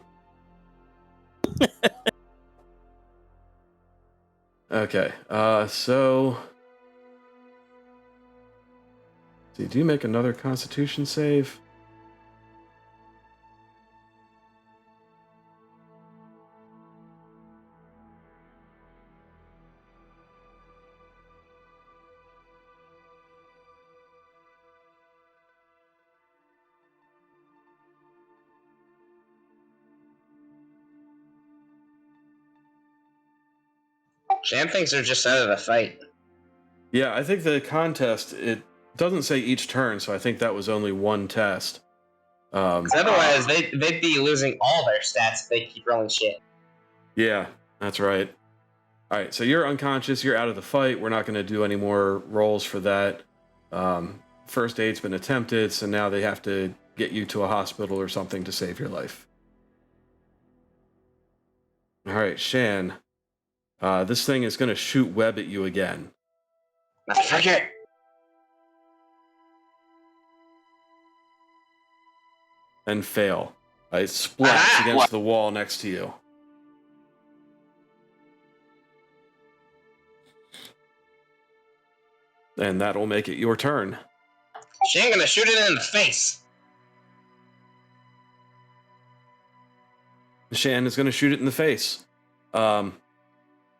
Speaker 1: Okay, so see, do you make another Constitution save?
Speaker 5: Jam thinks they're just out of the fight.
Speaker 1: Yeah, I think the contest, it doesn't say each turn, so I think that was only one test.
Speaker 5: 'Cause otherwise, they'd be losing all their stats if they keep rolling shit.
Speaker 1: Yeah, that's right. All right, so you're unconscious. You're out of the fight. We're not going to do any more rolls for that. First aid's been attempted, so now they have to get you to a hospital or something to save your life. All right, Shan. This thing is going to shoot web at you again.
Speaker 5: Motherfucker!
Speaker 1: And fail. It splats against the wall next to you. And that'll make it your turn.
Speaker 5: She ain't gonna shoot it in the face.
Speaker 1: Shan is going to shoot it in the face. Do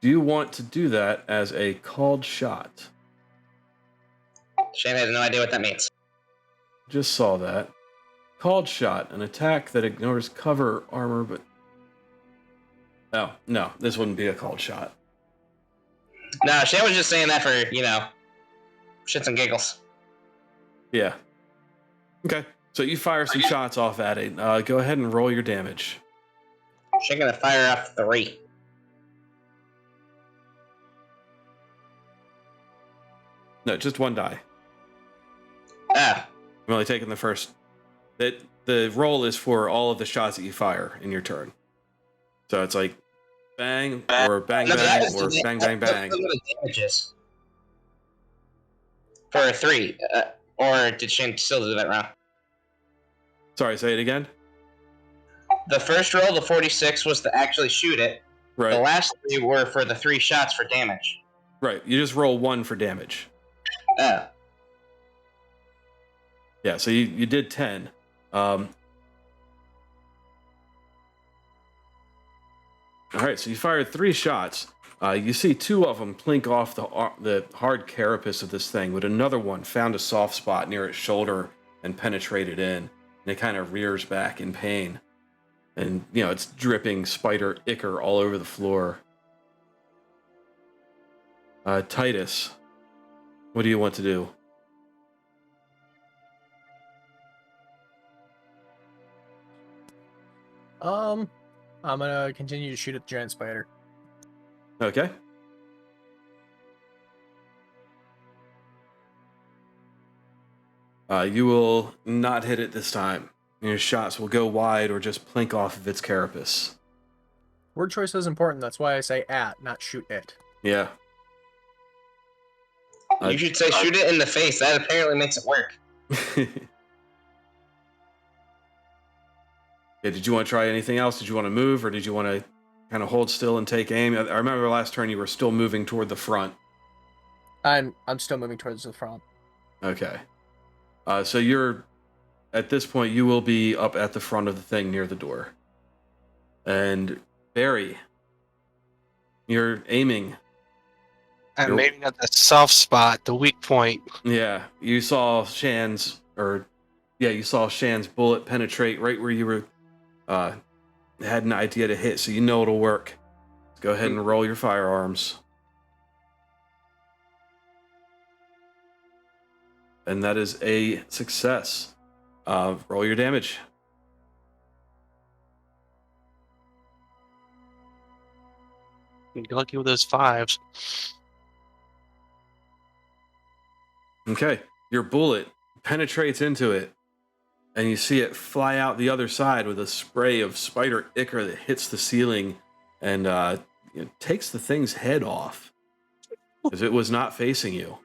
Speaker 1: you want to do that as a called shot?
Speaker 5: Shane has no idea what that means.
Speaker 1: Just saw that. Called shot, an attack that ignores cover armor, but... Oh, no, this wouldn't be a called shot.
Speaker 5: No, Shane was just saying that for, shits and giggles.
Speaker 1: Yeah. Okay, so you fire some shots off at it. Go ahead and roll your damage.
Speaker 5: Shane gonna fire off 3.
Speaker 1: No, just one die.
Speaker 5: Ah,
Speaker 1: I'm only taking the first... The the roll is for all of the shots that you fire in your turn. So it's like bang or bang
Speaker 5: No, that
Speaker 1: bang
Speaker 5: was
Speaker 1: or
Speaker 5: the-
Speaker 1: bang
Speaker 5: that-
Speaker 1: bang bang.
Speaker 5: those are the damages. For a 3. Or did Shane still do that round?
Speaker 1: Sorry, say it again.
Speaker 5: The first roll, the 46, was to actually shoot it. The
Speaker 1: Right,
Speaker 5: last 3 were for the 3 shots for damage.
Speaker 1: right. You just roll 1 for damage.
Speaker 5: Oh.
Speaker 1: Yeah, so you did 10. All right, so you fired 3 shots. You see 2 of them plink off the hard carapace of this thing, but another one found a soft spot near its shoulder and penetrated in, and it kind of rears back in pain. And, it's dripping spider ichor all over the floor. Titus, what do you want to do?
Speaker 2: I'm gonna continue to shoot at the giant spider.
Speaker 1: Okay. You will not hit it this time. Your shots will go wide or just plink off of its carapace.
Speaker 2: Word choice is important. That's why I say at, not shoot it.
Speaker 1: Yeah.
Speaker 5: You should say shoot it in the face. That apparently makes it work.
Speaker 1: Yeah, did you want to try anything else? Did you want to move, or did you want to kind of hold still and take aim? I remember last turn you were still moving toward the front.
Speaker 2: I'm still moving towards the front.
Speaker 1: Okay. So you're at this point you will be up at the front of the thing near the door. And Barry, you're aiming.
Speaker 4: I'm aiming at the soft spot, the weak point.
Speaker 1: Yeah, you saw Shan's bullet penetrate right where you were had an idea to hit, so you know it'll work. Go ahead and roll your firearms. And that is a success. Roll your damage.
Speaker 4: You're lucky with those 5s.
Speaker 1: Okay, your bullet penetrates into it, and you see it fly out the other side with a spray of spider ichor that hits the ceiling and takes the thing's head off because it was not facing you.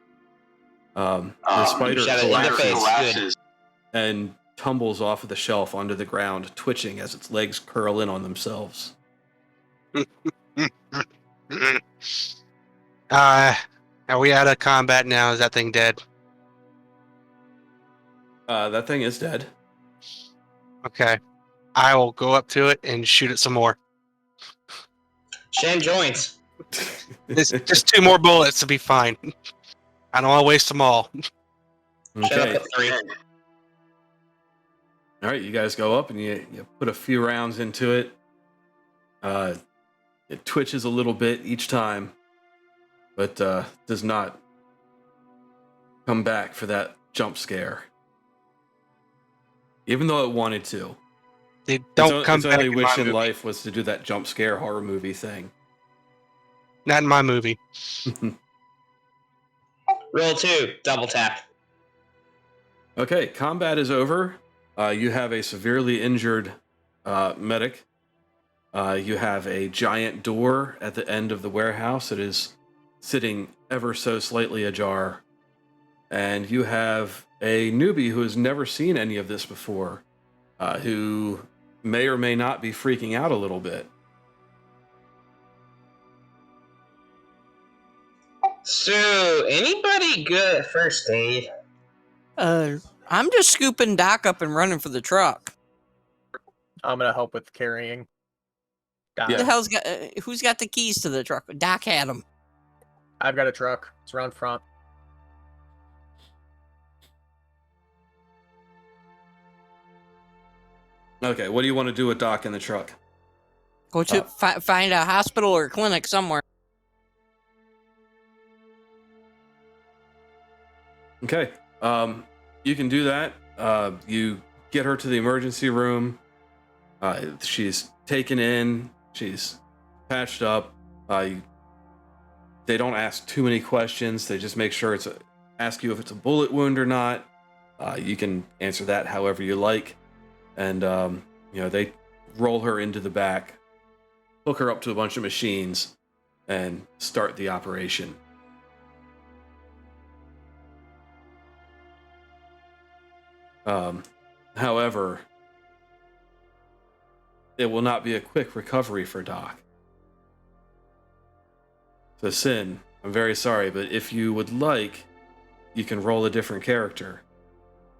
Speaker 1: The spider
Speaker 5: shot it in the face.
Speaker 1: collapses and tumbles off of the shelf onto the ground, twitching as its legs curl in on themselves.
Speaker 4: Are we out of combat now? Is that thing dead?
Speaker 1: That thing is dead.
Speaker 4: Okay. I will go up to it and shoot it some more.
Speaker 5: Shane joins.
Speaker 4: It's just 2 more bullets to be fine. I don't want to waste them all.
Speaker 5: Shut
Speaker 1: Okay.
Speaker 5: up at 3.
Speaker 1: All right, you guys go up and you put a few rounds into it. It twitches a little bit each time, but does not come back for that jump scare. Even though it wanted to.
Speaker 4: They don't come
Speaker 1: its
Speaker 4: back
Speaker 1: only
Speaker 4: in
Speaker 1: wish
Speaker 4: my
Speaker 1: in
Speaker 4: movie.
Speaker 1: life was to do that jump scare horror movie thing.
Speaker 4: Not in my movie.
Speaker 5: Roll 2. Double tap.
Speaker 1: Okay, combat is over. You have a severely injured medic. You have a giant door at the end of the warehouse that is sitting ever so slightly ajar. And you have a newbie who has never seen any of this before, who may or may not be freaking out a little bit.
Speaker 5: So, anybody good at first aid?
Speaker 3: I'm just scooping Doc up and running for the truck.
Speaker 2: I'm gonna help with carrying. Doc.
Speaker 3: Who the hell's got? Who's got the keys to the truck? Doc had them.
Speaker 2: I've got a truck. It's around front.
Speaker 1: Okay, what do you want to do with Doc in the truck?
Speaker 3: Go to find a hospital or clinic somewhere.
Speaker 1: Okay, you can do that. You get her to the emergency room. She's taken in. She's patched up. They don't ask too many questions. They just make sure ask you if it's a bullet wound or not. You can answer that however you like. and they roll her into the back, hook her up to a bunch of machines, and start the operation. However, it will not be a quick recovery for Doc. So, Sin, I'm very sorry, but if you would like, you can roll a different character.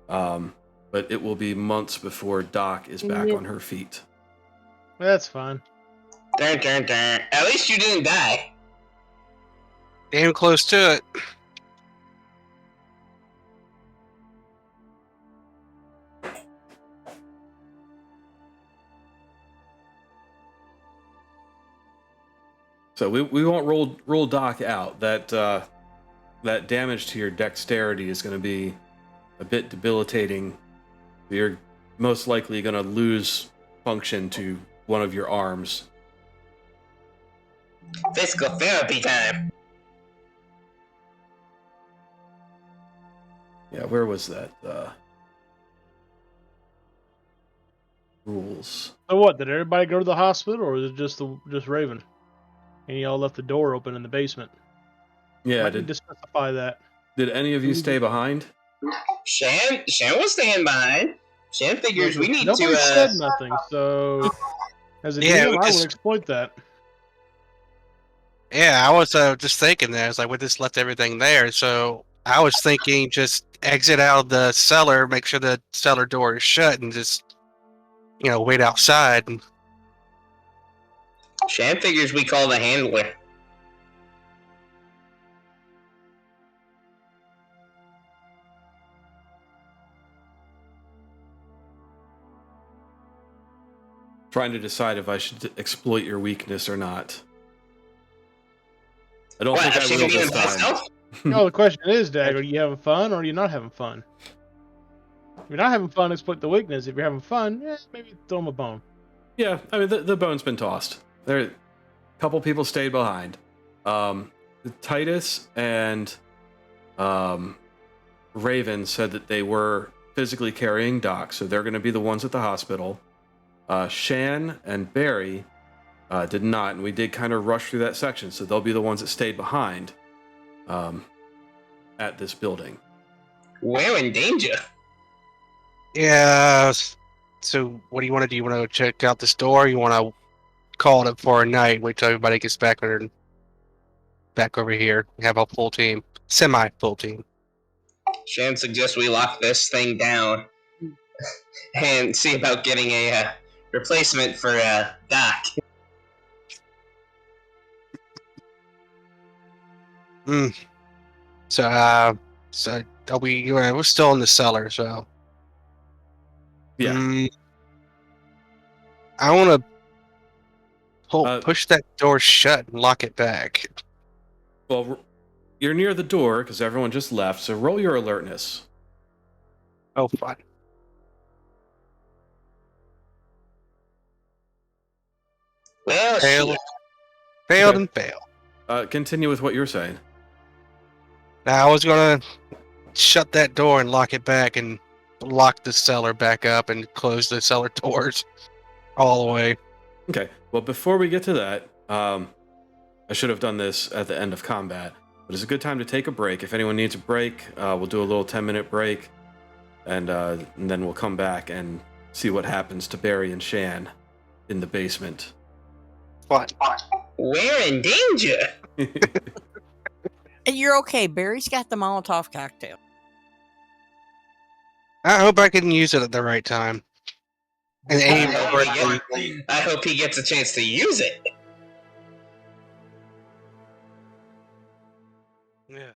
Speaker 1: But it will be months before Doc is back on her feet.
Speaker 6: That's fine.
Speaker 5: Dun, dun, dun. At least you didn't die.
Speaker 4: Damn close to it.
Speaker 1: So we won't roll Doc out. That damage to your dexterity is going to be a bit debilitating. You're most likely going to lose function to one of your arms.
Speaker 5: Physical therapy time.
Speaker 1: Yeah, where was that? Rules.
Speaker 6: So what? Did everybody go to the hospital, or was it just Raven? And y'all left the door open in the basement.
Speaker 1: Yeah,
Speaker 6: Might need to specify that.
Speaker 1: did any of you stay behind?
Speaker 5: Shan will stand behind. Shan figures we need
Speaker 6: Nobody
Speaker 5: to.
Speaker 6: said nothing, so as a
Speaker 4: Yeah,
Speaker 6: DM,
Speaker 4: we
Speaker 6: I
Speaker 4: just-
Speaker 6: would exploit that.
Speaker 4: Yeah, I was just thinking that. It's like we just left everything there. So I was thinking just exit out of the cellar, make sure the cellar door is shut, and just, wait outside. And
Speaker 5: Shan figures we call the handler.
Speaker 1: Trying to decide if I should exploit your weakness or not. I don't think I will this time.
Speaker 6: No, the question is, Dag, are you having fun or are you not having fun? If you're not having fun, exploit the weakness. If you're having fun, maybe throw him a bone.
Speaker 1: Yeah, I mean the bone's been tossed. There, a couple people stayed behind. Titus and Raven said that they were physically carrying Doc, so they're going to be the ones at the hospital. Shan and Barry did not, and we did kind of rush through that section, so they'll be the ones that stayed behind at this building.
Speaker 5: We're in danger.
Speaker 4: yeah. So what do you want to do? You want to check out this door? You want to call it for a night? Wait till everybody gets back over here. We have a full team, semi-full team.
Speaker 5: Shan suggests we lock this thing down and see about getting a replacement for Doc.
Speaker 4: So are we? We're still in the cellar, so
Speaker 1: Yeah.
Speaker 4: I want to push that door shut and lock it back.
Speaker 1: Well, you're near the door because everyone just left, so roll your alertness.
Speaker 4: Oh, fine.
Speaker 5: Well,
Speaker 4: Failed
Speaker 1: Okay.
Speaker 4: and failed.
Speaker 1: Continue with what you're saying.
Speaker 4: Now I was gonna shut that door and lock it back and lock the cellar back up and close the cellar doors all the way.
Speaker 1: Okay. Well, before we get to that, I should have done this at the end of combat, but it's a good time to take a break. If anyone needs a break, we'll do a little 10-minute break, and then we'll come back and see what happens to Barry and Shan in the basement.
Speaker 4: Fine.
Speaker 5: we're in danger.
Speaker 3: And you're okay. Barry's got the Molotov cocktail.
Speaker 4: I hope I can use it at the right time. And aim over it.
Speaker 5: I hope he gets a chance to use it.
Speaker 4: Yeah.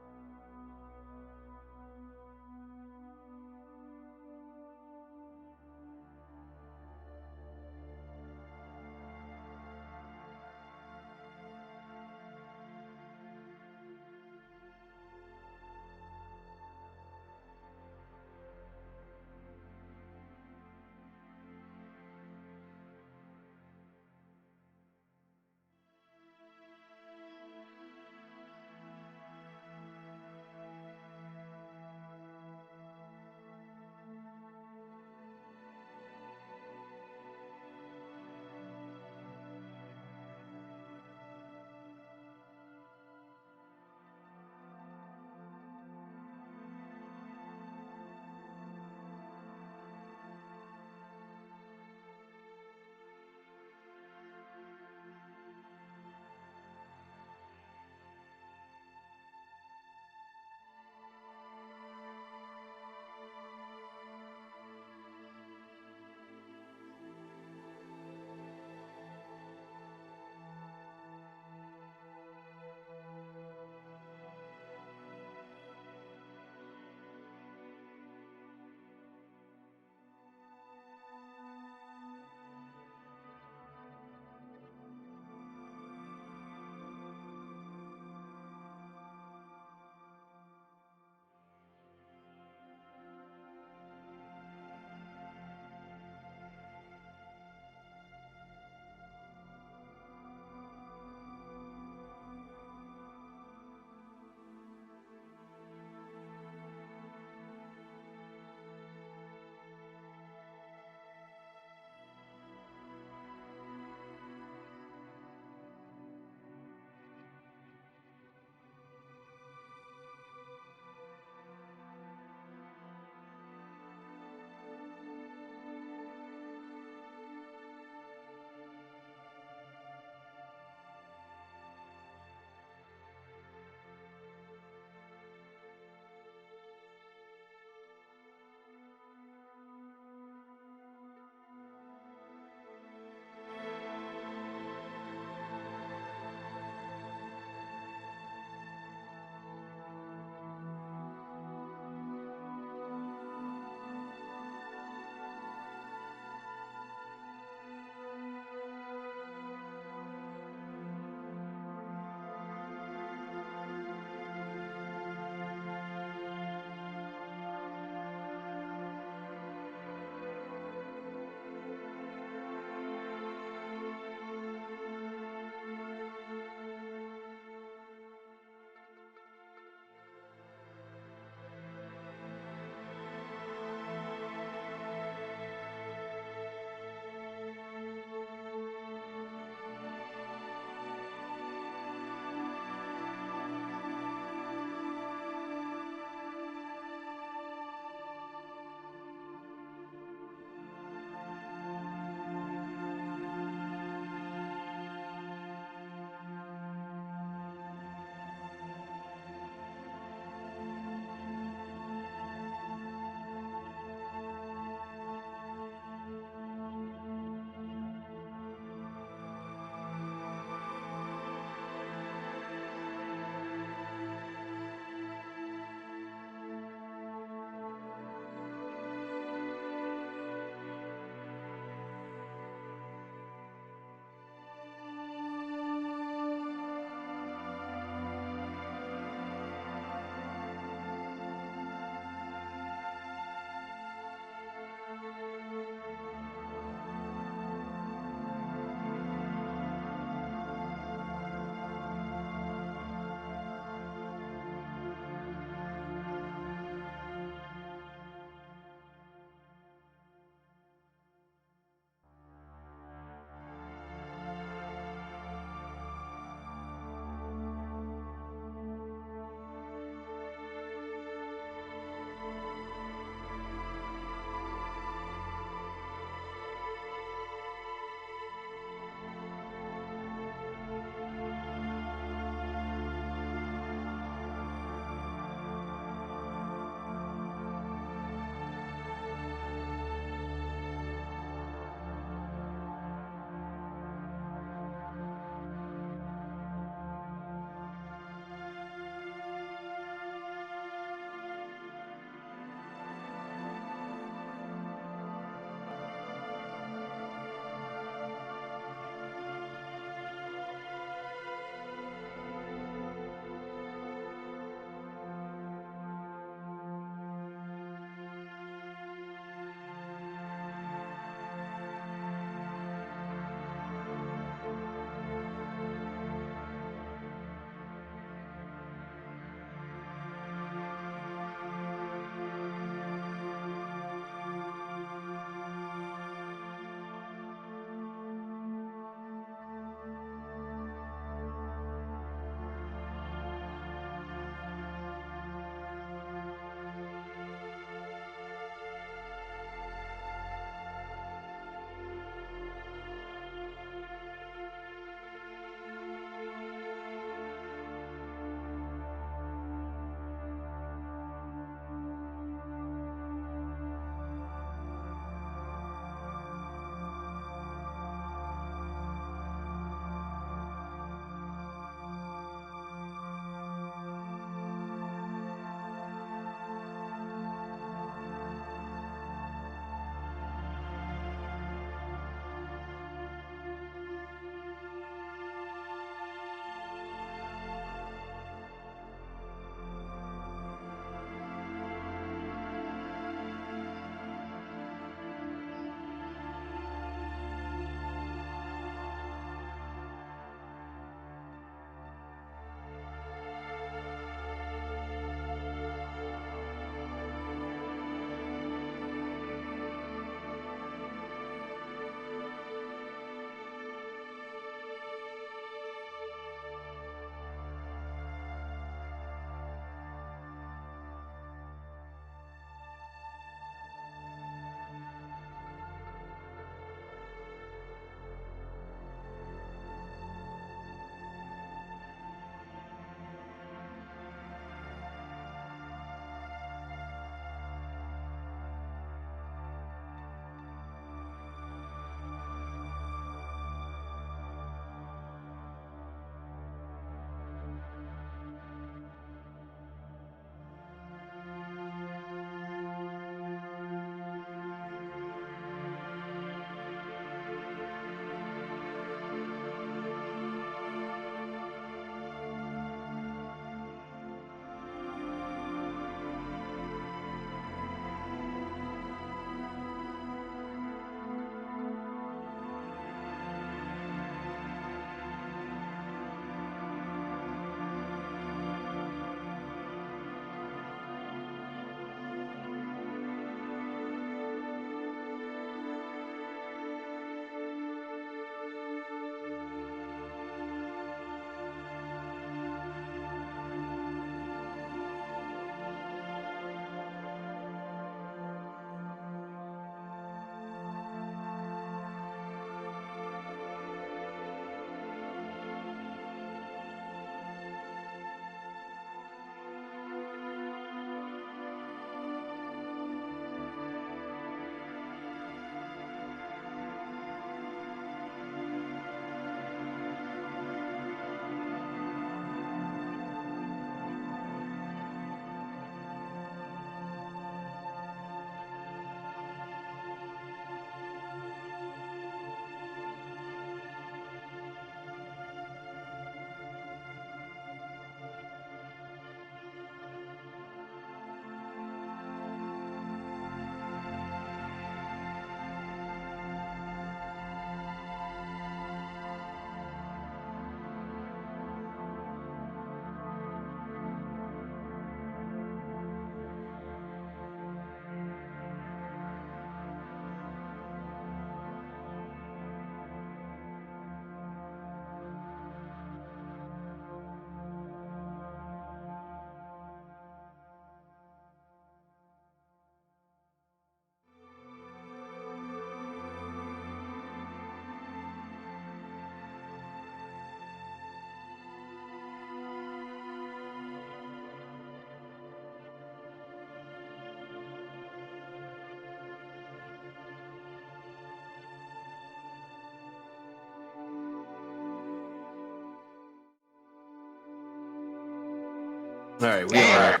Speaker 1: All right,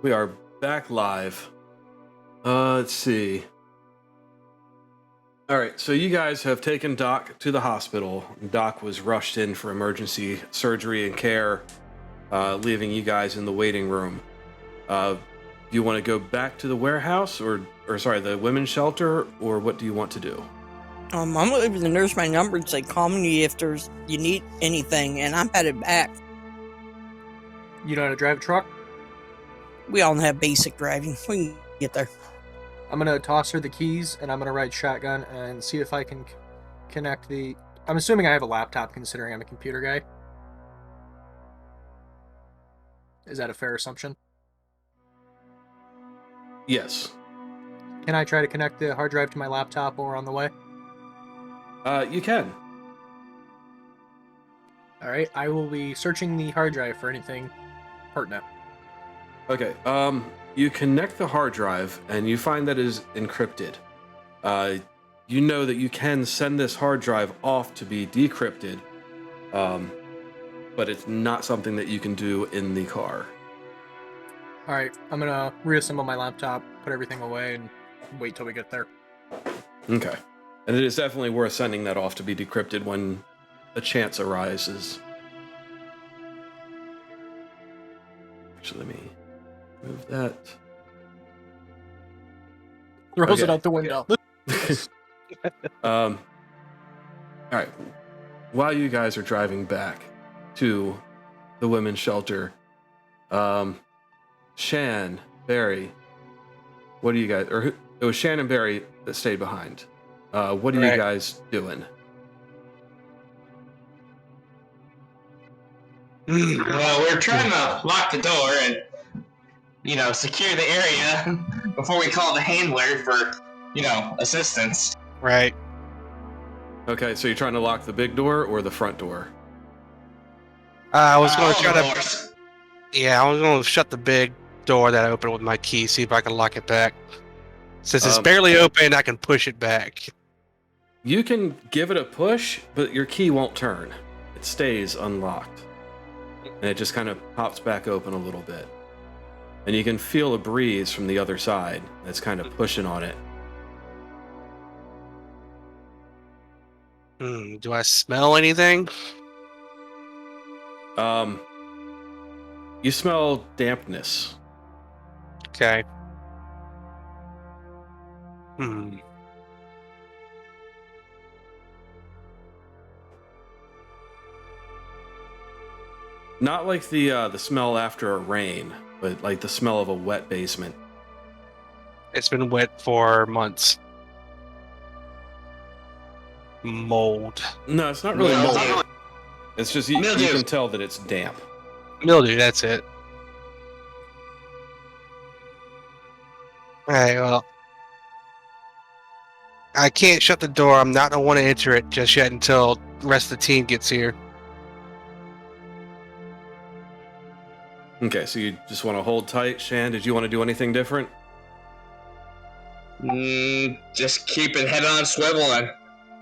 Speaker 1: we are back live. Let's see. All right, so you guys have taken Doc to the hospital. Doc was rushed in for emergency surgery and care, leaving you guys in the waiting room. Do you want to go back to the warehouse, or sorry, the women's shelter, or what do you want to do?
Speaker 3: I'm gonna leave the nurse my number and say, call me if you need anything, and I'm headed back.
Speaker 2: You know how to drive a truck?
Speaker 3: We all have basic driving. We can get there.
Speaker 2: I'm gonna toss her the keys, and I'm gonna ride shotgun and see if I can connect the. I'm assuming I have a laptop, considering I'm a computer guy. Is that a fair assumption?
Speaker 1: Yes.
Speaker 2: Can I try to connect the hard drive to my laptop while we're on the way?
Speaker 1: You can.
Speaker 2: All right, I will be searching the hard drive for anything pertinent.
Speaker 1: Okay. You connect the hard drive, and you find that it is encrypted. You know that you can send this hard drive off to be decrypted, but it's not something that you can do in the car.
Speaker 2: All right, I'm gonna reassemble my laptop, put everything away, and wait till we get there.
Speaker 1: Okay. And it is definitely worth sending that off to be decrypted when a chance arises. Actually, let me move that.
Speaker 2: Throws it
Speaker 1: Okay.
Speaker 2: out the window.
Speaker 1: All right. While you guys are driving back to the women's shelter, Shan, Barry, what do you guys? It was Shan and Barry that stayed behind. What are you
Speaker 5: Right.
Speaker 1: guys doing?
Speaker 5: Well, we're trying to lock the door and, secure the area before we call the handler for, assistance.
Speaker 4: Right.
Speaker 1: Okay, so you're trying to lock the big door or the front door?
Speaker 4: I was going to
Speaker 5: All
Speaker 4: try
Speaker 5: the
Speaker 4: to.
Speaker 5: doors.
Speaker 4: Yeah, I was going to shut the big door that I opened with my key, see if I can lock it back. Since it's barely open, I can push it back.
Speaker 1: You can give it a push, but your key won't turn. It stays unlocked. And it just kind of pops back open a little bit. And you can feel a breeze from the other side that's kind of pushing on it.
Speaker 4: Do I smell anything?
Speaker 1: You smell dampness.
Speaker 4: Okay.
Speaker 1: Not like the smell after a rain, but like the smell of a wet basement.
Speaker 4: It's been wet for months. Mold.
Speaker 1: No, it's not really
Speaker 5: Mildew.
Speaker 1: mold. It's just you
Speaker 5: Mildew.
Speaker 1: can tell that it's damp.
Speaker 4: Mildew, that's it. Alright, well. I can't shut the door. I'm not going to want to enter it just yet until the rest of the team gets here.
Speaker 1: Okay, so you just want to hold tight. Shan, did you want to do anything different?
Speaker 5: Just keeping head on swivel and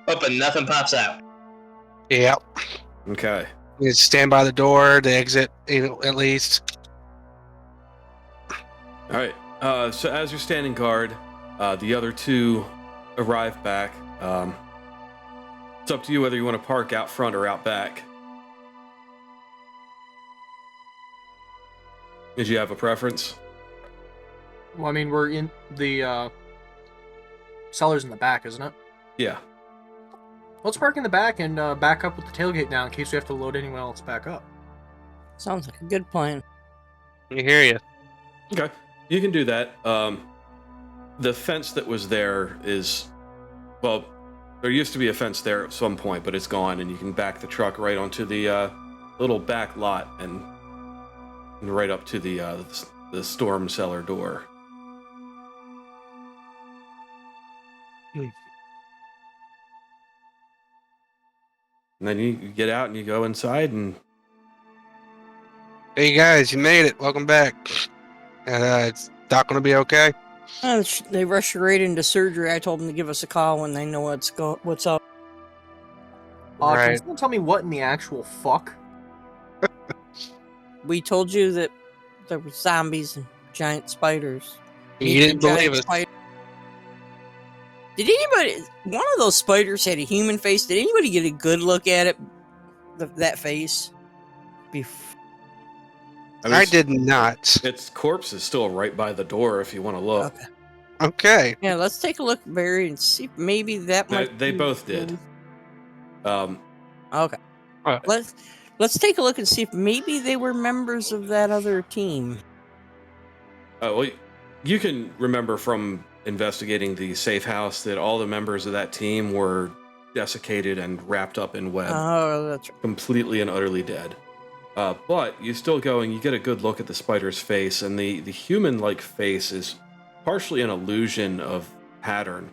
Speaker 5: hoping nothing pops out.
Speaker 4: Yep.
Speaker 1: Okay.
Speaker 4: You stand by the door, the exit, at least.
Speaker 1: All right. So as you're standing guard, the other two arrive back. It's up to you whether you want to park out front or out back. Did you have a preference?
Speaker 2: Well, I mean, we're in the cellar's in the back, isn't it?
Speaker 1: Yeah.
Speaker 2: Let's park in the back and back up with the tailgate down in case we have to load anyone else back up.
Speaker 3: Sounds like a good plan.
Speaker 4: I hear you.
Speaker 1: Okay. You can do that. The fence that was there is, well, there used to be a fence there at some point, but it's gone, and you can back the truck right onto the little back lot and right up to the storm cellar door. And then you get out and you go inside, and
Speaker 4: Hey guys, you made it. Welcome back. It's Doc gonna be okay?
Speaker 3: They rushed her right into surgery. I told them to give us a call when they know what's up.
Speaker 2: Can
Speaker 4: Right.
Speaker 2: someone tell me what in the actual fuck?
Speaker 3: We told you that there were zombies and giant spiders.
Speaker 4: You didn't believe it.
Speaker 3: Did anybody? One of those spiders had a human face. Did anybody get a good look at it? That face.
Speaker 4: I did not.
Speaker 1: Its corpse is still right by the door if you want to look.
Speaker 3: Okay.
Speaker 4: Okay.
Speaker 3: Yeah, let's take a look, Barry, and see if maybe that might.
Speaker 1: They both did.
Speaker 3: Okay.
Speaker 4: Alright.
Speaker 3: Let's take a look and see if maybe they were members of that other team.
Speaker 1: Well, you can remember from investigating the safe house that all the members of that team were desiccated and wrapped up in web,
Speaker 3: Oh, that's right.
Speaker 1: completely and utterly dead. But you still go and you get a good look at the spider's face, and the human-like face is partially an illusion of pattern.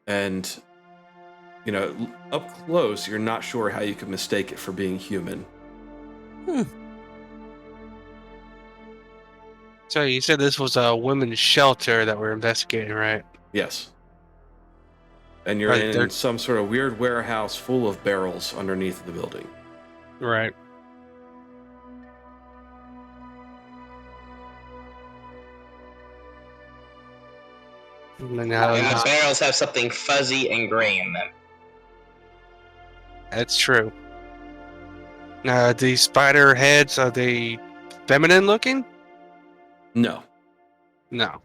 Speaker 1: And, you know, up close, you're not sure how you could mistake it for being human.
Speaker 4: So you said this was a women's shelter that we're investigating, right?
Speaker 1: Yes. And you're
Speaker 4: Right,
Speaker 1: in
Speaker 4: they're-
Speaker 1: some sort of weird warehouse full of barrels underneath the building.
Speaker 4: Right. And now
Speaker 5: And the barrels have something fuzzy and gray in them.
Speaker 4: that's true. Now, these spider heads, are they feminine looking?
Speaker 1: No.
Speaker 4: No.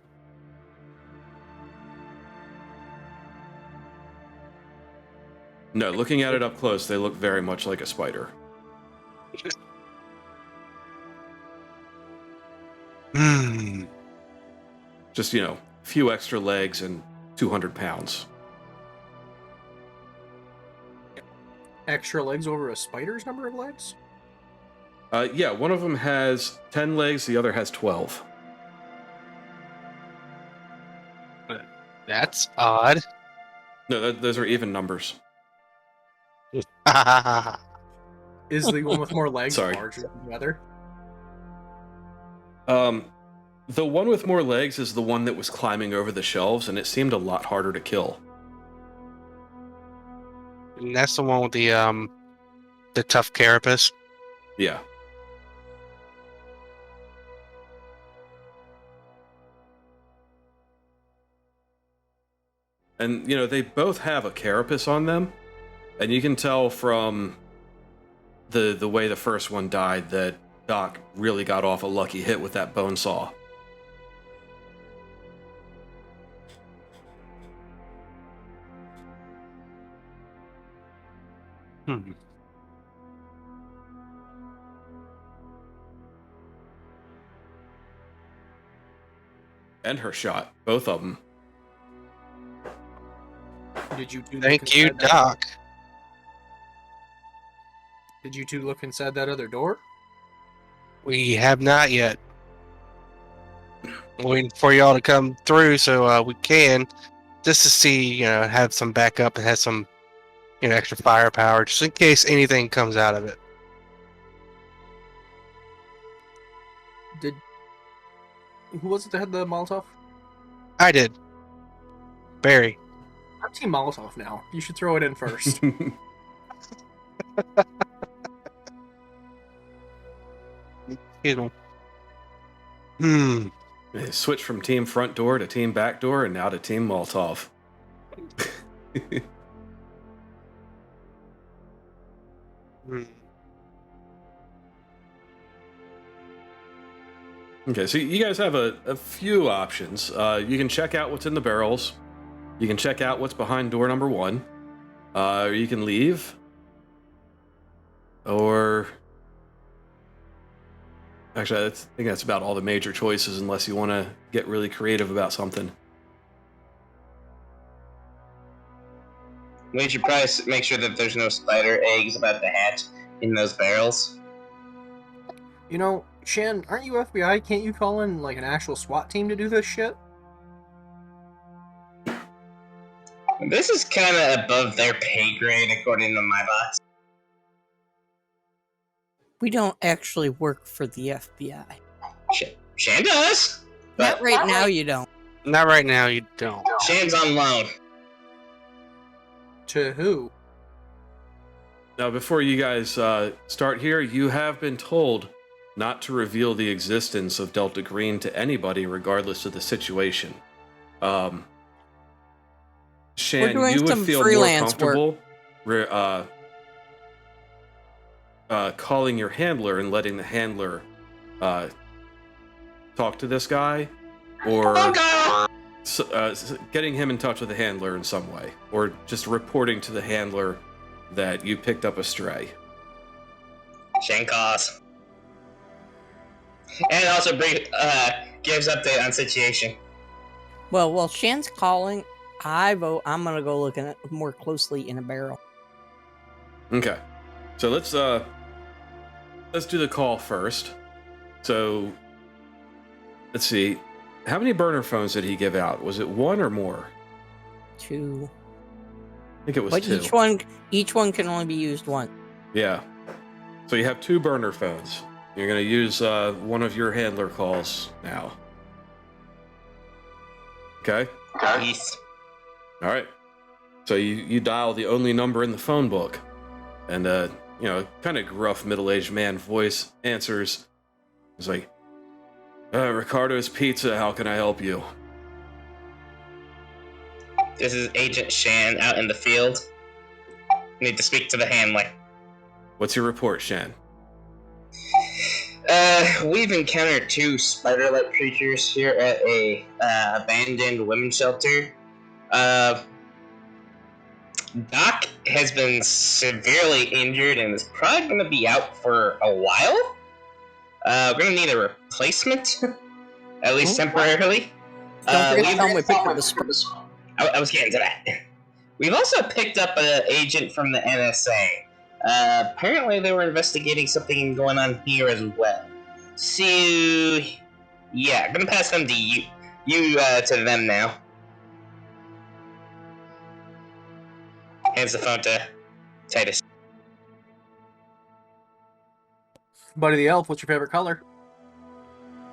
Speaker 1: No, looking at it up close, they look very much like a spider.
Speaker 4: Hmm.
Speaker 1: Just, you know, a few extra legs and 200 pounds.
Speaker 2: Extra legs over a spider's number of legs?
Speaker 1: Yeah, one of them has 10 legs, the other has 12.
Speaker 4: That's odd.
Speaker 1: No, those are even numbers.
Speaker 2: Is the one with more legs
Speaker 1: Sorry.
Speaker 2: larger than the other?
Speaker 1: The one with more legs is the one that was climbing over the shelves, and it seemed a lot harder to kill.
Speaker 4: And that's the one with the tough carapace.
Speaker 1: Yeah. And, you know, they both have a carapace on them, and you can tell from the way the first one died that Doc really got off a lucky hit with that bone saw.
Speaker 4: Hmm.
Speaker 1: And her shot, both of them.
Speaker 2: Did you two
Speaker 4: Thank you, Doc.
Speaker 2: Did you two look inside that other door?
Speaker 4: We have not yet. Waiting for y'all to come through so we can, just to see, you know, have some backup and have some, you know, extra firepower, just in case anything comes out of it.
Speaker 2: Who was it that had the Molotov?
Speaker 4: I did. Barry.
Speaker 2: I'm Team Molotov now. You should throw it in first.
Speaker 4: Excuse me. Hmm.
Speaker 1: They switched from team front door to team back door, and now to team Molotov.
Speaker 4: Hmm.
Speaker 1: Okay, so you guys have a few options. You can check out what's in the barrels. You can check out what's behind door number 1. Or you can leave. Or... Actually, I think that's about all the major choices, unless you want to get really creative about something.
Speaker 5: We should probably make sure that there's no spider eggs about to hatch in those barrels.
Speaker 2: You know, Shan, aren't you FBI? Can't you call in like an actual SWAT team to do this shit?
Speaker 5: This is kind of above their pay grade, according to my boss.
Speaker 3: We don't actually work for the FBI.
Speaker 5: Shan does,
Speaker 3: Not
Speaker 5: but
Speaker 3: right now, you don't.
Speaker 4: Not right now, you don't.
Speaker 5: Shan's on loan.
Speaker 2: To who?
Speaker 1: Now, before you guys start here, you have been told not to reveal the existence of Delta Green to anybody, regardless of the situation. Shan,
Speaker 3: doing
Speaker 1: you would
Speaker 3: some
Speaker 1: feel more
Speaker 3: freelance
Speaker 1: comfortable calling your handler and letting the handler talk to this guy, or getting him in touch with the handler in some way, or just reporting to the handler that you picked up a stray.
Speaker 5: Shane calls. And also gives update on situation.
Speaker 3: Well, while Shan's calling, I vote I'm gonna go look at it more closely in a barrel.
Speaker 1: Okay, so let's do the call first. So let's see, how many burner phones did he give out? Was it one or more?
Speaker 3: 2.
Speaker 1: I think it was
Speaker 3: But
Speaker 1: 2.
Speaker 3: each one can only be used once.
Speaker 1: Yeah. So you have 2 burner phones. You're going to use one of your handler calls now. Okay?
Speaker 5: Yes.
Speaker 1: All right. So you dial the only number in the phone book, and kind of gruff middle-aged man voice answers. He's like, Ricardo's Pizza, how can I help you?
Speaker 5: This is Agent Shan out in the field. Need to speak to the handler.
Speaker 1: What's your report, Shan?
Speaker 5: We've encountered 2 spider-like creatures here at a abandoned women's shelter. Doc has been severely injured and is probably going to be out for a while. We're going to need a replacement, at least temporarily.
Speaker 3: Don't forget to tell 'em we picked up the spray.
Speaker 5: I was getting to that. We've also picked up an agent from the NSA. Apparently they were investigating something going on here as well. So, yeah, I'm gonna pass them to you to them now. Hands the phone to Titus.
Speaker 2: Buddy the Elf, what's your favorite color?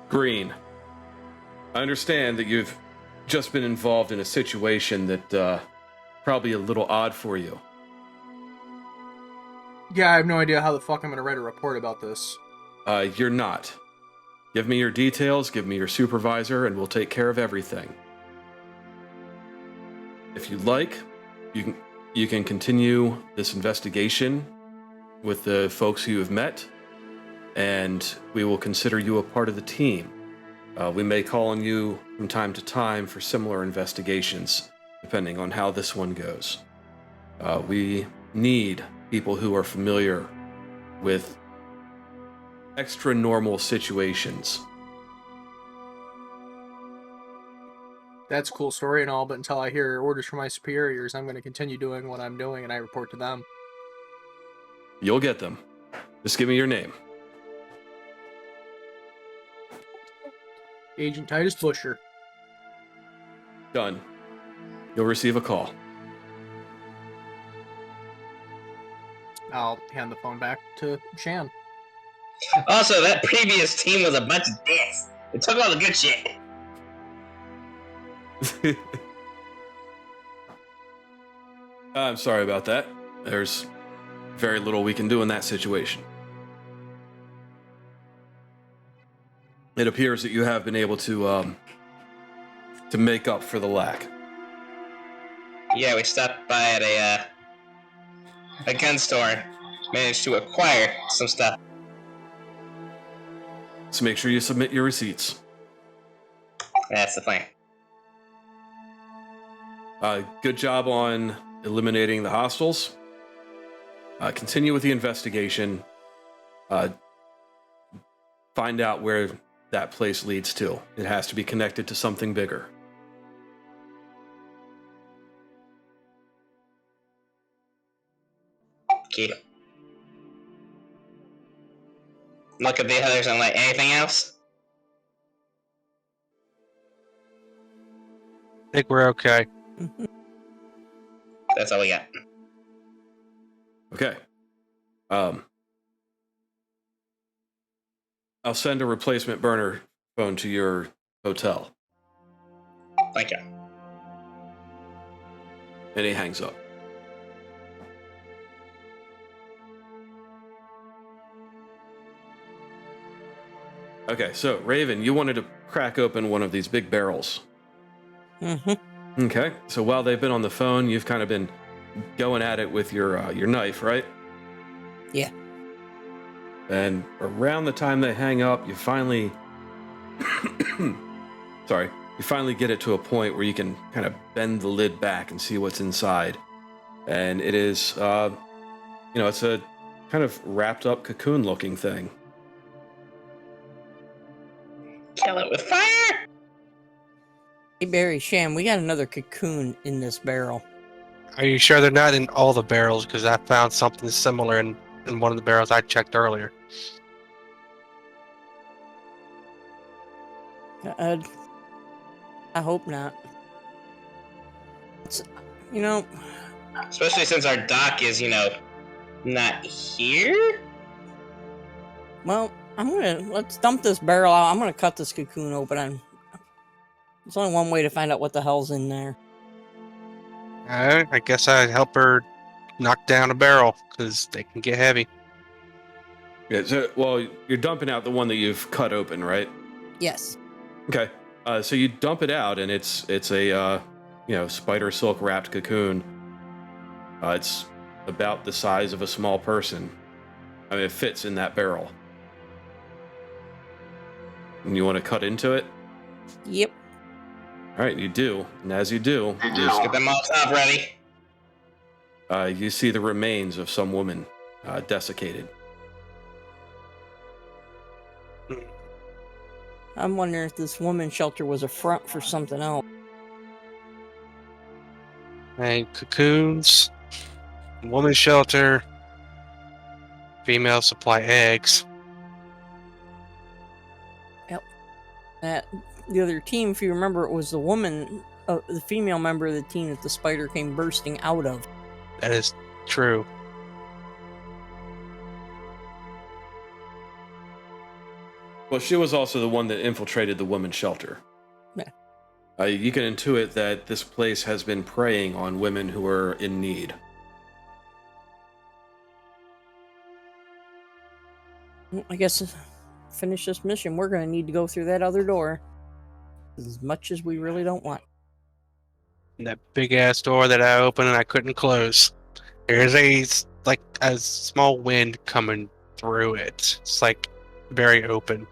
Speaker 1: Green. I understand that you've just been involved in a situation that probably a little odd for you.
Speaker 2: Yeah, I have no idea how the fuck I'm gonna write a report about this.
Speaker 1: You're not. Give me your details, give me your supervisor, and we'll take care of everything. If you'd like, you can continue this investigation with the folks who you've met, and we will consider you a part of the team. We may call on you from time to time for similar investigations, depending on how this one goes. We need people who are familiar with extra normal situations.
Speaker 2: That's a cool story and all, but until I hear orders from my superiors, I'm going to continue doing what I'm doing and I report to them.
Speaker 1: You'll get them. Just give me your name.
Speaker 2: Agent Titus Busher.
Speaker 1: Done. You'll receive a call.
Speaker 2: I'll hand the phone back to Shan.
Speaker 5: Also, that previous team was a bunch of dicks. They took all the good shit.
Speaker 1: I'm sorry about that. There's very little we can do in that situation. It appears that you have been able to make up for the lack.
Speaker 5: Yeah, we stopped by at a gun store. Managed to acquire some stuff.
Speaker 1: So make sure you submit your receipts.
Speaker 5: That's the plan.
Speaker 1: Good job on eliminating the hostiles. Continue with the investigation. Find out where that place leads to. It has to be connected to something bigger.
Speaker 5: Keep it. Look at the others and like anything else.
Speaker 4: I think we're okay.
Speaker 5: That's all we got.
Speaker 1: Okay. I'll send a replacement burner phone to your hotel.
Speaker 5: Thank you.
Speaker 1: And he hangs up. Okay, so Raven, you wanted to crack open one of these big barrels.
Speaker 3: Mm-hmm.
Speaker 1: Okay, so while they've been on the phone, you've kind of been going at it with your knife, right?
Speaker 3: Yeah.
Speaker 1: And around the time they hang up, you finally, sorry, you finally get it to a point where you can kind of bend the lid back and see what's inside. And it is, it's a kind of wrapped up cocoon looking thing.
Speaker 5: Kill it with fire!
Speaker 3: Hey, Barry, Sham, we got another cocoon in this barrel.
Speaker 4: Are you sure they're not in all the barrels? Because I found something similar in one of the barrels I checked earlier.
Speaker 3: I hope not. It's, you know,
Speaker 5: Especially since our dock is, not here?
Speaker 3: well, let's dump this barrel out. I'm gonna cut this cocoon open. There's only one way to find out what the hell's in there.
Speaker 4: I guess I'd help her knock down a barrel, because they can get heavy.
Speaker 1: Yeah, so, well, you're dumping out the one that you've cut open, right?
Speaker 3: Yes.
Speaker 1: Okay. So you dump it out, and it's a spider silk wrapped cocoon. It's about the size of a small person. I mean, it fits in that barrel. And you want to cut into it?
Speaker 3: Yep.
Speaker 1: All right, you do. And as you do,
Speaker 5: Just get the Molotov ready.
Speaker 1: you see the remains of some woman desiccated.
Speaker 3: I'm wondering if this woman's shelter was a front for something else.
Speaker 4: And cocoons, woman's shelter, female supply eggs.
Speaker 3: The other team, if you remember, it was the woman, the female member of the team that the spider came bursting out of.
Speaker 4: That is true.
Speaker 1: Well, she was also the one that infiltrated the women's shelter.
Speaker 3: Yeah.
Speaker 1: You can intuit that this place has been preying on women who are in need.
Speaker 3: I guess finish this mission. We're going to need to go through that other door. As much as we really don't want.
Speaker 4: And that big ass door that I opened and I couldn't close. There's a small wind coming through it. It's like very open.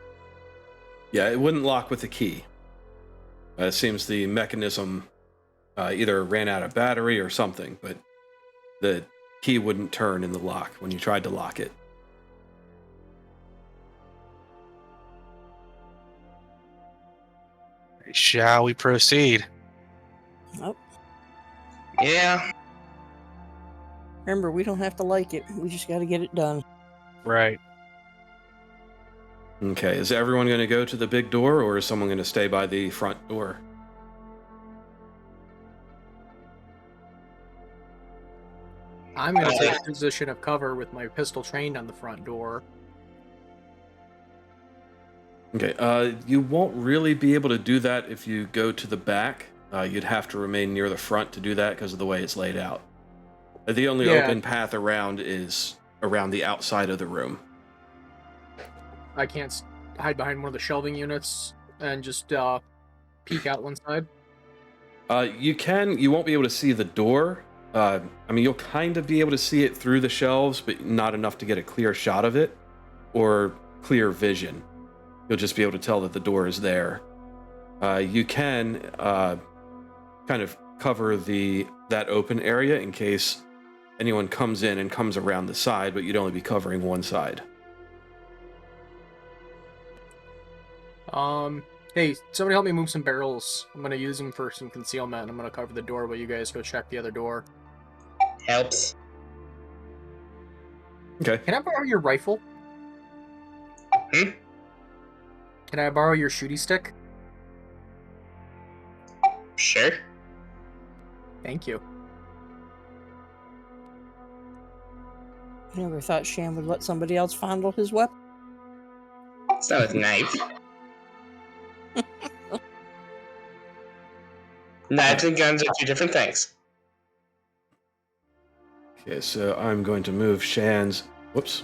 Speaker 1: Yeah, it wouldn't lock with the key. It seems the mechanism either ran out of battery or something, but the key wouldn't turn in the lock when you tried to lock it.
Speaker 4: Shall we proceed?
Speaker 3: Oh,
Speaker 5: Yeah.
Speaker 3: remember, we don't have to like it. We just got to get it done.
Speaker 4: Right.
Speaker 1: Okay, is everyone going to go to the big door, or is someone going to stay by the front door?
Speaker 2: I'm going to take a position of cover with my pistol trained on the front door.
Speaker 1: Okay, you won't really be able to do that if you go to the back. You'd have to remain near the front to do that because of the way it's laid out. The only open path around is around the outside of the room.
Speaker 2: I can't hide behind one of the shelving units and just peek out one side.
Speaker 1: You can. You won't be able to see the door. I mean, you'll kind of be able to see it through the shelves, but not enough to get a clear shot of it or clear vision. You'll just be able to tell that the door is there. You can kind of cover that open area in case anyone comes in and comes around the side, but you'd only be covering one side.
Speaker 2: Hey, somebody help me move some barrels. I'm gonna use them for some concealment, and I'm gonna cover the door while you guys go check the other door.
Speaker 5: Helps.
Speaker 1: Okay.
Speaker 2: Can I borrow your rifle?
Speaker 5: Hmm?
Speaker 2: Can I borrow your shooty stick?
Speaker 5: Sure.
Speaker 2: Thank you.
Speaker 3: I never thought Sham would let somebody else fondle his weapon.
Speaker 5: It's not a knife. Knives and guns are two different things.
Speaker 1: Okay, so I'm going to move Shan's. Whoops.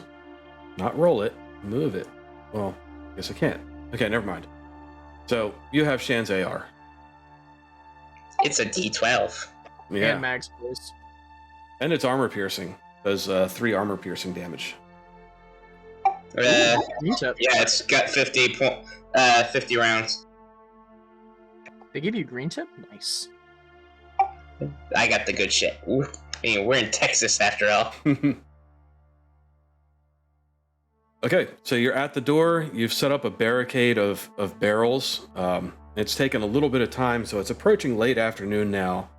Speaker 1: Not roll it. Move it. Well, I guess I can't. Okay, never mind. So you have Shan's AR.
Speaker 5: It's a D12.
Speaker 1: Yeah.
Speaker 2: And Mag's voice.
Speaker 1: And it's armor piercing. Does 3 armor piercing damage.
Speaker 5: Yeah,
Speaker 2: Green tip.
Speaker 5: it's got 50 rounds.
Speaker 2: They give you green tip? Nice.
Speaker 5: I got the good shit. Ooh. I mean, we're in Texas after all.
Speaker 1: Okay, so you're at the door. You've set up a barricade of barrels. It's taken a little bit of time, so it's approaching late afternoon now.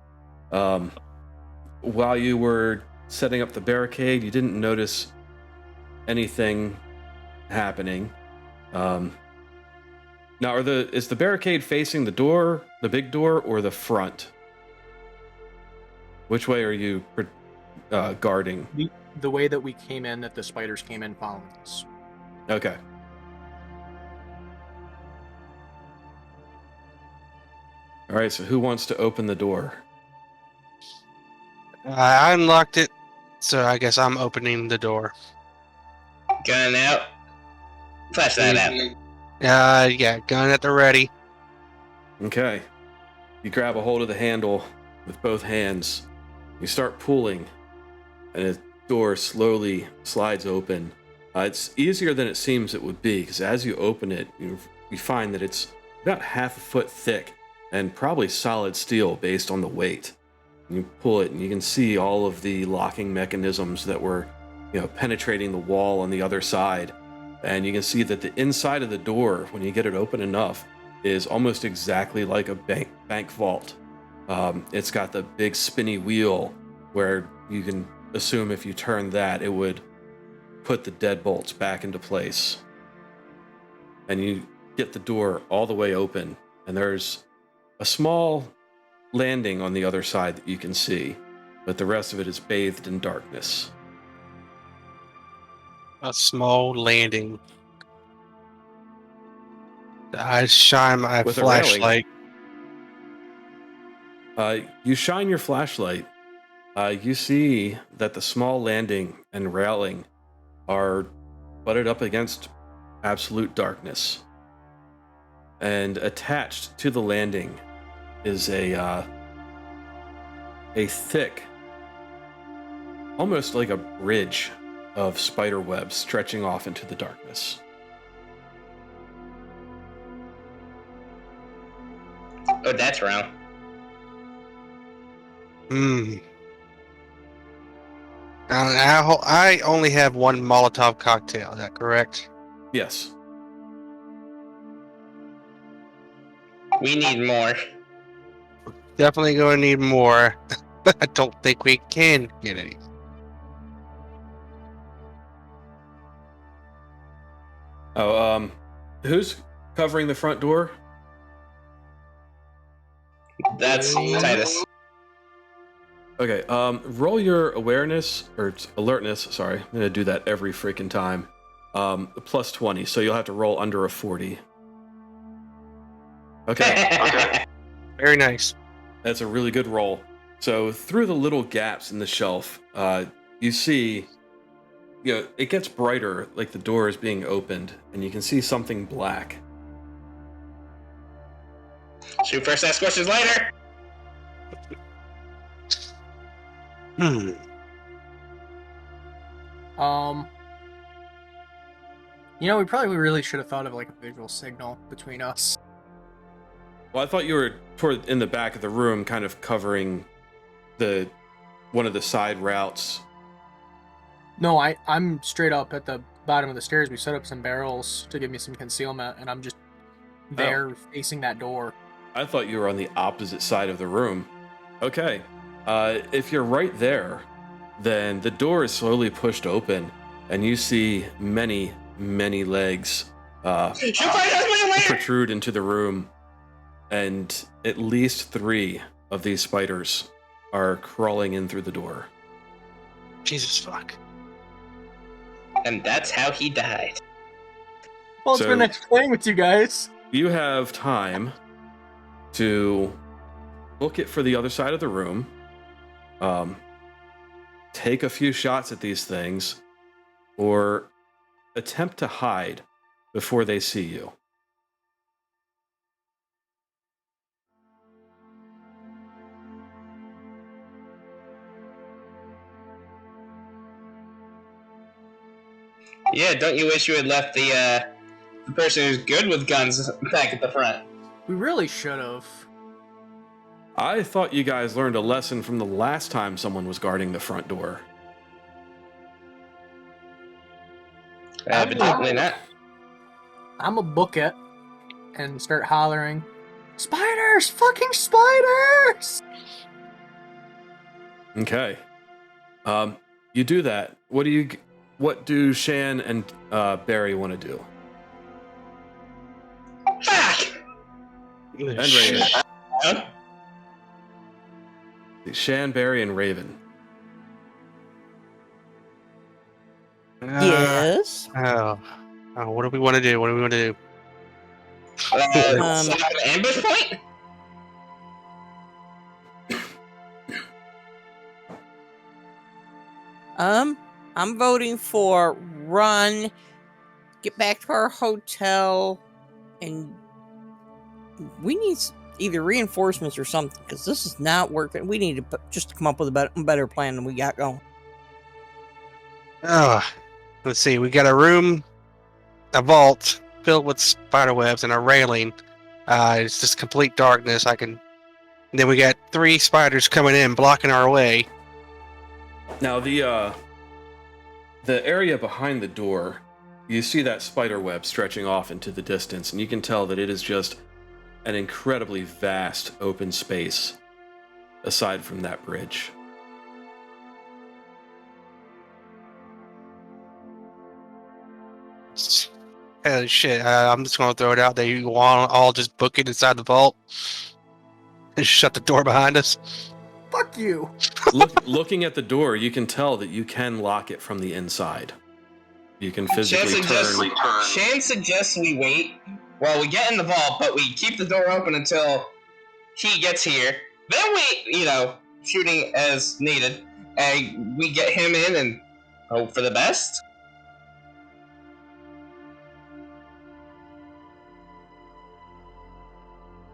Speaker 1: While you were setting up the barricade, you didn't notice anything happening. Now, is the barricade facing the door, the big door, or the front? Which way are you guarding?
Speaker 2: The way that we came in, that the spiders came in following us.
Speaker 1: Okay. All right, so who wants to open the door?
Speaker 4: I unlocked it, so I guess I'm opening the door.
Speaker 5: Gun out. Flashlight out.
Speaker 4: Yeah, gun at the ready.
Speaker 1: Okay. You grab a hold of the handle with both hands. You start pulling, and the door slowly slides open. It's easier than it seems it would be, because as you open it, you find that it's about half a foot thick and probably solid steel based on the weight. You pull it, and you can see all of the locking mechanisms that were, penetrating the wall on the other side. And you can see that the inside of the door, when you get it open enough, is almost exactly like a bank vault. It's got the big spinny wheel where you can assume if you turn that, it would put the deadbolts back into place. And you get the door all the way open, and there's a small landing on the other side that you can see, but the rest of it is bathed in darkness.
Speaker 4: A small landing. I shine my
Speaker 1: With a railing.
Speaker 4: flashlight.
Speaker 1: You shine your flashlight. You see that the small landing and railing are butted up against absolute darkness. And attached to the landing is a thick, almost like a bridge of spider webs stretching off into the darkness.
Speaker 5: Oh, that's wrong.
Speaker 4: I only have one Molotov cocktail. Is that correct?
Speaker 1: Yes.
Speaker 5: We need more.
Speaker 4: Definitely going to need more. I don't think we can get any.
Speaker 1: Oh, who's covering the front door?
Speaker 5: That's Titus.
Speaker 1: Okay, roll your awareness, or alertness, sorry. I'm gonna do that every freaking time. Plus 20, so you'll have to roll under a 40. Okay,
Speaker 4: Very nice.
Speaker 1: that's a really good roll. So through the little gaps in the shelf, you see, it gets brighter, like the door is being opened, and you can see something black.
Speaker 5: Shoot first, ask questions later.
Speaker 2: We probably really should have thought of like a visual signal between us.
Speaker 1: Well, I thought you were in the back of the room, kind of covering one of the side routes.
Speaker 2: No, I'm straight up at the bottom of the stairs. We set up some barrels to give me some concealment, and I'm just there facing that door.
Speaker 1: I thought you were on the opposite side of the room. Okay. If you're right there, then the door is slowly pushed open, and you see many, many legs protrude into the room, and at least 3 of these spiders are crawling in through the door.
Speaker 4: Jesus fuck.
Speaker 5: And that's how he died.
Speaker 2: Well, it's been nice playing with you guys.
Speaker 1: You have time to book it for the other side of the room, take a few shots at these things, or attempt to hide before they see you.
Speaker 5: Yeah, don't you wish you had left the person who's good with guns back at the front?
Speaker 2: We really should have.
Speaker 1: I thought you guys learned a lesson from the last time someone was guarding the front door.
Speaker 5: Evidently not.
Speaker 2: I'm a book it and start hollering, "Spiders! Fucking spiders!"
Speaker 1: Okay. You do that. What do Shan and Barry want to do?
Speaker 5: Fuck!
Speaker 1: And Raven.
Speaker 5: Huh?
Speaker 1: Shan, Barry, and Raven.
Speaker 3: Yes.
Speaker 4: Oh, what do we want to do? What do we want to do?
Speaker 5: Set up an ambush point?
Speaker 3: I'm voting for run, get back to our hotel, and we need either reinforcements or something because this is not working. We need to just come up with a better plan than we got going.
Speaker 4: Oh, let's see. We got a room, a vault filled with spider webs, and a railing. It's just complete darkness. And then we got 3 spiders coming in, blocking our way.
Speaker 1: Now the area behind the door, you see that spider web stretching off into the distance, and you can tell that it is just an incredibly vast open space aside from that bridge.
Speaker 4: Oh shit! I'm just gonna throw it out there. You want all just book it inside the vault and shut the door behind us.
Speaker 2: Fuck you.
Speaker 1: Looking at the door, you can tell that you can lock it from the inside. You can physically turn.
Speaker 5: Shan suggests we wait while we get in the vault, but we keep the door open until he gets here. Then we, shooting as needed, and we get him in and hope for the best.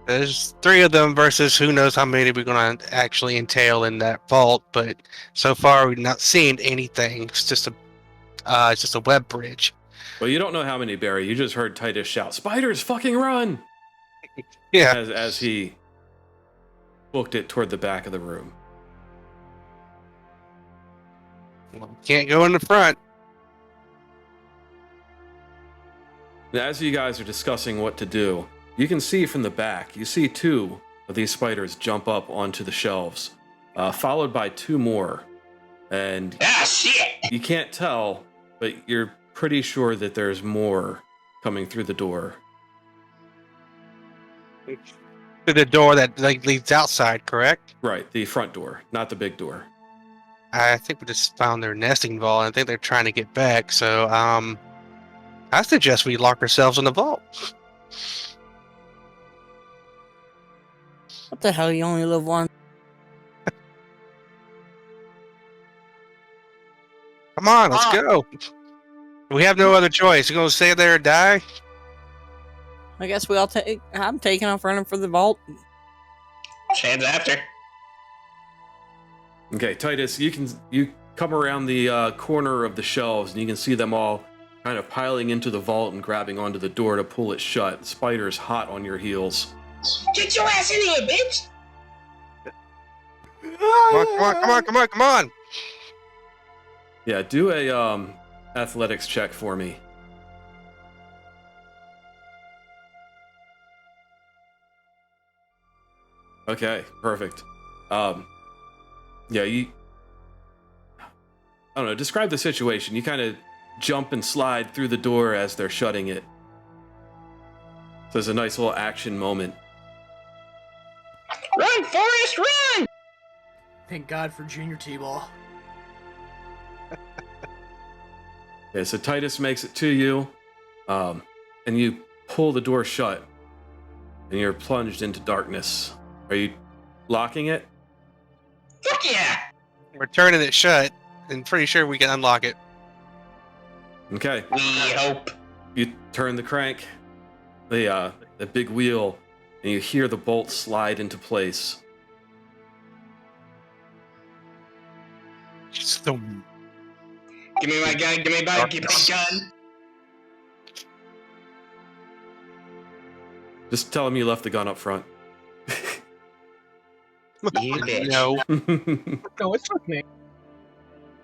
Speaker 4: There's 3 of them versus who knows how many we're gonna actually entail in that vault. But so far we've not seen anything. It's just a web bridge.
Speaker 1: Well, you don't know how many, Barry. You just heard Titus shout, "Spiders, fucking run!"
Speaker 4: Yeah.
Speaker 1: As he booked it toward the back of the room.
Speaker 4: Well, can't go in the front.
Speaker 1: And as you guys are discussing what to do, you can see from the back, you see 2 of these spiders jump up onto the shelves, followed by 2 more. And
Speaker 5: Ah, shit!
Speaker 1: you can't tell, but you're pretty sure that there's more coming through the door.
Speaker 4: To the door that leads outside, correct?
Speaker 1: Right, the front door, not the big door.
Speaker 4: I think we just found their nesting vault, and I think they're trying to get back. So, I suggest we lock ourselves in the vault.
Speaker 3: What the hell? You only live once.
Speaker 4: Come on, let's go. We have no other choice. You gonna stay there and die?
Speaker 3: I guess we all take. I'm taking off running for the vault.
Speaker 5: Shan's after.
Speaker 1: Okay, Titus, you come around the corner of the shelves, and you can see them all kind of piling into the vault and grabbing onto the door to pull it shut. Spiders hot on your heels.
Speaker 5: Get your ass in here, bitch!
Speaker 4: Come on!
Speaker 1: Yeah, do a athletics check for me. Okay, perfect. Yeah, I don't know, describe the situation. You kind of jump and slide through the door as they're shutting it. So there's a nice little action moment.
Speaker 5: Run, Forrest, run!
Speaker 2: Thank God for Junior T-Ball.
Speaker 1: Okay, so Titus makes it to you, and you pull the door shut, and you're plunged into darkness. Are you locking it?
Speaker 5: Fuck yeah!
Speaker 4: We're turning it shut, and pretty sure we can unlock it.
Speaker 1: Okay.
Speaker 5: We hope.
Speaker 1: You turn the crank, the big wheel, and you hear the bolt slide into place.
Speaker 4: Just the
Speaker 5: Give me my gun. Give me my gun.
Speaker 1: Just tell him you left the gun up front.
Speaker 5: You bitch.
Speaker 4: No.
Speaker 2: No, it's with me.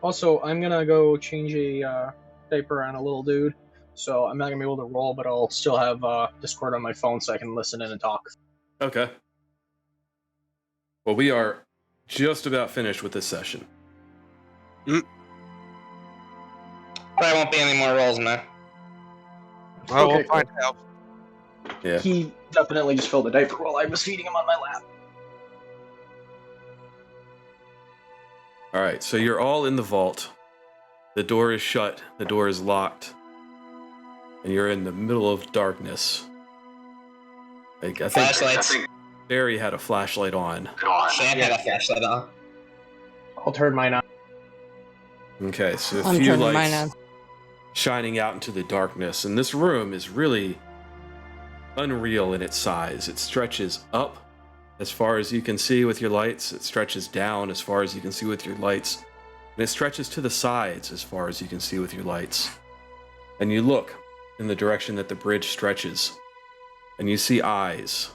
Speaker 2: Also, I'm gonna go change a diaper on a little dude, so I'm not gonna be able to roll, but I'll still have Discord on my phone so I can listen in and talk.
Speaker 1: Okay. Well, we are just about finished with this session.
Speaker 5: Probably won't be any more rolls, man.
Speaker 4: Well,
Speaker 2: Okay,
Speaker 4: we'll find out.
Speaker 1: Yeah.
Speaker 2: He definitely just filled the diaper while I was feeding him on my lap.
Speaker 1: All right, so you're all in the vault. The door is shut, the door is locked, and you're in the middle of darkness. Like, I think
Speaker 5: Flashlights.
Speaker 1: Barry had a flashlight on.
Speaker 5: Shan had a flashlight on.
Speaker 2: I'll turn mine on.
Speaker 1: Okay, so a
Speaker 3: I'm
Speaker 1: few
Speaker 3: turning mine
Speaker 1: lights
Speaker 3: on.
Speaker 1: shining out into the darkness, and this room is really unreal in its size. It stretches up as far as you can see with your lights, it stretches down as far as you can see with your lights, and it stretches to the sides as far as you can see with your lights. And you look in the direction that the bridge stretches, and you see eyes,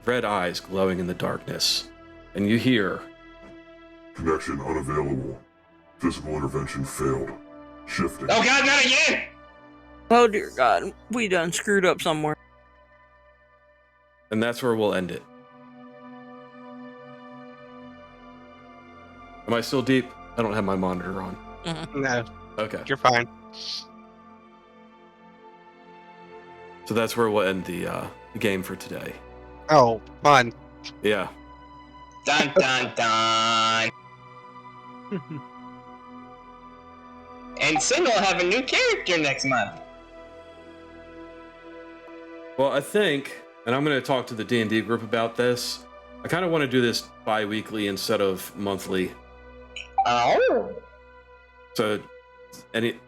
Speaker 1: red eyes glowing in the darkness, and you hear,
Speaker 7: Connection unavailable. Physical intervention failed. Shifting.
Speaker 5: Oh god, not again!
Speaker 3: Oh dear God, we done screwed up somewhere.
Speaker 1: and that's where we'll end it. Am I still deep? I don't have my monitor on.
Speaker 4: No,
Speaker 1: Okay.
Speaker 4: you're fine.
Speaker 1: So that's where we'll end the game for today.
Speaker 4: Oh, fun.
Speaker 1: Yeah.
Speaker 5: Dun dun dun. And Sin will have a new character next month.
Speaker 1: Well, I think, and I'm going to talk to the D&D group about this, I kind of want to do this bi-weekly instead of monthly.
Speaker 5: Oh.
Speaker 1: So,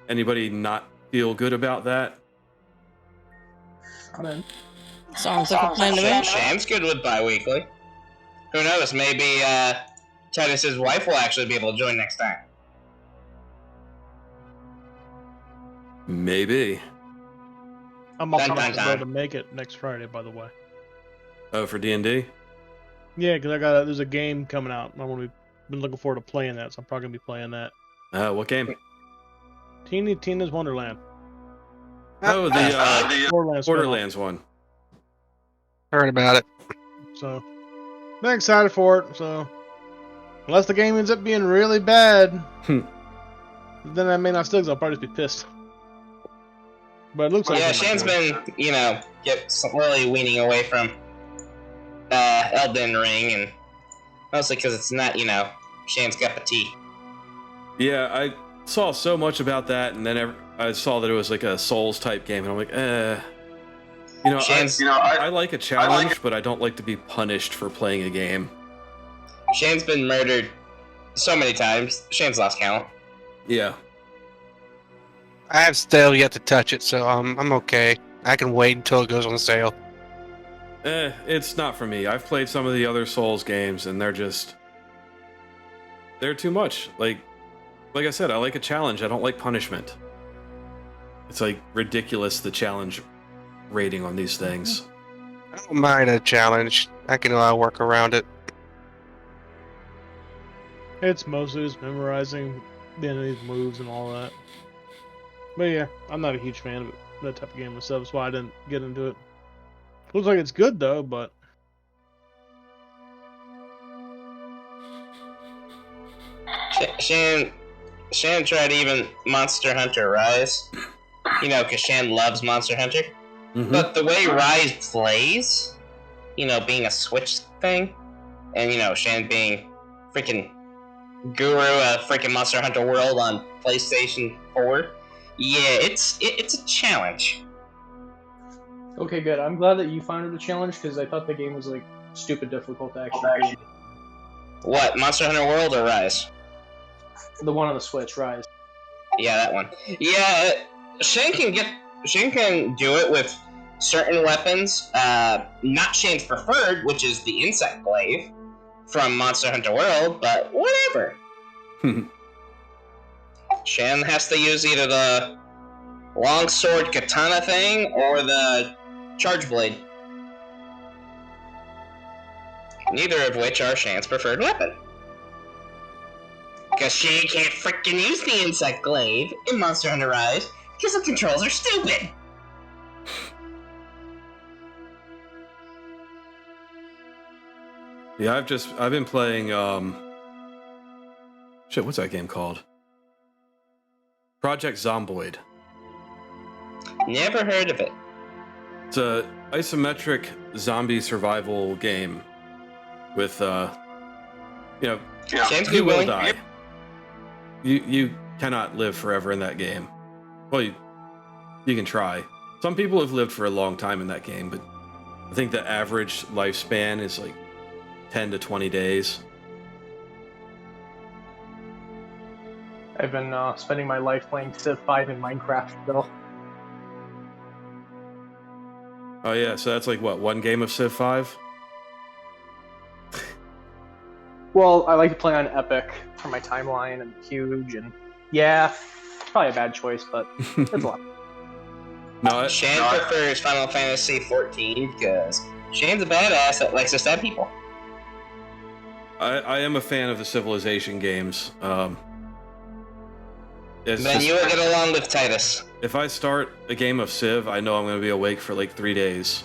Speaker 1: anybody not feel good about that?
Speaker 2: I'm in.
Speaker 3: Sounds like a plan to me.
Speaker 5: Sham's good with bi-weekly. Who knows? Maybe Titus's wife will actually be able to join next time.
Speaker 1: Maybe.
Speaker 6: I'm also
Speaker 5: Dun, dun,
Speaker 6: not able
Speaker 5: dun.
Speaker 6: to make it next Friday, by the way.
Speaker 1: Oh, for D&D?
Speaker 6: Yeah, because there's a game coming out. I'm gonna been looking forward to playing that, so I'm probably gonna be playing that.
Speaker 1: What game?
Speaker 6: Tina's Wonderland.
Speaker 1: Oh, the
Speaker 6: Borderlands. spinoff.
Speaker 1: Borderlands one.
Speaker 4: Heard about it.
Speaker 6: So, I'm excited for it. So, unless the game ends up being really bad, then I may not still. 'Cause I'll probably just be pissed. But it looks like
Speaker 5: Yeah,
Speaker 6: it's gonna
Speaker 5: Shan's
Speaker 6: be good.
Speaker 5: been, slowly weaning away from Elden Ring, and mostly because it's not, Shan's cup of tea.
Speaker 1: Yeah, I saw so much about that, and then I saw that it was like a Souls type game, and I'm like,
Speaker 5: Shan's,
Speaker 1: I like a challenge, but I don't like to be punished for playing a game.
Speaker 5: Shan's been murdered so many times. Shan's lost count.
Speaker 1: Yeah.
Speaker 4: I have still yet to touch it, so I'm okay. I can wait until it goes on sale.
Speaker 1: It's not for me. I've played some of the other Souls games, and they're too much. Like I said, I like a challenge. I don't like punishment. It's like ridiculous, the challenge rating on these things.
Speaker 4: I don't mind a challenge. I can work around it.
Speaker 6: It's mostly just memorizing the enemy's moves and all that. But yeah, I'm not a huge fan of that type of game myself. That's why I didn't get into it. Looks like it's good though, but
Speaker 5: Shan tried even Monster Hunter Rise. Because Shan loves Monster Hunter.
Speaker 1: Mhm.
Speaker 5: But the way Rise plays, being a Switch thing, and, Shan being freaking guru of freaking Monster Hunter World on PlayStation 4, yeah, it's a challenge.
Speaker 2: Okay, good. I'm glad that you found it a challenge because I thought the game was like stupid difficult to actually beat.
Speaker 5: What, Monster Hunter World or Rise?
Speaker 2: The one on the Switch, Rise.
Speaker 5: Yeah, that one. Yeah, Shan can do it with certain weapons. Not Shan's preferred, which is the Insect Glaive from Monster Hunter World, but whatever. Shan has to use either the longsword katana thing or the charge blade. Neither of which are Shan's preferred weapon. Because she can't frickin' use the insect glaive in Monster Hunter Rise because the controls are stupid.
Speaker 1: Yeah, I've been playing shit, what's that game called? Project Zomboid.
Speaker 5: Never heard of it.
Speaker 1: It's a isometric zombie survival game with
Speaker 5: Shan's
Speaker 1: you will
Speaker 5: Googling.
Speaker 1: die. You cannot live forever in that game. Well, you can try. Some people have lived for a long time in that game, but I think the average lifespan is like 10 to 20 days.
Speaker 2: I've been spending my life playing Civ 5 in Minecraft still.
Speaker 1: Oh yeah, so that's like what, one game of Civ 5?
Speaker 2: Well, I like to play on Epic for my timeline and huge, and yeah, probably a bad choice, but it's a lot.
Speaker 1: No,
Speaker 5: Shan prefers Final Fantasy 14 because Shan's a badass that likes to stab people.
Speaker 1: I am a fan of the Civilization games. It's
Speaker 5: Then
Speaker 1: just-
Speaker 5: you will get along with Titus.
Speaker 1: if I start a game of Civ, I know I'm going to be awake for like 3 days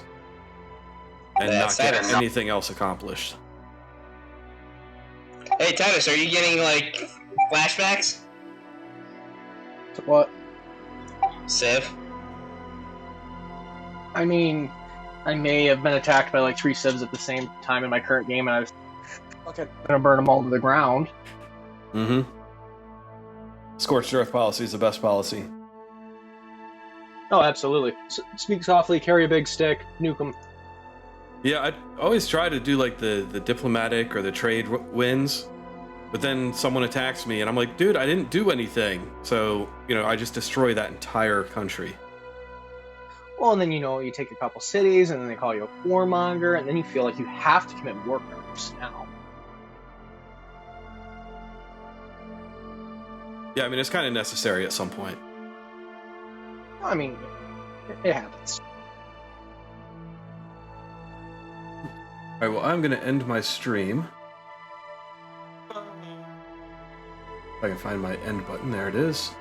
Speaker 1: and
Speaker 5: That's
Speaker 1: not get
Speaker 5: Titus.
Speaker 1: anything else accomplished.
Speaker 5: Hey Titus, are you getting like flashbacks?
Speaker 2: What?
Speaker 5: Civ?
Speaker 2: I mean, I may have been attacked by like 3 civs at the same time in my current game, and I was gonna burn them all to the ground.
Speaker 1: Mm-hmm. Scorched Earth policy is the best policy.
Speaker 2: Oh, absolutely. Speak softly, carry a big stick, nuke them.
Speaker 1: Yeah, I always try to do like the diplomatic or the trade wins, but then someone attacks me and I'm like, dude, I didn't do anything. So, I just destroy that entire country.
Speaker 2: Well, and then you take a couple cities, and then they call you a warmonger, and then you feel like you have to commit war crimes now.
Speaker 1: Yeah, I mean, it's kind of necessary at some point.
Speaker 2: I mean, it happens.
Speaker 1: All right, well, I'm going to end my stream. If I can find my end button, there it is.